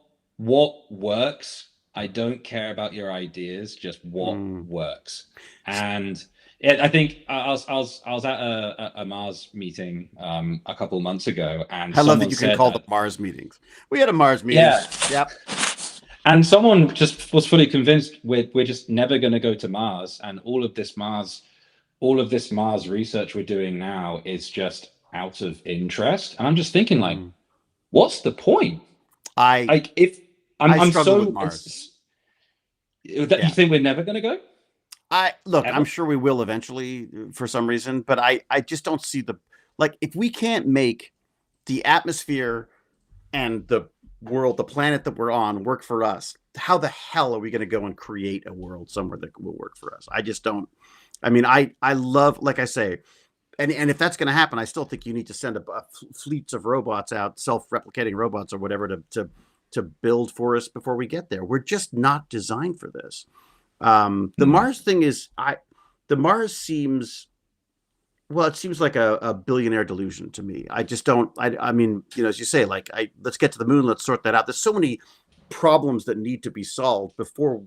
works. I don't care about your ideas, just what works. And I think I was at a Mars meeting a couple months ago, and I love that someone you can said call that, them Mars meetings. We had a Mars meeting. yeah, Yep. and someone just was fully convinced we're just never going to go to Mars, and all of this Mars research we're doing now is just out of interest. And I'm just thinking, like, what's the point? Like, if I'm struggle so with Mars. you think we're never going to go? Look, Ever? I'm sure we will eventually for some reason, but I just don't see like, if we can't make the atmosphere and the world, the planet that we're on, work for us, how the hell are we going to go and create a world somewhere that will work for us? I just don't. I mean, I love, like I say, and if that's going to happen, I still think you need to send a fleets of robots out, self-replicating robots or whatever, to build for us before we get there. We're just not designed for this. The Mars thing is, the Mars seems, well, it seems like a billionaire delusion to me. I just don't. I mean, you know, as you say, like, let's get to the moon, let's sort that out. There's so many problems that need to be solved before,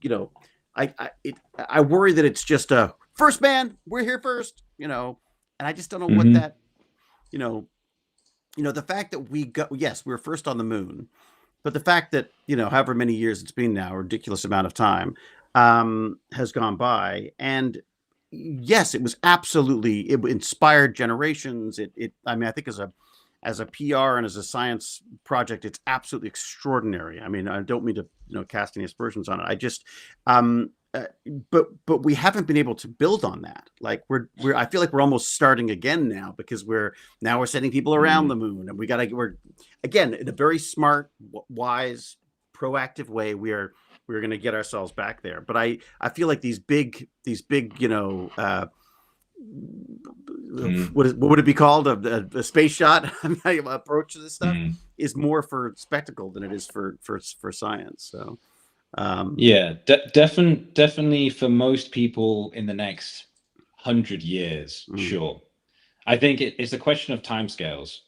you know. I worry that it's just a first man, we're here first, you know, and I just don't know what that, you know, the fact that we got, yes, we were first on the moon, but the fact that, you know, however many years it's been now, a ridiculous amount of time, has gone by, and yes, it was absolutely, it inspired generations. I mean, I think as a PR and as a science project, it's absolutely extraordinary. I mean, I don't mean to, you know, cast any aspersions on it. I just, but we haven't been able to build on that. Like, I feel like we're almost starting again now, because we're sending people around the moon, and we're again, in a very smart, wise, proactive way, we're going to get ourselves back there. But I feel like these big, you know, what would it be called? A space shot approach to this stuff is more for spectacle than it is for science. So, yeah, definitely for most people in the next 100 years, sure. I think it's a question of timescales.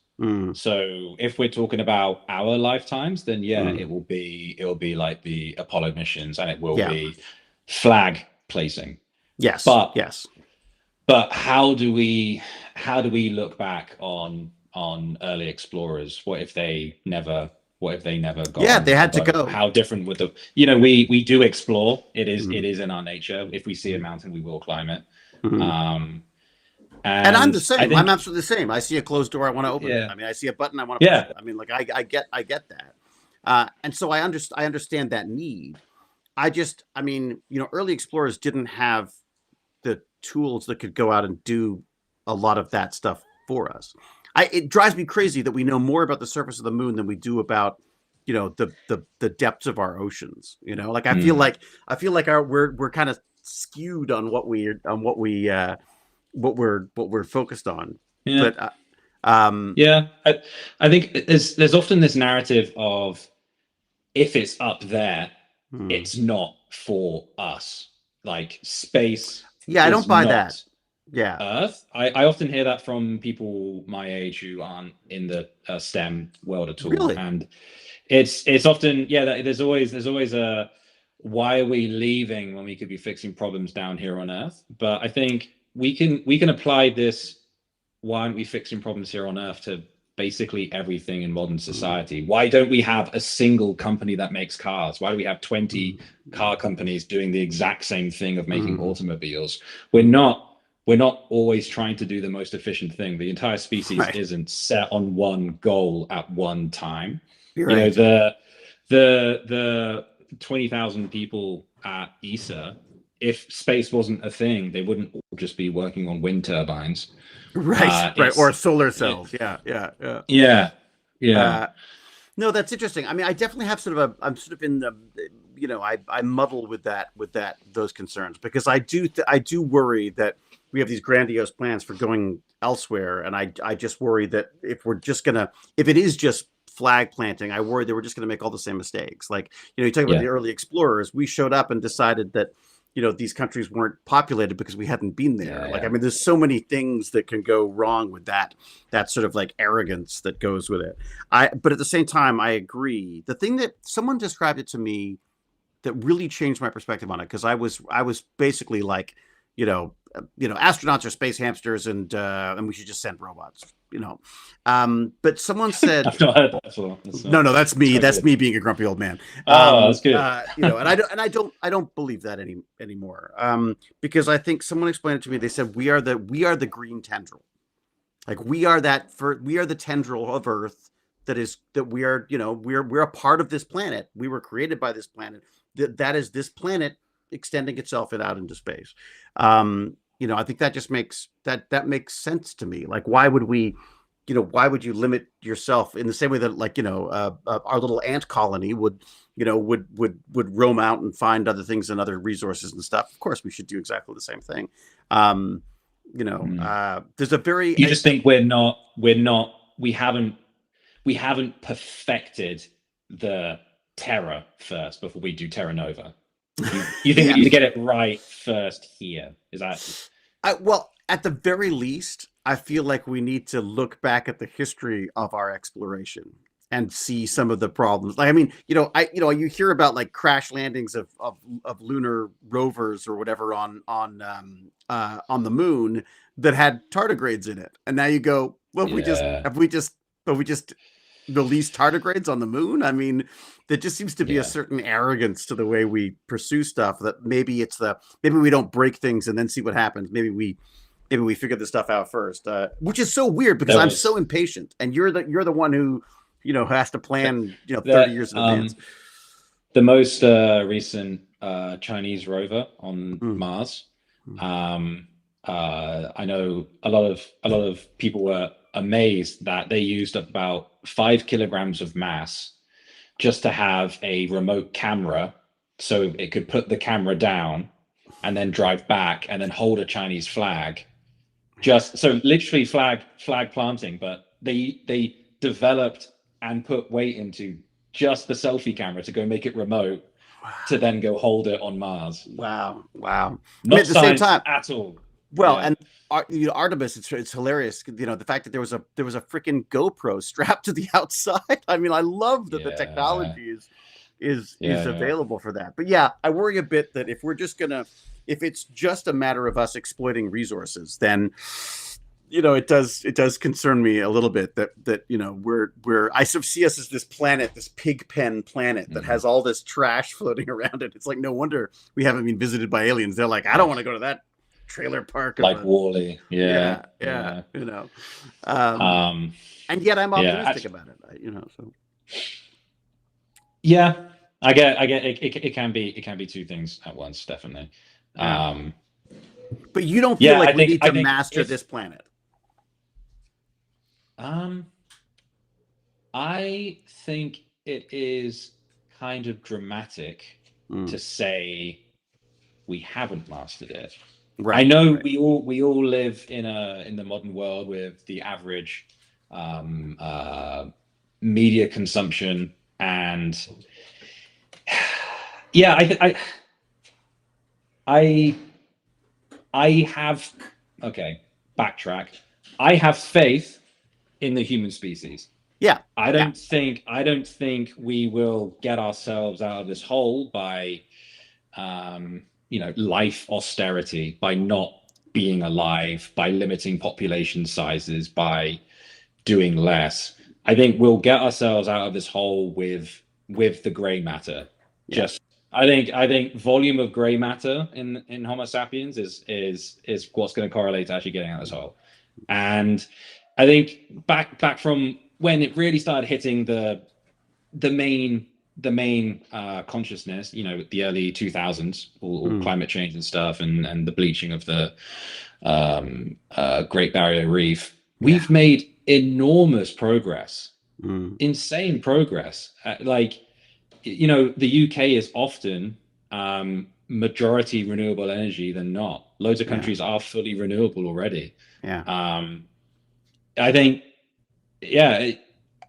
So if we're talking about our lifetimes, then yeah, it will be like the Apollo missions, and it will be flag placing. Yes. But yes. But how do we look back on early explorers? What if they never got? Yeah, they had to go. How different would we do explore? It is in our nature. If we see a mountain, we will climb it. And I'm the same. I'm absolutely the same. I see a closed door, I want to open it. I mean, I see a button, I want to push it. I mean, like, I get that. And so I understand that need. I mean, you know, early explorers didn't have the tools that could go out and do a lot of that stuff for us. It drives me crazy that we know more about the surface of the moon than we do about, you know, the depths of our oceans. You know, like, I feel like we're kind of skewed on what we're focused on. Yeah. But I think there's often this narrative of, if it's up there, it's not for us. Like, space. Yeah, I don't buy that. Yeah. Earth. I often hear that from people my age who aren't in the STEM world at all. Really? And it's often, there's always a, why are we leaving when we could be fixing problems down here on Earth? But I think we can apply this, why aren't we fixing problems here on Earth, to basically everything in modern society. Why don't we have a single company that makes cars? Why do we have 20 car companies doing the exact same thing of making automobiles? We're not always trying to do the most efficient thing. The entire species isn't set on one goal at one time. You're you right. know, the 20,000 people at ESA, if space wasn't a thing, they wouldn't all just be working on wind turbines. Right. Or solar cells. Yeah. No, that's interesting. I mean, I definitely have I'm sort of in the, you know, I muddle with those concerns, because I do worry that we have these grandiose plans for going elsewhere. And I just worry that if it is just flag planting, I worried they were just going to make all the same mistakes. Like, you talk about the early explorers. We showed up and decided that, these countries weren't populated because we hadn't been there. I mean, there's so many things that can go wrong with that sort of like arrogance that goes with it. But at the same time, I agree. The thing that someone described it to me that really changed my perspective on it, because I was basically like, astronauts are space hamsters, and we should just send robots. But someone said, I've not heard that before. No, that's me. That's me being a grumpy old man. That's good. And I don't believe that anymore. Because I think someone explained it to me. They said we are the green tendril. Like we are the tendril of Earth we're a part of this planet. We were created by this planet. That is this planet extending itself out into space. I think that just makes sense to me. Like, why would you limit yourself in the same way that our little ant colony would roam out and find other things and other resources and stuff. Of course, we should do exactly the same thing. There's a very, you just think we haven't perfected the Terra first before we do Terra Nova. You think we need to get it right first here? Is that? Well, at the very least, I feel like we need to look back at the history of our exploration and see some of the problems. Like, I mean, you hear about like crash landings of lunar rovers or whatever on the moon that had tardigrades in it, and now you go, well, have we just released tardigrades on the moon? I mean, there just seems to be a certain arrogance to the way we pursue stuff, that maybe we don't break things and then see what happens. Maybe we figure this stuff out first, which is so weird because I'm so impatient, and you're the one who has to plan 30 years in advance. The most recent Chinese rover on Mars. I know a lot of people were amazed that they used about 5 kilograms of mass just to have a remote camera, so it could put the camera down and then drive back and then hold a Chinese flag. Just so literally flag planting, but they developed and put weight into just the selfie camera to go make it remote, to then go hold it on Mars. Wow. Not at the same time at all. Well, and Artemis, it's hilarious. The fact that there was a freaking GoPro strapped to the outside. I mean, I love that the technology is available for that. But yeah, I worry a bit that if it's just a matter of us exploiting resources, then it does concern me a little bit that I sort of see us as this planet, this pig pen planet that has all this trash floating around it. It's like, no wonder we haven't been visited by aliens. They're like, I don't want to go to that trailer park, like WALL-E. And yet I'm optimistic about it. So yeah, I get it can be two things at once, definitely. But you don't feel like we need to master this planet? I think it is kind of dramatic to say we haven't mastered it. Right. I know we all live in the modern world with the average media consumption, and I have backtrack. I have faith in the human species. Yeah. I don't think we will get ourselves out of this hole by life austerity, by not being alive, by limiting population sizes, by doing less. I think we'll get ourselves out of this hole with the gray matter. Yeah. I think volume of gray matter in Homo sapiens is what's going to correlate to actually getting out of this hole. And I think back from when it really started hitting the main consciousness, the early 2000s, all climate change and stuff, and the bleaching of the Great Barrier Reef, we've made enormous progress, insane progress. The UK is often majority renewable energy than not. Loads of countries are fully renewable already. Yeah. I think,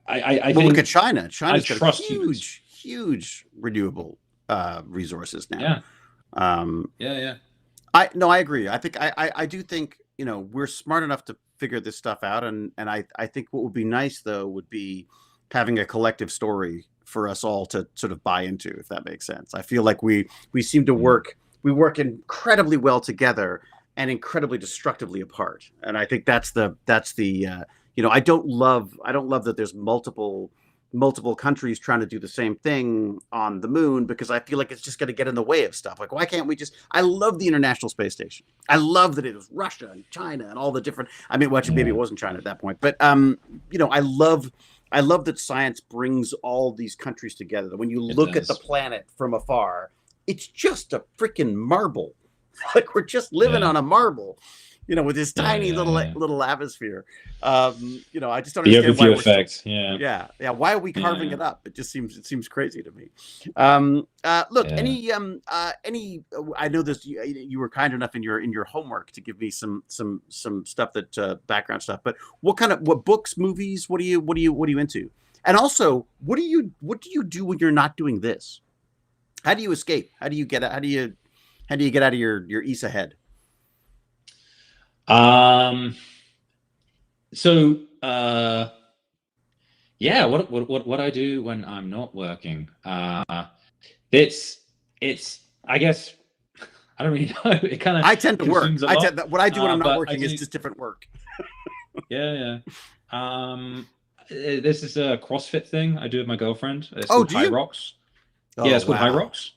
I Well, look think at China. China's got trust humans. huge renewable resources now. Yeah. Um, Yeah. I agree. I think I do think, we're smart enough to figure this stuff out, and I think what would be nice though would be having a collective story for us all to sort of buy into, if that makes sense. I feel like we seem to work incredibly well together and incredibly destructively apart. And I think that's the I don't love that there's multiple countries trying to do the same thing on the moon, because I feel like it's just going to get in the way of stuff. Like, why can't we I love the International Space Station. I love that it was Russia and China and all the different, well, actually, maybe it wasn't China at that point, but I love that science brings all these countries together. That when you look at the planet from afar, it's just a freaking marble. Like, we're just living on a marble, with this tiny little atmosphere. I just don't The understand overview why effect. yeah. Why are we carving it up? It seems crazy to me. Look, any I know this. You were kind enough in your homework to give me some stuff that background stuff. But what books, movies? What are you into? And also, what do you do when you're not doing this? How do you escape? How do you get out of your ESA head? What I do when I'm not working, it's I guess I don't really know. It kind of I tend to work. What I do when I'm not working is just different work. Yeah. This is a CrossFit thing I do with my girlfriend. It's called High Rocks. Oh, it's called High Rocks.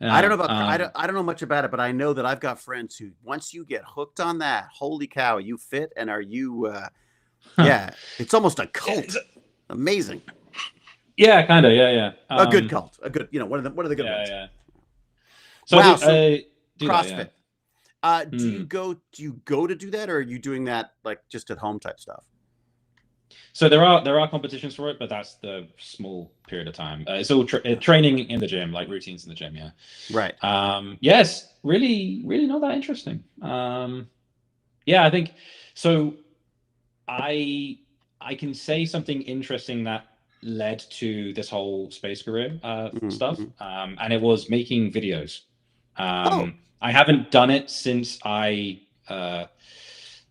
I don't know about I don't know much about it, but I know that I've got friends who, once you get hooked on that, holy cow, are you fit? And are you yeah, it's almost a cult. Amazing. Yeah, kind of. Yeah. A good cult. A good, one of the good ones. Yeah. So wow. I do CrossFit. That, Do you go to do that, or are you doing that like just at home type stuff? So there are competitions for it, but that's the small period of time. It's all training in the gym, like routines in the gym. Yeah. Right. Yes. Really not that interesting. I think so. I can say something interesting that led to this whole space career stuff, and it was making videos. I haven't done it since I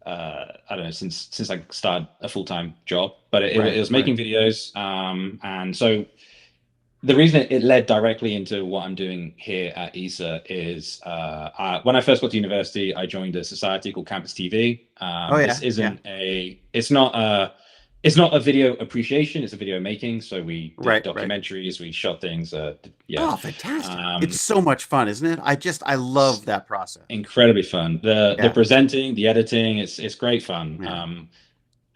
don't know, since I started a full-time job, but it was making videos. And so the reason it led directly into what I'm doing here at ESA is when I first got to university, I joined a society called Campus TV. This isn't it's not a video appreciation, it's a video making. So we did documentaries, we shot things. Oh, fantastic. It's so much fun, isn't it? I love that process. Incredibly fun. The presenting, the editing, it's great fun.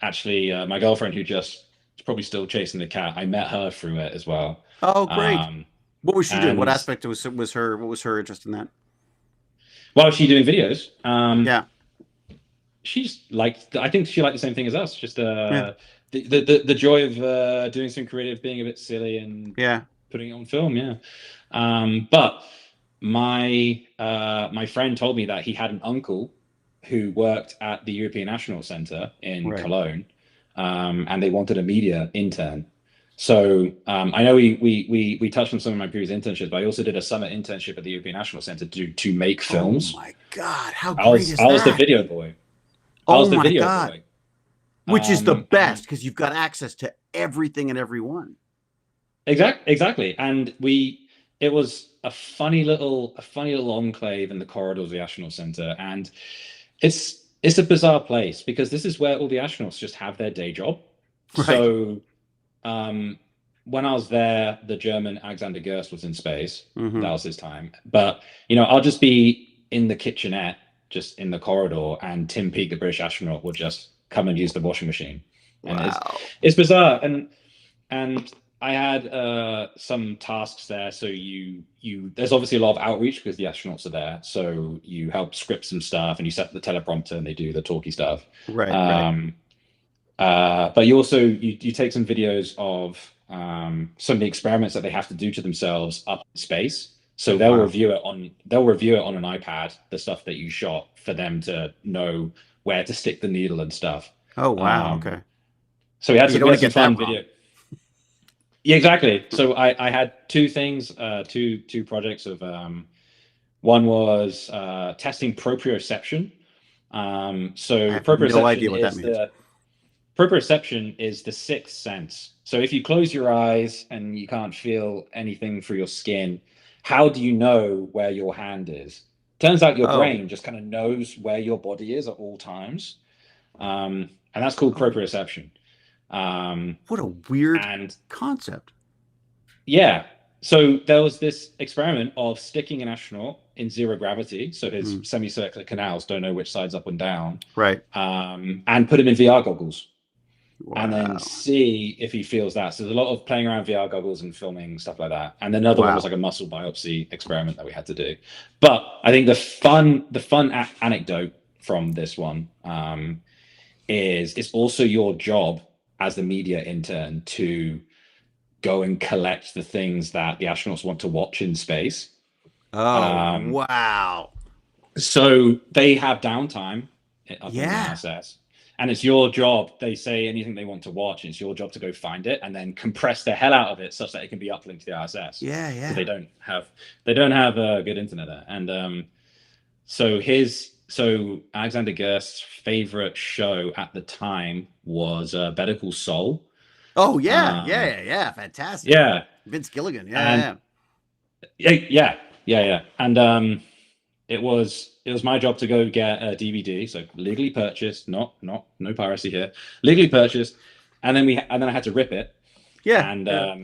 Actually, my girlfriend, who just is probably still chasing the cat, I met her through it as well. Oh, great. What was she doing? What aspect was her interest in that? Well, she doing videos. She's I think she liked the same thing as us. Just the joy of doing some creative, being a bit silly, and putting it on film. But my friend told me that he had an uncle who worked at the European Astronaut Center in Cologne, and they wanted a media intern. So I know we touched on some of my previous internships, but I also did a summer internship at the European Astronaut Center to make films. Oh my God, how great is that? I was the video boy. Oh my God. Which is the best, because you've got access to everything and everyone. Exactly. And it was a funny little enclave in the corridors of the Astronaut Center. And it's a bizarre place, because this is where all the astronauts just have their day job. Right. So when I was there, the German Alexander Gerst was in space. That was his time. But, I'll just be in the kitchenette, just in the corridor, and Tim Peake, the British astronaut, would just come and use the washing machine. And it's bizarre. And I had some tasks there. So there's obviously a lot of outreach because the astronauts are there. So you help script some stuff, and you set the teleprompter, and they do the talky stuff. Right. But you also you take some videos of some of the experiments that they have to do to themselves up in space. So they'll review it on an iPad, the stuff that you shot, for them to know where to stick the needle and stuff. Oh wow! Okay. So we had some fun video. Yeah, exactly. So I had two things, two projects of one was testing proprioception. I So have no idea proprioception what that is means. the sixth sense. So if you close your eyes and you can't feel anything through your skin, how do you know where your hand is? Turns out your Oh, brain just kind of knows where your body is at all times. And that's called oh, proprioception. what a weird And concept. yeah, so there was this experiment of sticking an astronaut in zero gravity, so his Mm, semicircular canals don't know which side's up and down, right. and put him in VR goggles, and then Wow. see if he feels that. So there's a lot of playing around VR goggles and filming stuff like that. And another one was Wow. like a muscle biopsy experiment that we had to do. But I think the fun anecdote from this one is it's also your job as the media intern to go and collect the things that the astronauts want to watch in space. Oh, Um, wow. so they have downtime up in the Yeah. ISS, and it's your job. They say anything they want to watch, and it's your job to go find it and then compress the hell out of it such that it can be uplinked to the ISS. Yeah, Because yeah. they don't have good internet there. And so Alexander Gerst's favorite show at the time was Better Call Saul. Oh, yeah. Um, Yeah, yeah, yeah. Fantastic. yeah, Vince Gilligan. and Yeah, yeah. And it was my job to go get a DVD, so legally purchased, no piracy here, legally purchased, and then I had to rip it, yeah. and Yeah.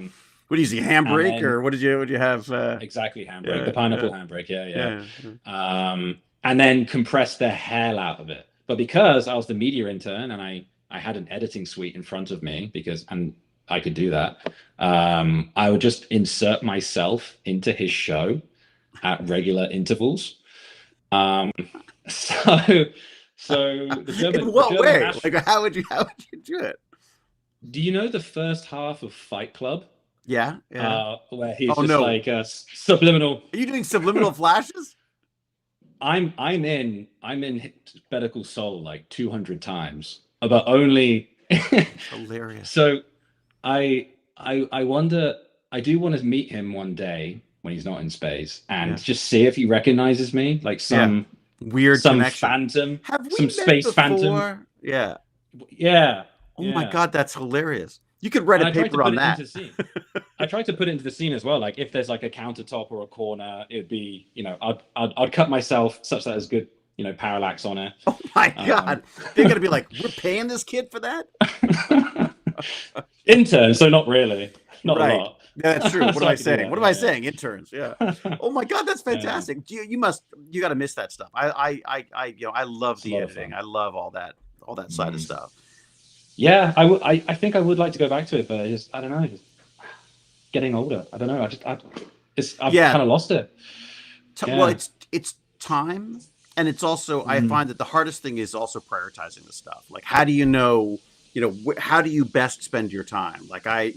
What do you see? Handbrake, then, or what did you have? exactly, handbrake, Yeah, the pineapple yeah, handbrake, yeah. and then compress the hell out of it. But because I was the media intern and I had an editing suite in front of me and I could do that, I would just insert myself into his show at regular intervals. Um, so In what German way? Like, how would you do it? do you know the first half of Fight Club? Yeah, yeah. Where he's Oh just no, like subliminal. are you doing subliminal flashes? I'm in Better Call Saul like 200 times, but only. Hilarious. So I wonder. I do want to meet him one day when he's not in space and just see if he recognizes me, like some weird connection. phantom, Have we some met space before? phantom. Yeah. Yeah. Oh my God, that's hilarious. You could write a paper on that. I tried to put it into the scene as well. Like if there's like a countertop or a corner, it'd be, I'd cut myself such that there's good, parallax on it. Oh my God. They're going to be like, we're paying this kid for that? Intern, so not really. Not right. a lot. Yeah, that's true. What So am I I could do saying? that, What am I saying? Interns. Yeah. Oh my God, that's fantastic. You got to miss that stuff. I love It's a the lot of editing. fun. I love all that side of stuff. Yeah, I think I would like to go back to it, but I don't know, just getting older. I don't know. I've kind of lost it. Well, it's time, and it's also I find that the hardest thing is also prioritizing the stuff. Like, how do you know? How do you best spend your time? Like I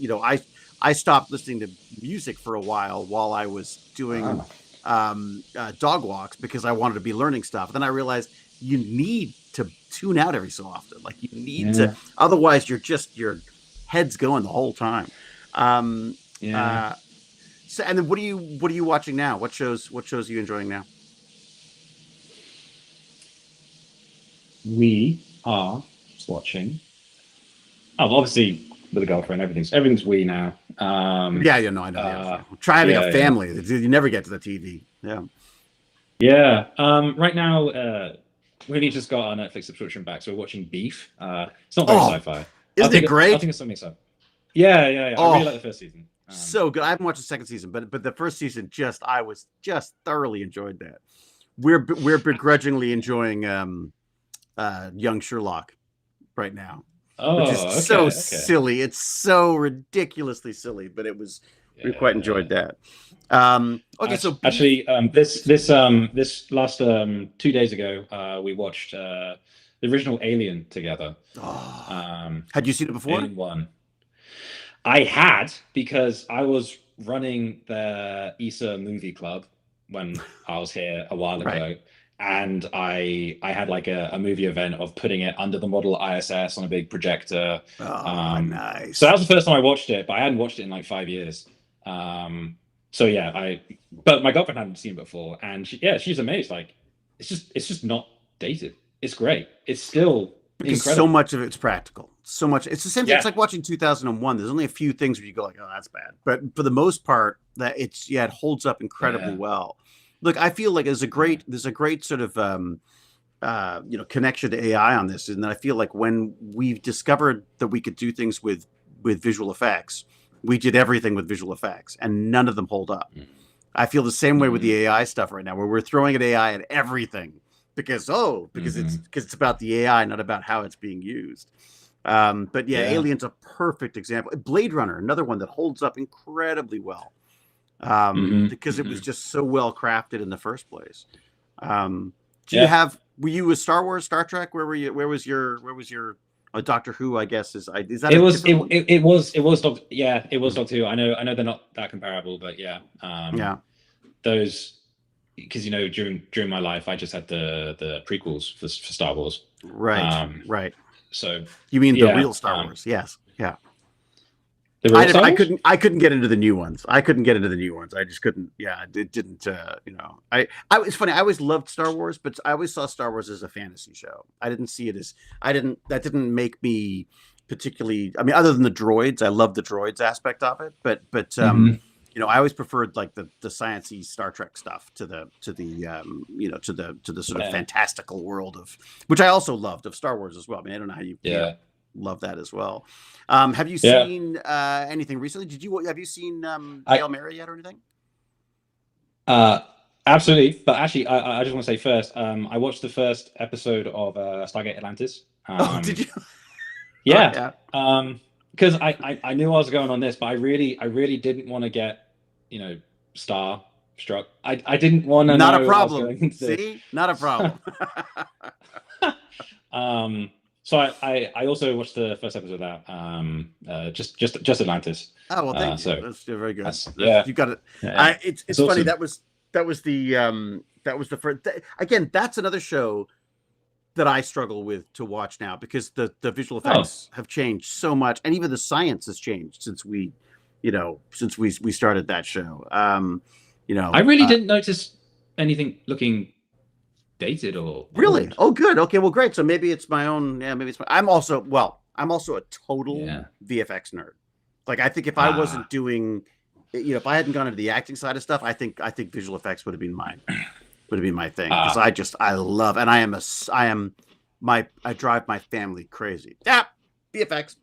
stopped listening to music for a while I was doing dog walks because I wanted to be learning stuff. Then I realized you need to tune out every so often. Like you need to, otherwise your head's going the whole time. So, and then what are you watching now? What shows are you enjoying now? We are watching. Oh, obviously with a girlfriend, everything's we now. I know. Try having a family. You never get to the TV. Yeah. Right now, we only just got our Netflix subscription back, so we're watching Beef. It's not very sci-fi. Isn't it great? I think it's something so. Yeah. I really like the first season. So good. I haven't watched the second season, but the first season I was thoroughly enjoyed that. We're begrudgingly enjoying Young Sherlock right now. Which is so silly. It's so ridiculously silly, but we quite enjoyed that. So actually, this last 2 days ago, we watched the original Alien together. Had you seen it before? Alien 1. I had, because I was running the ESA movie club when I was here a while ago. and I had like a movie event of putting it under the model ISS on a big projector. Oh, nice. So that was the first time I watched it, but I hadn't watched it in like 5 years. So yeah, but my girlfriend hadn't seen it before, and she's amazed. Like, it's just not dated. It's great. It's still because incredible. so much of it's practical. So much. It's the same thing. Yeah. It's like watching 2001. There's only a few things where you go like, oh, that's bad. But for the most part, that it holds up incredibly well. Look, I feel like there's a great sort of connection to AI on this, and I feel like when we've discovered that we could do things with visual effects, we did everything with visual effects, and none of them hold up. I feel the same way with the AI stuff right now, where we're throwing at AI at everything because it's about the AI, not about how it's being used. But yeah, Alien's a perfect example. Blade Runner, another one that holds up incredibly well. Because it was just so well crafted in the first place. Were you a Star Wars, Star Trek? Where were you? Where was your Doctor Who? I guess is that it was Doctor, it was Doctor Who. I know they're not that comparable, but those, because during my life I just had the prequels for Star Wars. Right. So you mean the real Star Wars? Yes. Yeah. I couldn't get into the new ones. I just couldn't. Yeah, it didn't. It's funny. I always loved Star Wars, but I always saw Star Wars as a fantasy show. I didn't see it as. That didn't make me particularly. I mean, other than the droids, I love the droids aspect of it. But I always preferred like the sciencey Star Trek stuff to the sort of fantastical world of, which I also loved, of Star Wars as well. I mean, I don't know how you love that as well. Have you seen anything recently? Have you seen Hail Mary yet or anything? Absolutely, but actually, I just want to say first, I watched the first episode of Stargate Atlantis. Did you? Yeah. Because I knew I was going on this, but I really didn't want to get starstruck. I didn't want to. Not a problem. See, not a problem. So I also watched the first episode of that. Just Atlantis. Oh well, thank you. That's very good. You got it. Yeah. It's funny. Awesome. That was the first. Again, that's another show that I struggle with to watch now because the visual effects have changed so much, and even the science has changed since we started that show. I really didn't notice anything looking dated or really old. Oh good, okay, well great. So maybe it's my own. I'm also a total VFX nerd. Like I think if I wasn't doing, if I hadn't gone into the acting side of stuff, I think visual effects would have been my thing, because I love, and I drive my family crazy. VFX.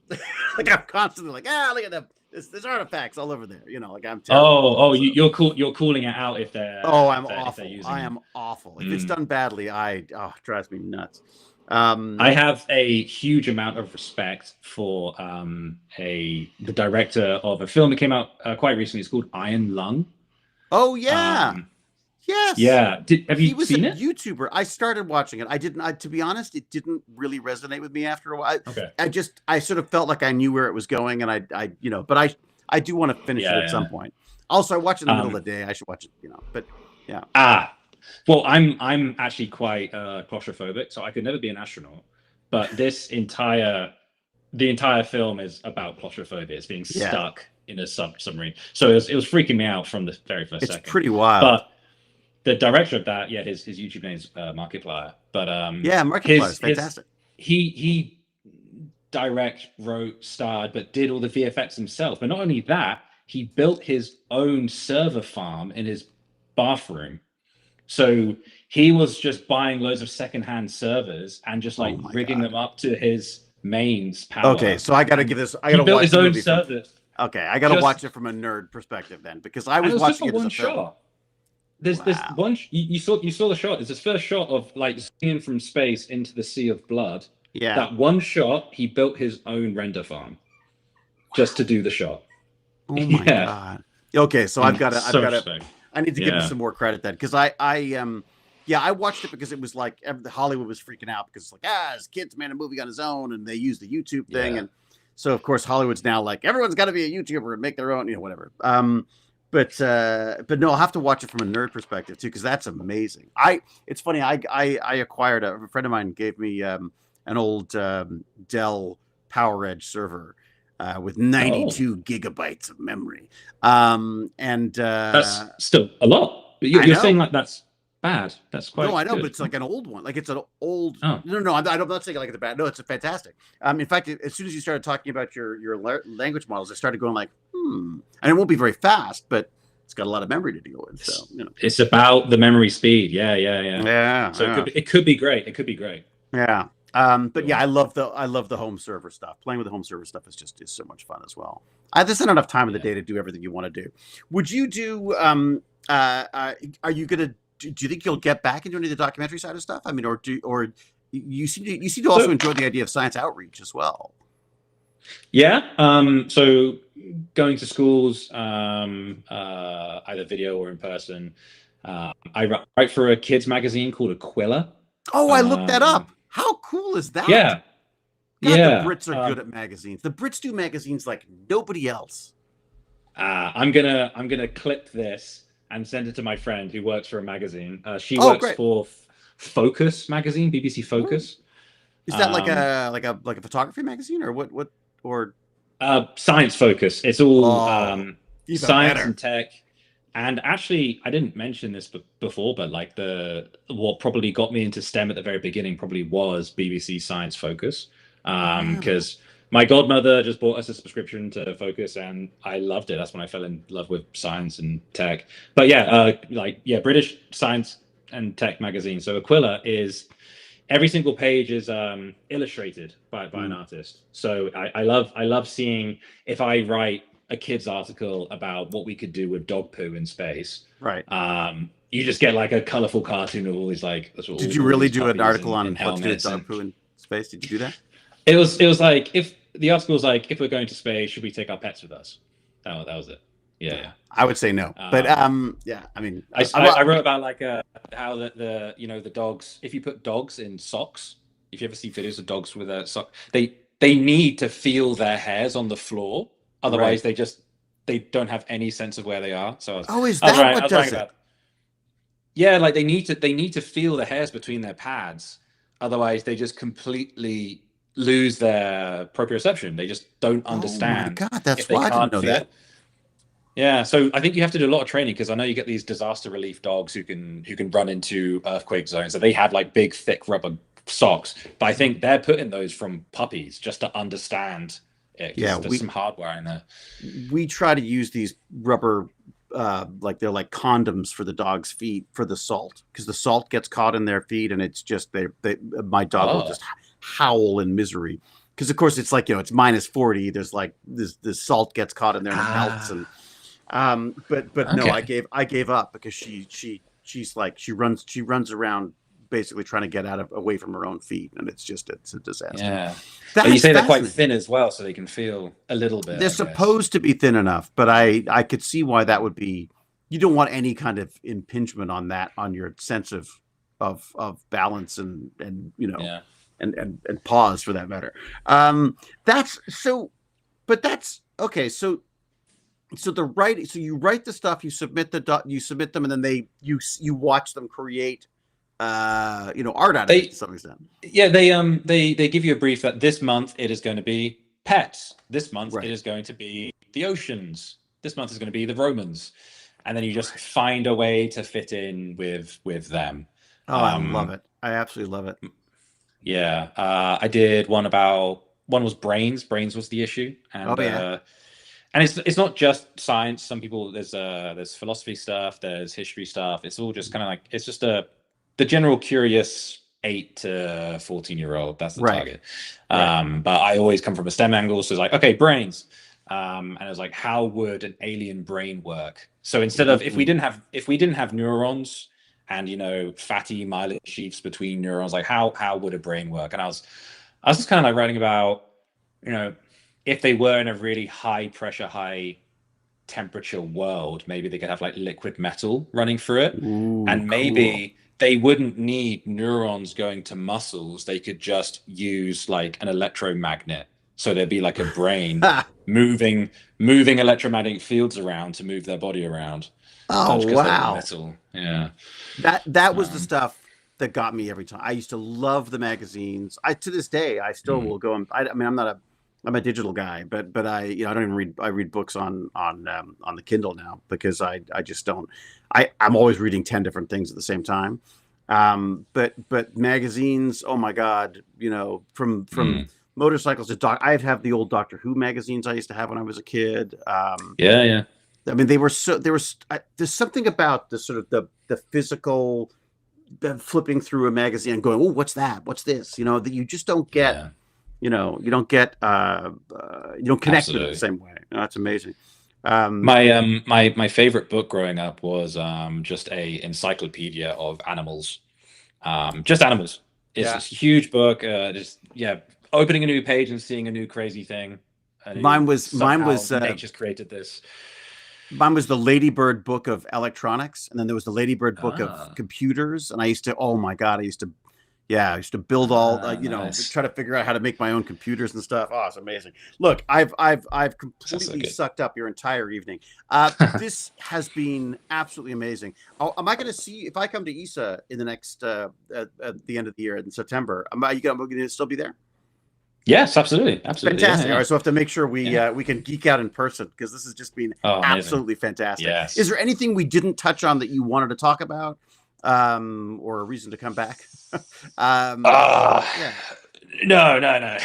Like I'm constantly like, look at them. There's artifacts all over there, like I'm terrible. You're calling it out if they're. I'm awful. I am awful. If it's done badly, it drives me nuts. I have a huge amount of respect for the director of a film that came out quite recently. It's called Iron Lung. Oh yeah. Yes. Yeah. Have you seen it? YouTuber. I started watching it. I didn't. To be honest, it didn't really resonate with me after a while. Okay. I sort of felt like I knew where it was going, and but I do want to finish it at some point. Also, I watch it in the middle of the day. I should watch it, But yeah. Well, I'm actually quite claustrophobic, so I could never be an astronaut. But the entire film is about claustrophobia. It's being stuck in a submarine. So it was freaking me out from the very first second. It's pretty wild. But the director of that, his YouTube name is Markiplier. But Markiplier is fantastic. He wrote, starred, but did all the VFX himself. But not only that, he built his own server farm in his bathroom. So he was just buying loads of secondhand servers and just rigging them up to his mains power. Okay, so I got to give this. I got to watch his own servers. Okay, I got to watch it from a nerd perspective then, because I was watching it as a shot. There's this one. You saw the shot. There's this first shot of zooming from space into the sea of blood. Yeah. That one shot, he built his own render farm just to do the shot. Oh my god. Okay, so I need to give him some more credit then, because I watched it because it was like Hollywood was freaking out because it's like his kid's made a movie on his own and they use the YouTube thing, and so of course Hollywood's now like everyone's got to be a YouTuber and make their own, whatever. but no, I'll have to watch it from a nerd perspective too, because that's amazing. It's funny. I acquired a friend of mine gave me an old Dell PowerEdge server with 92 gigabytes of memory. That's still a lot. But you're saying like that's bad. That's quite no, I know, good. but it's like an old one. Like it's an old. Oh. No, I'm not saying like it's bad. No, it's fantastic. In fact, as soon as you started talking about your language models, I started going like, and it won't be very fast, but it's got a lot of memory to deal with. So it's about the memory speed. Yeah. So it could be great. It could be great. Yeah. But yeah, I love the home server stuff. Playing with the home server stuff is so much fun as well. There's not enough time in the day to do everything you want to do. Would you do? Are you gonna? Do you think you'll get back into any of the documentary side of stuff? I mean, or you seem to also enjoy the idea of science outreach as well. Yeah. So going to schools, either video or in person. I write for a kids magazine called Aquila. Oh, I looked that up. How cool is that? Yeah. God, the Brits are good at magazines. The Brits do magazines like nobody else. I'm gonna clip this and send it to my friend who works for a magazine. She works for Focus magazine, BBC Focus. Is that like a photography magazine or what or Science Focus? It's all science better. and tech. And actually, I didn't mention this before, but like what probably got me into STEM at the very beginning probably was BBC Science Focus, because my godmother just bought us a subscription to Focus, and I loved it. That's when I fell in love with science and tech. But British science and tech magazine. So Aquila is every single page is illustrated by an artist. So I love seeing if I write a kid's article about what we could do with dog poo in space. Right. You just get like a colorful cartoon of all these like. Did you really do an article on what to do with dog poo in space? Did you do that? It was like if the article was like, if we're going to space, should we take our pets with us? That was it. Yeah. I would say no, but yeah. I mean, I wrote about like how the dogs. If you put dogs in socks, if you ever see videos of dogs with a sock, they need to feel their hairs on the floor. Otherwise, they don't have any sense of where they are. So is that what does it? Yeah, like they need to feel the hairs between their pads. Otherwise, they just completely lose their proprioception. They just don't understand. Oh my God, that's why I didn't know that. Yeah, so I think you have to do a lot of training because I know you get these disaster relief dogs who can run into earthquake zones. So they have like big, thick rubber socks. But I think they're putting those from puppies just to understand it. Yeah, there's some hardware in there. We try to use these rubber, like they're like condoms for the dog's feet for the salt, because the salt gets caught in their feet, and it's just my dog will just howl in misery. Because of course it's like, it's minus 40. There's like the salt gets caught in there and it melts, and but no, I gave up because she's like she runs around basically trying to get away from her own feet, and it's a disaster. Yeah, but you say they're quite thin as well, so they can feel a little bit. They're supposed to be thin enough, but I could see why that would be. You don't want any kind of impingement on your sense of balance and and pause for that matter. That's okay. So you write the stuff, you submit them, and then you watch them create art out of it to some extent. Yeah, they give you a brief that this month it is going to be pets. This month it is going to be the oceans. This month is going to be the Romans, and then you just find a way to fit in with them. Oh, I love it. I absolutely love it. Yeah, I did one was brains. Brains was the issue, and and it's not just science. Some people there's philosophy stuff, there's history stuff. It's all just kind of like it's just the general curious 8 to 14-year-old. That's the target. But I always come from a STEM angle, so it's like, okay, brains, and it was like, how would an alien brain work? So instead of if we didn't have neurons and fatty myelin sheaths between neurons, like how would a brain work? And I was just kind of like writing about if they were in a really high pressure, high temperature world, maybe they could have like liquid metal running through it. Ooh, and maybe they wouldn't need neurons going to muscles. They could just use like an electromagnet So there'd be like a brain moving electromagnetic fields around to move their body around. Oh Just 'cause they were wow, metal. Yeah. that was the stuff that got me every time. I used to love the magazines. I to this day I still will go and I mean I'm a digital guy, but I I don't even read. I read books on the Kindle now because I just don't. I'm always reading 10 different things at the same time. But magazines, oh my God, from motorcycles to I have the old Doctor Who magazines I used to have when I was a kid. Yeah. I mean, there's something about the sort of the physical flipping through a magazine and going, oh, what's that? What's this? That you just don't get. Yeah. You don't get you don't connect with it the same way. That's amazing. My favorite book growing up was just a encyclopedia of animals. Just animals. It's this huge book. Opening a new page and seeing a new crazy thing. Mine was nature's created this. Mine was the Ladybird book of electronics, and then there was the Ladybird book of computers. And I used to, oh my God, I used to build all, nice. try to figure out how to make my own computers and stuff. Oh, it's amazing. Look, I've completely sucked up your entire evening. This has been absolutely amazing. Am I going to see, if I come to ESA in the next, at the end of the year in September, am I going to still be there? Yes, absolutely. Fantastic. Yeah. All right, so I have to make sure we can geek out in person because this has just been absolutely fantastic. Yes. Is there anything we didn't touch on that you wanted to talk about? Or a reason to come back? No.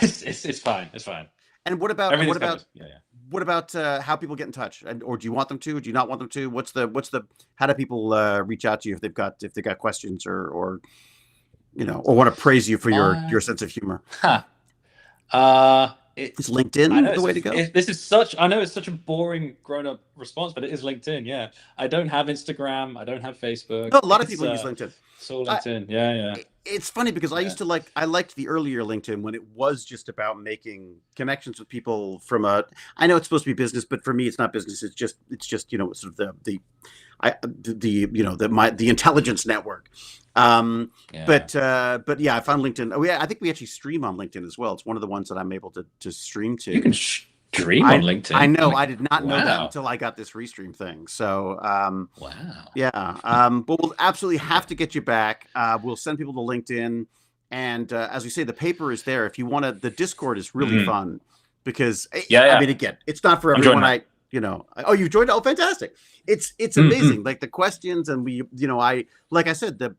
It's fine. It's fine. And what about what about how people get in touch? Or do you want them to? Do you not want them to? What's the how do people reach out to you if they've got questions or or want to praise you for your sense of humor? Is LinkedIn the way to go? I know it's such a boring grown-up response, but it is LinkedIn. Yeah, I don't have Instagram. I don't have Facebook. No, a lot of people use LinkedIn. It's all LinkedIn. Yeah. It's funny because I used to I liked the earlier LinkedIn when it was just about making connections with people from I know it's supposed to be business, but for me it's not business. It's just sort of the intelligence network. But yeah, I found LinkedIn. Oh yeah, I think we actually stream on LinkedIn as well. It's one of the ones that I'm able to stream to. You can stream on LinkedIn. I know. I did not know that until I got this restream thing. So wow. Yeah. But we'll absolutely have to get you back. We'll send people to LinkedIn, and as we say, the paper is there. If you want to, the Discord is really fun because I mean, again, it's not for everyone. You joined. Oh, fantastic! It's amazing. Like the questions, and like I said, the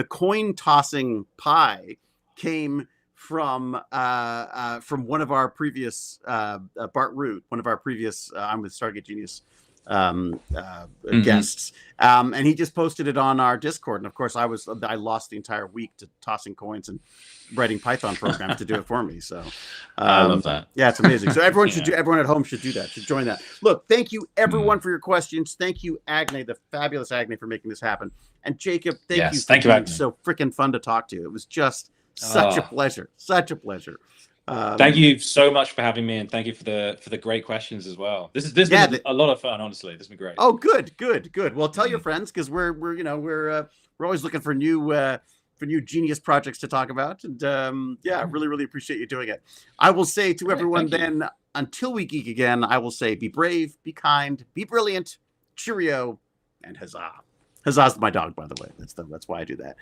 coin tossing pie came from one of our previous Bart Root, one of our previous I'm with Stargate Genius guests, and he just posted it on our Discord. And of course, I lost the entire week to tossing coins and writing Python programs to do it for me. So I love that. Yeah, it's amazing. So everyone everyone at home should do that. Should join that. Look, thank you everyone for your questions. Thank you, Agne, the fabulous Agne, for making this happen. And Jacob, thank you for being so freaking fun to talk to. It was just such a pleasure. Such a pleasure. Thank you so much for having me, and thank you for the great questions as well. This has been a lot of fun, honestly. This has been great. Oh, good. Well, tell your friends because we're always looking for new genius projects to talk about, and I really appreciate you doing it. I will say to everyone then, until we geek again, I will say, be brave, be kind, be brilliant, cheerio, and huzzah. Huzzah's my dog, by the way. That's why I do that.